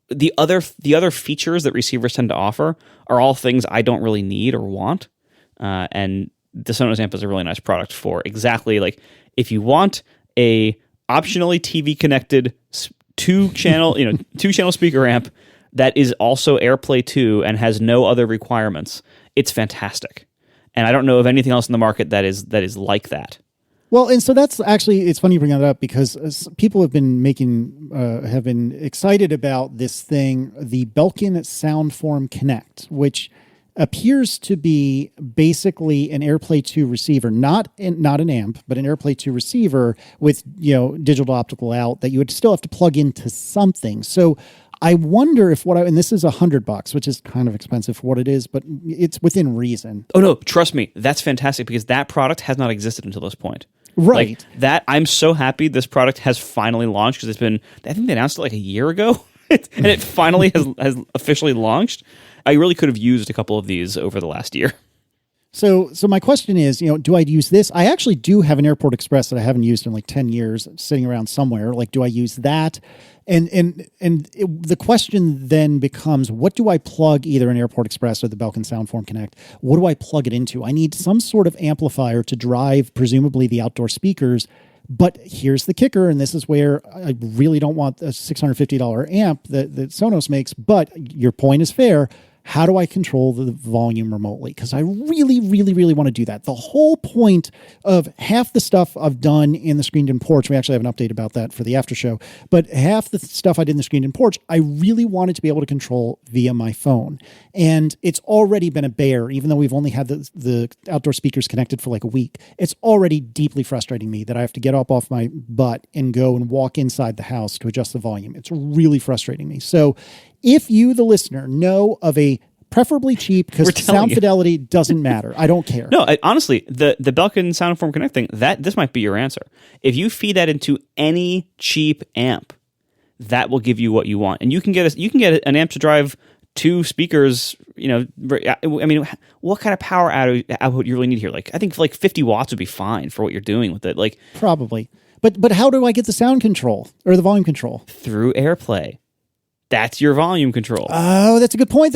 the other features that receivers tend to offer are all things I don't really need or want. And the Sonos amp is a really nice product for exactly if you want a optionally TV connected 2-channel speaker amp that is also AirPlay 2 and has no other requirements. It's fantastic. And I don't know of anything else in the market that is like that. Well, and so that's actually, it's funny you bring that up because people have been have been excited about this thing, the Belkin Soundform Connect, which appears to be basically an AirPlay 2 receiver, not an amp, but an AirPlay 2 receiver with, digital optical out that you would still have to plug into something. So I wonder if and this is $100, which is kind of expensive for what it is, but it's within reason. Oh no, trust me, that's fantastic because that product has not existed until this point. Right. I'm so happy this product has finally launched because I think they announced it like a year ago and it finally has officially launched. I really could have used a couple of these over the last year. So my question is, do I use this? I actually do have an Airport Express that I haven't used in like 10 years sitting around somewhere. Like, do I use that? The question then becomes, what do I plug either an Airport Express or the Belkin Soundform Connect? What do I plug it into? I need some sort of amplifier to drive, presumably, the outdoor speakers. But here's the kicker, and this is where I really don't want a $650 amp that Sonos makes, but your point is fair. How do I control the volume remotely? Because I really, really, really want to do that. The whole point of half the stuff I've done in the Screened-In Porch, we actually have an update about that for the after show, but half the stuff I did in the Screened-In Porch, I really wanted to be able to control via my phone. And it's already been a bear, even though we've only had the outdoor speakers connected for like a week. It's already deeply frustrating me that I have to get up off my butt and go and walk inside the house to adjust the volume. It's really frustrating me. So if you, the listener, know of a preferably cheap, because sound fidelity doesn't matter. I don't care. No, honestly, the Belkin Soundform Connect thing, this might be your answer. If you feed that into any cheap amp, that will give you what you want. And you can get an amp to drive 2 speakers, I mean, what kind of power output you really need here? Like, I think like 50 watts would be fine for what you're doing with it. Like, probably. But how do I get the sound control or the volume control? Through AirPlay. That's your volume control. Oh, that's a good point.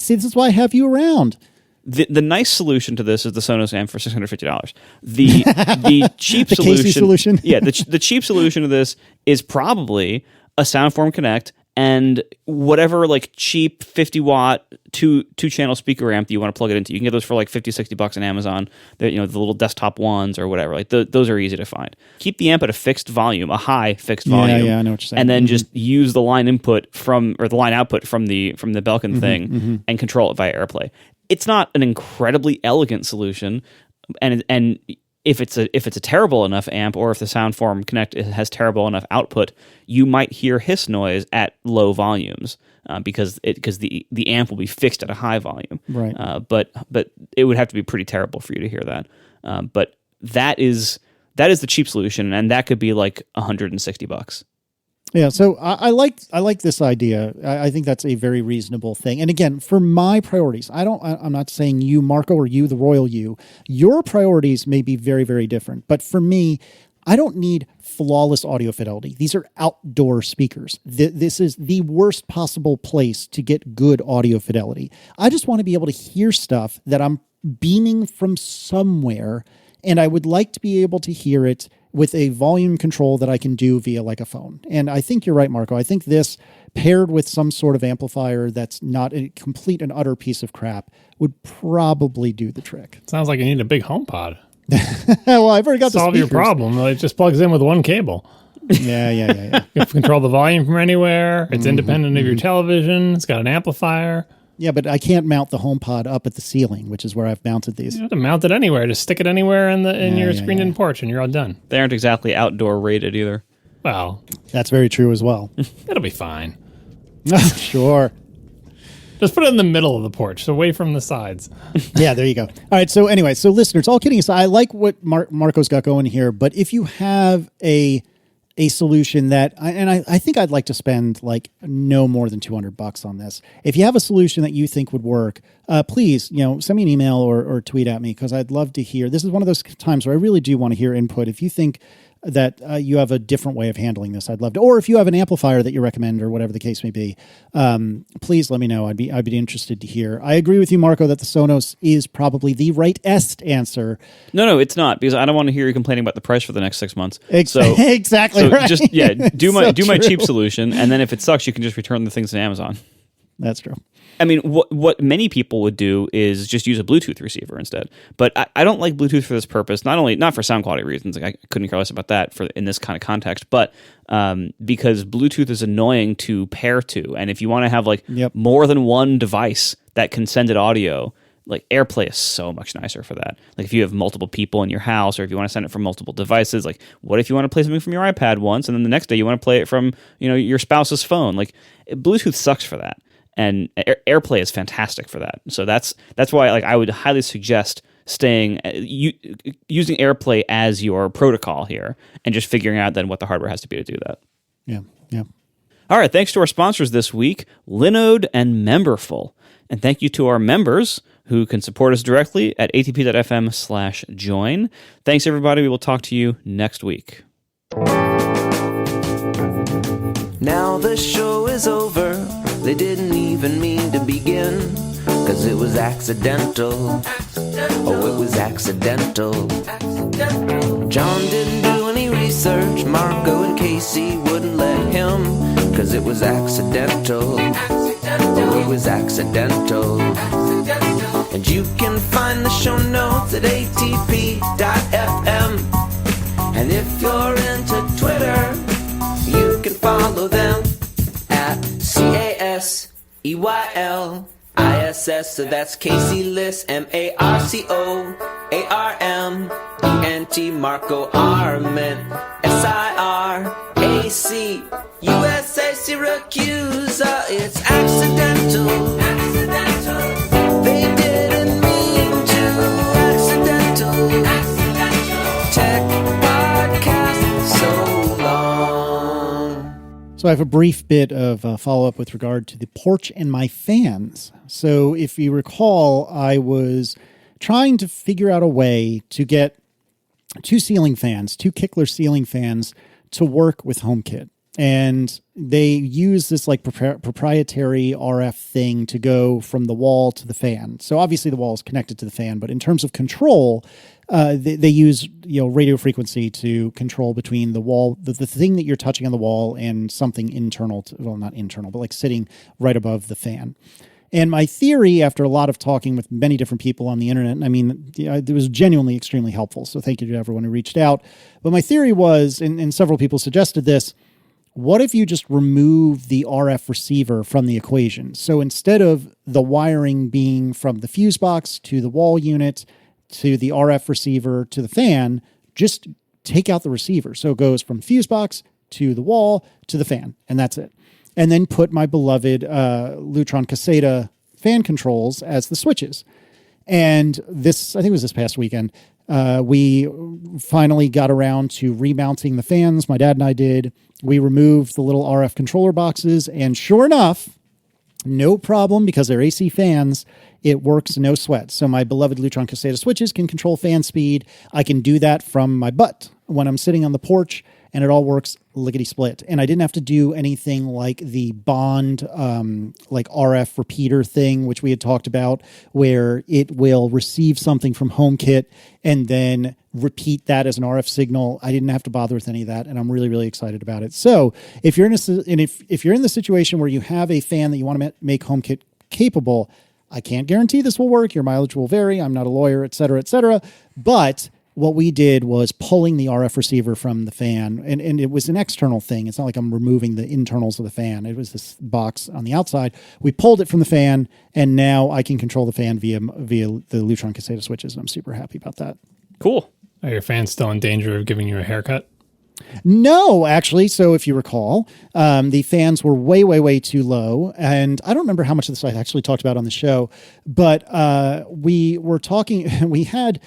See, this is why I have you around. The nice solution to this is the Sonos amp for $650. The cheap solution, Casey solution. Yeah, the cheap solution to this is probably a Soundform Connect and whatever like cheap 50-watt two-channel speaker amp that you want to plug it into. You can get those for like $50-$60 on Amazon. The little desktop ones or whatever. Like those are easy to find. Keep the amp at a fixed volume, a high fixed volume. Yeah, I know what you're saying. And then just use the line input the line output from the Belkin thing and control it via AirPlay. It's not an incredibly elegant solution, and if it's a terrible enough amp, or if the Soundform Connect has terrible enough output, you might hear hiss noise at low volumes because the amp will be fixed at a high volume. Right. But it would have to be pretty terrible for you to hear that. But that is the cheap solution, and that could be like $160. Yeah, so I like this idea. I think that's a very reasonable thing. And again, for my priorities, I'm not saying you, Marco, or you, the royal you. Your priorities may be very, very different. But for me, I don't need flawless audio fidelity. These are outdoor speakers. This is the worst possible place to get good audio fidelity. I just want to be able to hear stuff that I'm beaming from somewhere, and I would like to be able to hear it with a volume control that I can do via like a phone. And I think you're right, Marco. I think this paired with some sort of amplifier that's not a complete and utter piece of crap would probably do the trick. Sounds like you need a big HomePod. Well, I've already got Solve the your problem. It just plugs in with one cable. Yeah. You can control the volume from anywhere. It's independent of your television. It's got an amplifier. Yeah, but I can't mount the HomePod up at the ceiling, which is where I've mounted these. You have to mount it anywhere. Just stick it anywhere in your screened-in porch, and you're all done. They aren't exactly outdoor rated either. Well, that's very true as well. It'll be fine. Sure. Just put it in the middle of the porch, so away from the sides. Yeah, there you go. All right, so anyway, listeners, all kidding aside, I like what Marco's got going here, but if you have a solution that, I think I'd like to spend like no more than $200 on this. If you have a solution that you think would work, please, send me an email or tweet at me, because I'd love to hear. This is one of those times where I really do want to hear input. If you think that you have a different way of handling this, I'd love to. Or if you have an amplifier that you recommend or whatever the case may be, please let me know. I'd be interested to hear. I agree with you, Marco, that the Sonos is probably the right-est answer. No, it's not, because I don't want to hear you complaining about the price for the next 6 months. Exactly right. Just do my cheap solution, and then if it sucks, you can just return the things to Amazon. That's true. I mean, what many people would do is just use a Bluetooth receiver instead. But I don't like Bluetooth for this purpose. Not for sound quality reasons. Like, I couldn't care less about that in this kind of context. But because Bluetooth is annoying to pair to, and if you want to have more than one device that can send it audio, like AirPlay is so much nicer for that. Like if you have multiple people in your house, or if you want to send it from multiple devices, like what if you want to play something from your iPad once, and then the next day you want to play it from your spouse's phone? Like Bluetooth sucks for that. And AirPlay is fantastic for that. So that's why I would highly suggest using AirPlay as your protocol here, and just figuring out then what the hardware has to be to do that. Yeah. All right, thanks to our sponsors this week, Linode and Memberful. And thank you to our members who can support us directly at atp.fm/join. Thanks, everybody. We will talk to you next week. Now the show is over. They didn't even mean to begin, 'cause it was accidental. Oh, it was accidental. John didn't do any research. Marco and Casey wouldn't let him, 'cause it was accidental. Oh, it was accidental. And you can find the show notes at atp.fm. And if you're into Twitter, you can follow them at CASEYLISS. So that's Casey Liss, MARCOARMENT, Marco Arment, SIRAC, USA Syracuse. It's accidental. They didn't mean to. Accidental. Tech podcast so long. So I have a brief bit of follow-up with regard to the porch and my fans. So if you recall, I was trying to figure out a way to get two Kickler ceiling fans to work with HomeKit. And they use this proprietary RF thing to go from the wall to the fan. So obviously the wall is connected to the fan, but in terms of control, they use radio frequency to control between the wall, the thing that you're touching on the wall, and something internal, not internal, but sitting right above the fan. And my theory, after a lot of talking with many different people on the internet, and I mean, it was genuinely extremely helpful. So thank you to everyone who reached out. But my theory was, and several people suggested this, what if you just remove the RF receiver from the equation? So instead of the wiring being from the fuse box to the wall unit to the RF receiver to the fan, just take out the receiver. So it goes from fuse box to the wall to the fan, and that's it. And then put my beloved Lutron Caseta fan controls as the switches. And this, I think it was this past weekend, we finally got around to remounting the fans. My dad and I did. We removed the little RF controller boxes, and sure enough, no problem, because they're AC fans. It works, no sweat. So my beloved Lutron Caseta switches can control fan speed. I can do that from my butt when I'm sitting on the porch, and it all works lickety-split. And I didn't have to do anything like the Bond, RF repeater thing, which we had talked about, where it will receive something from HomeKit and then repeat that as an RF signal. I didn't have to bother with any of that, and I'm really, really excited about it. So if you're if you're in the situation where you have a fan that you want to make HomeKit capable, I can't guarantee this will work. Your mileage will vary. I'm not a lawyer, et cetera, but what we did was pulling the RF receiver from the fan, and it was an external thing. It's not like I'm removing the internals of the fan. It was this box on the outside. We pulled it from the fan, and now I can control the fan via the Lutron Caseta switches, and I'm super happy about that. Cool. Are your fans still in danger of giving you a haircut? No, actually. So if you recall, the fans were way, way, way too low. And I don't remember how much of this I actually talked about on the show, but we were talking, we had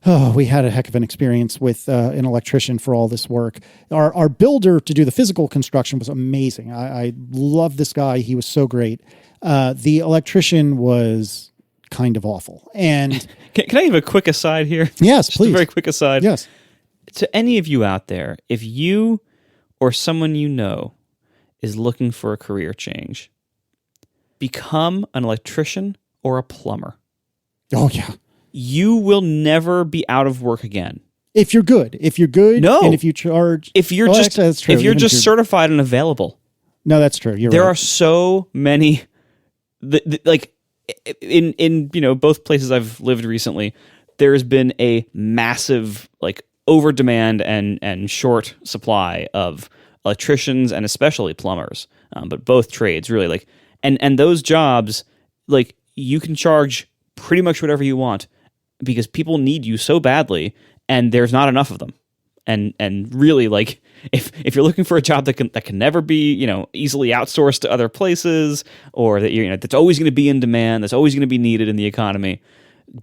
a heck of an experience with an electrician for all this work. Our builder to do the physical construction was amazing. I love this guy. He was so great. The electrician was kind of awful. And can I give a quick aside here? Yes, Just please. a very quick aside. Yes. to any of you out there, if you or someone you know is looking for a career change, become an electrician or a plumber. Oh, yeah. You will never be out of work again. If you're good. No. And if you charge. If you're actually, that's true. if you're Even just certified and available. No, that's true. You're There right. are so many, like in both places I've lived recently, there has been a massive like over demand and short supply of electricians and especially plumbers, but both trades really like, and those jobs, like you can charge pretty much whatever you want because people need you so badly and there's not enough of them. And really, like, if you're looking for a job that can never be, easily outsourced to other places, or that that's always going to be in demand, that's always going to be needed in the economy,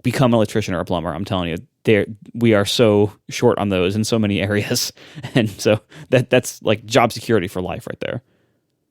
become an electrician or a plumber. I'm telling you, we are so short on those in so many areas, and so that's like job security for life right there.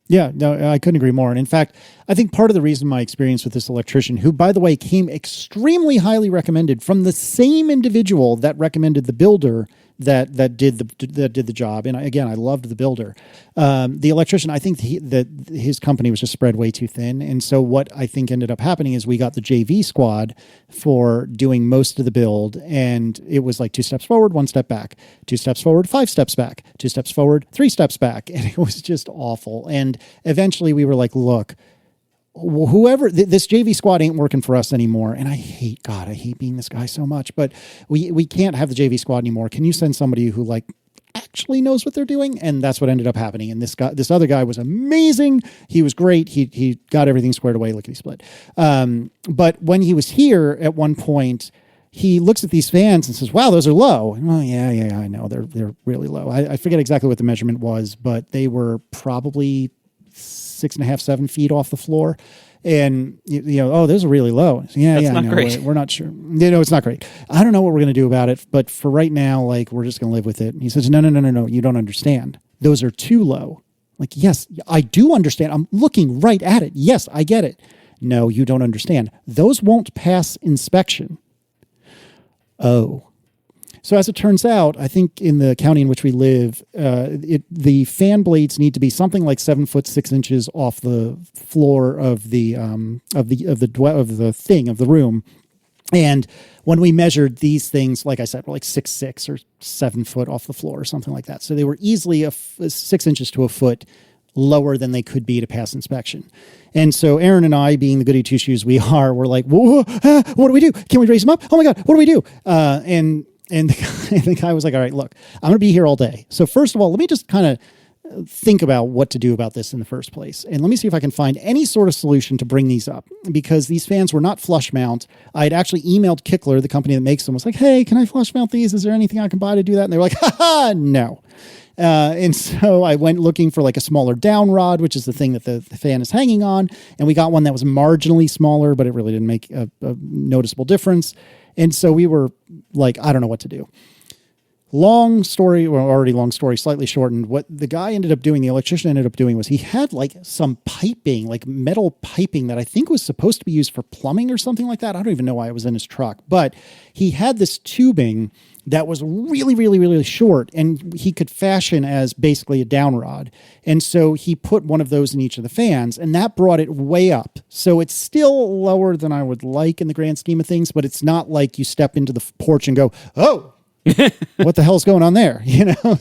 Yeah, no, I couldn't agree more. And in fact, I think part of the reason my experience with this electrician, who, by the way, came extremely highly recommended from the same individual that recommended the builder that did the job. And again, I loved the builder. The electrician, I think that his company was just spread way too thin. And so what I think ended up happening is we got the JV squad for doing most of the build. And it was like 2 steps forward, 1 step back, 2 steps forward, 5 steps back, 2 steps forward, 3 steps back. And it was just awful. And eventually we were like, look, whoever this JV squad ain't working for us anymore. And I hate being this guy so much, but we can't have the JV squad anymore. Can you send somebody who like actually knows what they're doing? And that's what ended up happening. And this other guy was amazing. He was great. He got everything squared away, lickety split. But when he was here at one point, he looks at these fans and says, wow, those are low. And, oh, yeah, I know. They're really low. I forget exactly what the measurement was, but they were probably 6.5, 7 feet off the floor. And, oh, those are really low. Yeah, That's not great. We're not sure. It's not great. I don't know what we're going to do about it, but for right now, like, we're just going to live with it. And he says, no, you don't understand. Those are too low. Like, yes, I do understand. I'm looking right at it. Yes, I get it. No, you don't understand. Those won't pass inspection. Oh. So as it turns out, I think in the county in which we live, the fan blades need to be something like 7 foot 6 inches off the floor of the room. And when we measured these things, like I said, were like 6'6" or 7 foot off the floor or something like that. So they were easily 6 inches to a foot lower than they could be to pass inspection. And so Aaron and I, being the goody two shoes we are, were like, whoa, what do we do? Can we raise them up? Oh my God, what do we do? And the guy was like, all right, look, I'm going to be here all day. So first of all, let me just kind of think about what to do about this in the first place. And let me see if I can find any sort of solution to bring these up, because these fans were not flush mount. I had actually emailed Kickler, the company that makes them, was like, hey, can I flush mount these? Is there anything I can buy to do that? And they were like, no. And so I went looking for like a smaller down rod, which is the thing that the fan is hanging on. And we got one that was marginally smaller, but it really didn't make a noticeable difference. And so we were like, I don't know what to do. Long story, slightly shortened. What the guy ended up doing, the electrician ended up doing, was he had like some piping, like metal piping that I think was supposed to be used for plumbing or something like that. I don't even know why it was in his truck, but he had this tubing that was really, really, really short, and he could fashion as basically a down rod. And so he put one of those in each of the fans, and that brought it way up. So it's still lower than I would like in the grand scheme of things, but it's not like you step into the porch and go, oh, what the hell's going on there?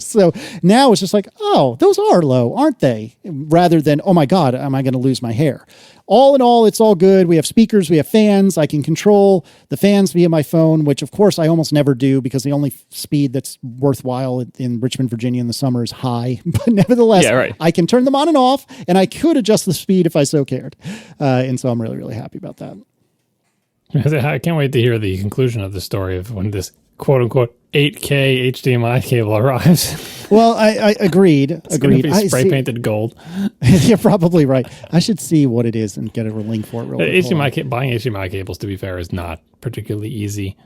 So now it's just like, oh, those are low, aren't they? Rather than, oh my God, am I going to lose my hair? All in all, it's all good. We have speakers, we have fans. I can control the fans via my phone, which of course I almost never do because the only speed that's worthwhile in Richmond, Virginia in the summer is high. But nevertheless, yeah, right. I can turn them on and off, and I could adjust the speed if I so cared. And so I'm really, really happy about that. I can't wait to hear the conclusion of the story of when this quote unquote 8K HDMI cable arrives. Well, I agreed. It's going to be spray painted gold. You're probably right. I should see what it is and get a link for it. Buying HDMI cables, to be fair, is not particularly easy.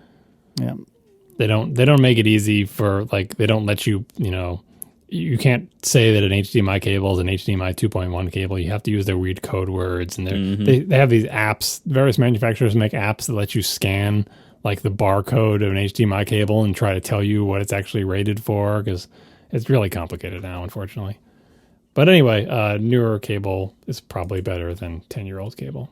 Yeah, they don't make it easy for like they don't let you. You can't say that an HDMI cable is an HDMI 2.1 cable. You have to use their weird code words, and they have these apps. Various manufacturers make apps that let you scan like the barcode of an HDMI cable and try to tell you what it's actually rated for, because it's really complicated now, unfortunately. But anyway, newer cable is probably better than 10-year-old cable.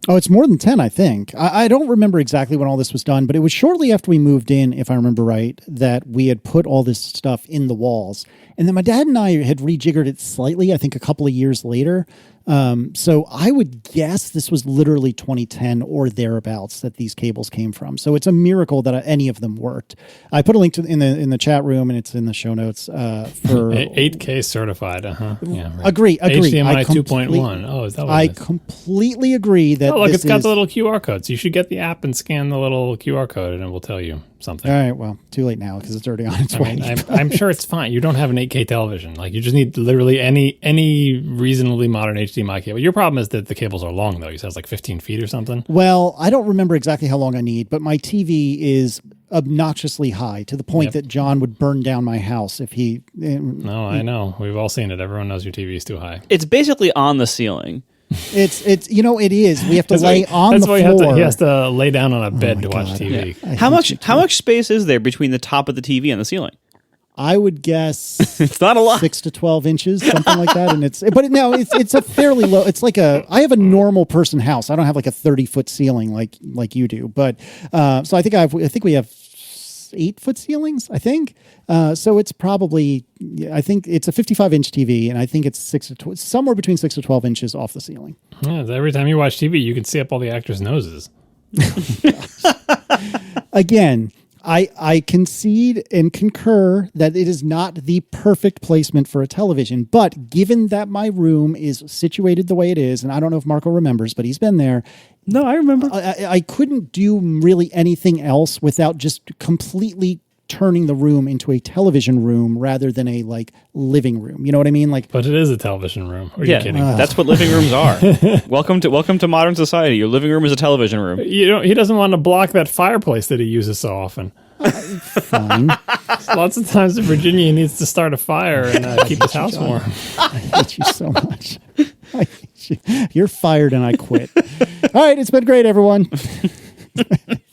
Oh, it's more than 10, I think. I don't remember exactly when all this was done, but it was shortly after we moved in, if I remember right, that we had put all this stuff in the walls. And then my dad and I had rejiggered it slightly, I think a couple of years later. So I would guess this was literally 2010 or thereabouts that these cables came from. So it's a miracle that any of them worked. I put a link to in the chat room, and it's in the show notes for 8K certified. Yeah, right. Agree. HDMI 2.1. Oh, is that what I it is? completely agree that. Oh, look, it's got the little QR code. So you should get the app and scan the little QR code, and it will tell you something. All right. Well, too late now because it's already on its way. I'm sure it's fine. You don't have an 8K television. Like, you just need literally any reasonably modern HDMI cable. Your problem is that the cables are long, though. You said it's like 15 feet or something. Well, I don't remember exactly how long I need, but my TV is obnoxiously high to the point that John would burn down my house if he. No, I know. We've all seen it. Everyone knows your TV is too high. It's basically on the ceiling. It's it is. We have to lay on the floor. He has to lay down on a bed to watch TV. Yeah. How much space is there between the top of the TV and the ceiling? I would guess it's not a lot. 6 to 12 inches, something like that. And it's a fairly low. It's like I have a normal person house. I don't have like a 30-foot ceiling like you do. But so I think we have 8-foot ceilings. I think so. It's probably I think it's a 55-inch TV, and I think it's somewhere between 6 to 12 inches off the ceiling. Yeah, every time you watch TV, you can see up all the actors' noses. Again. I concede and concur that it is not the perfect placement for a television, but given that my room is situated the way it is, and I don't know if Marco remembers, but he's been there. No, I remember. I couldn't do really anything else without just completely turning the room into a television room rather than a living room. You know what I mean? But it is a television room. Are you kidding? That's what living rooms are. Welcome to modern society. Your living room is a television room. He doesn't want to block that fireplace that he uses so often. Fine. Lots of times in Virginia, he needs to start a fire and keep his house warm. I hate you so much. I hate you. You're fired and I quit. All right, it's been great, everyone.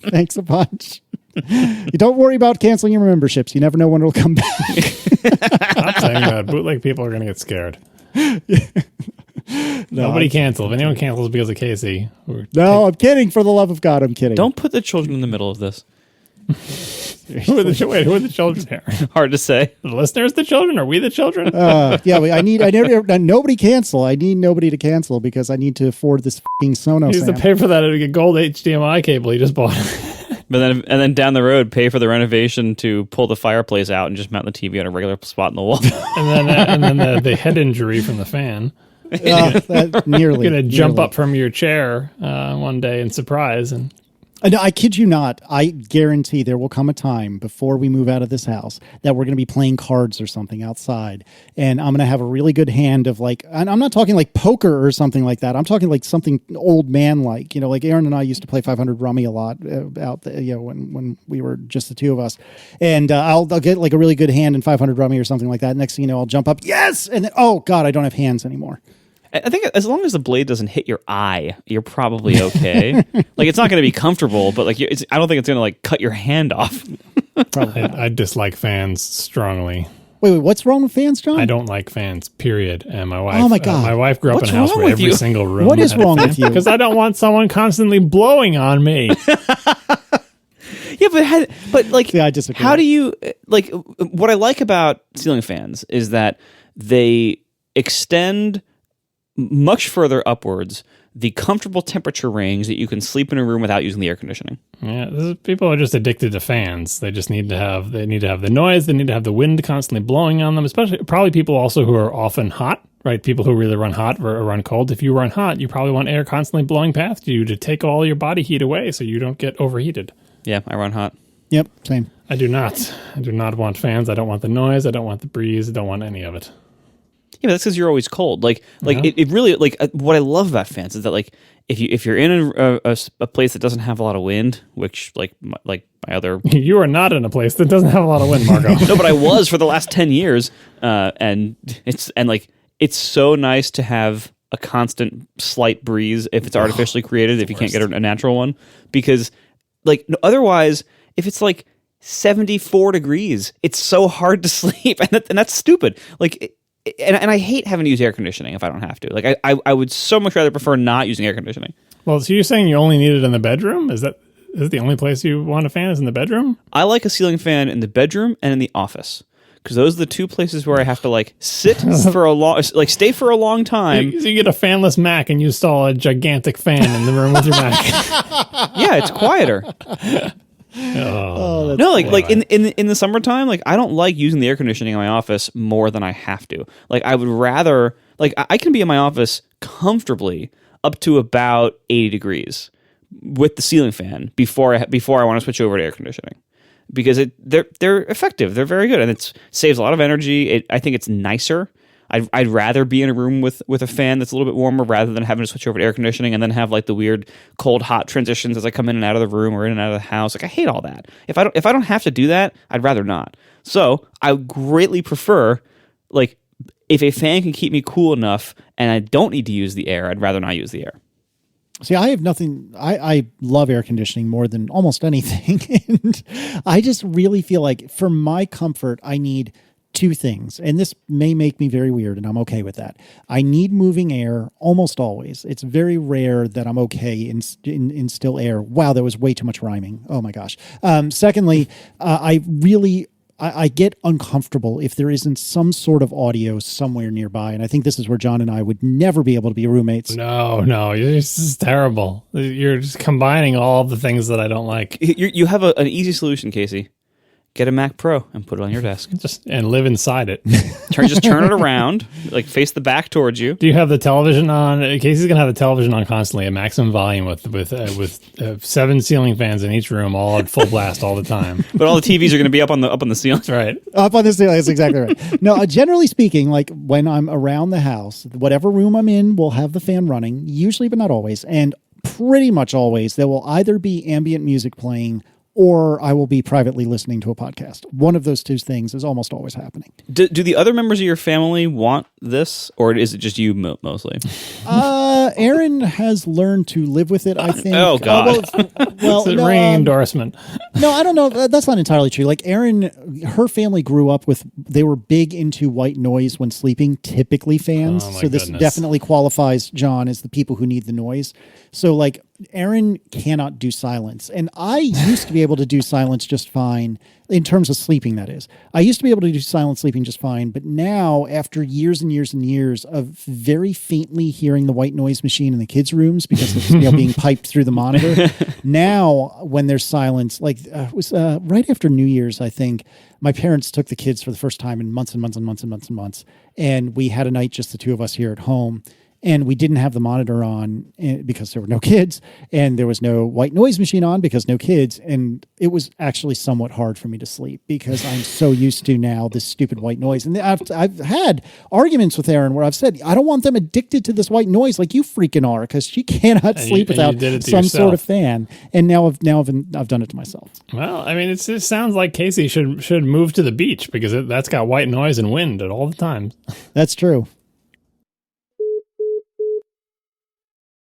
Thanks a bunch. You don't worry about canceling your memberships. You never know when it'll come back. I'm saying that bootleg people are going to get scared. Nobody cancel. If anyone cancels because of Casey. I'm kidding. For the love of God, I'm kidding. Don't put the children in the middle of this. Who are the children here? Hard to say. The listeners, the children? Are we the children? Nobody cancel. I need nobody to cancel because I need to afford this f***ing Sonos. He needs to pay for that gold HDMI cable he just bought. And then down the road, pay for the renovation to pull the fireplace out and just mount the TV on a regular spot in the wall. and then the head injury from the fan. Nearly. You're going to jump up from your chair one day in surprise. And No, I kid you not. I guarantee there will come a time before we move out of this house that we're going to be playing cards or something outside. And I'm going to have a really good hand of and I'm not talking like poker or something like that. I'm talking like something old man like, like Aaron and I used to play 500 rummy a lot out there, when we were just the two of us. And I'll get like a really good hand in 500 rummy or something like that. Next thing you know, I'll jump up. Yes. And then, oh God, I don't have hands anymore. I think as long as the blade doesn't hit your eye, you're probably okay. It's not going to be comfortable, but I don't think it's going to cut your hand off. I dislike fans strongly. Wait, what's wrong with fans, John? I don't like fans, period. And my wife, oh my God. My wife grew up in a house where every single room. What is wrong with you? Because I don't want someone constantly blowing on me. Yeah, but I disagree. How do you what I like about ceiling fans is that they extend much further upwards the comfortable temperature range that you can sleep in a room without using the air conditioning. Yeah, people are just addicted to fans. They just need to have the noise. They need to have the wind constantly blowing on them. Especially probably people also who are often hot, right? People who really run hot or run cold. If you run hot, you probably want air constantly blowing past you to take all your body heat away, so you don't get overheated. Yeah, I run hot. Yep, same. I do not. I do not want fans. I don't want the noise. I don't want the breeze. I don't want any of it. Yeah, but that's because you're always cold. It really what I love about fans is that if you're in a place that doesn't have a lot of wind, which my other you are not in a place that doesn't have a lot of wind, Marco. No, but I was for the last 10 years, and it's so nice to have a constant slight breeze if it's artificially created. If you can't get a natural one, because like no, otherwise, if it's like 74 degrees, it's so hard to sleep, and that's stupid. Like, and I hate having to use air conditioning if I don't have to. Like, I would so much rather prefer not using air conditioning. Well, so you're saying you only need it in the bedroom? Is the only place you want a fan is in the bedroom? I like a ceiling fan in the bedroom and in the office, because those are the two places where I have to like sit for a long, like stay for a long time. So you get a fanless Mac and you install a gigantic fan in the room with your Mac. Yeah, it's quieter. Oh, No, like in the summertime, like I don't like using the air conditioning in my office more than I have to. Like I would rather, like I can be in my office comfortably up to about 80 degrees with the ceiling fan before I want to switch over to air conditioning, because they're effective, they're very good, and it saves a lot of energy. I think it's nicer. I'd rather be in a room with a fan that's a little bit warmer rather than having to switch over to air conditioning and then have like the weird cold hot transitions as I come in and out of the room or in and out of the house. Like I hate all that. If I don't have to do that, I'd rather not. So I greatly prefer, like, if a fan can keep me cool enough and I don't need to use the air, I'd rather not use the air. See, I have nothing. I love air conditioning more than almost anything. And I just really feel like for my comfort, I need two things. And this may make me very weird, and I'm okay with that. I need moving air almost always. It's very rare that I'm okay in still air. Wow, that was way too much rhyming. Oh my gosh. Secondly, I get uncomfortable if there isn't some sort of audio somewhere nearby. And I think this is where John and I would never be able to be roommates. No, this is terrible. You're just combining all the things that I don't like. You have an easy solution, Casey. Get a Mac Pro and put it on your desk. And live inside it. Just turn it around, like face the back towards you. Do you have the television on? Casey's gonna have the television on constantly at maximum volume with 7 ceiling fans in each room, all at full blast all the time. But all the TVs are going to be up on the ceiling. That's right. Up on the ceiling, that's exactly right. No, generally speaking, like when I'm around the house, whatever room I'm in will have the fan running, usually but not always, and pretty much always there will either be ambient music playing or I will be privately listening to a podcast. One of those two things is almost always happening. Do the other members of your family want this, or is it just you mostly? Aaron has learned to live with it, I think. Oh, God. It's a ringing endorsement. No, I don't know. That's not entirely true. Like Aaron, her family grew up they were big into white noise when sleeping, typically fans. Oh, my so this goodness. definitely qualifies John as the people who need the noise. So like Aaron cannot do silence. And I used to be able to do silence just fine in terms of sleeping, that is. I used to be able to do silent sleeping just fine. But now, after years and years and years of very faintly hearing the white noise machine in the kids' rooms because it's being piped through the monitor, now when there's silence, like it was right after New Year's, I think, my parents took the kids for the first time in months and months and months and months and months. And we had a night, just the two of us here at home. And we didn't have the monitor on because there were no kids, and there was no white noise machine on because no kids. And it was actually somewhat hard for me to sleep because I'm so used to now this stupid white noise. And I've had arguments with Erin where I've said, I don't want them addicted to this white noise like you freaking are, because she cannot sleep without some sort of fan. And now I've done it to myself. Well, I mean, it sounds like Casey should move to the beach because that's got white noise and wind at all the time. That's true.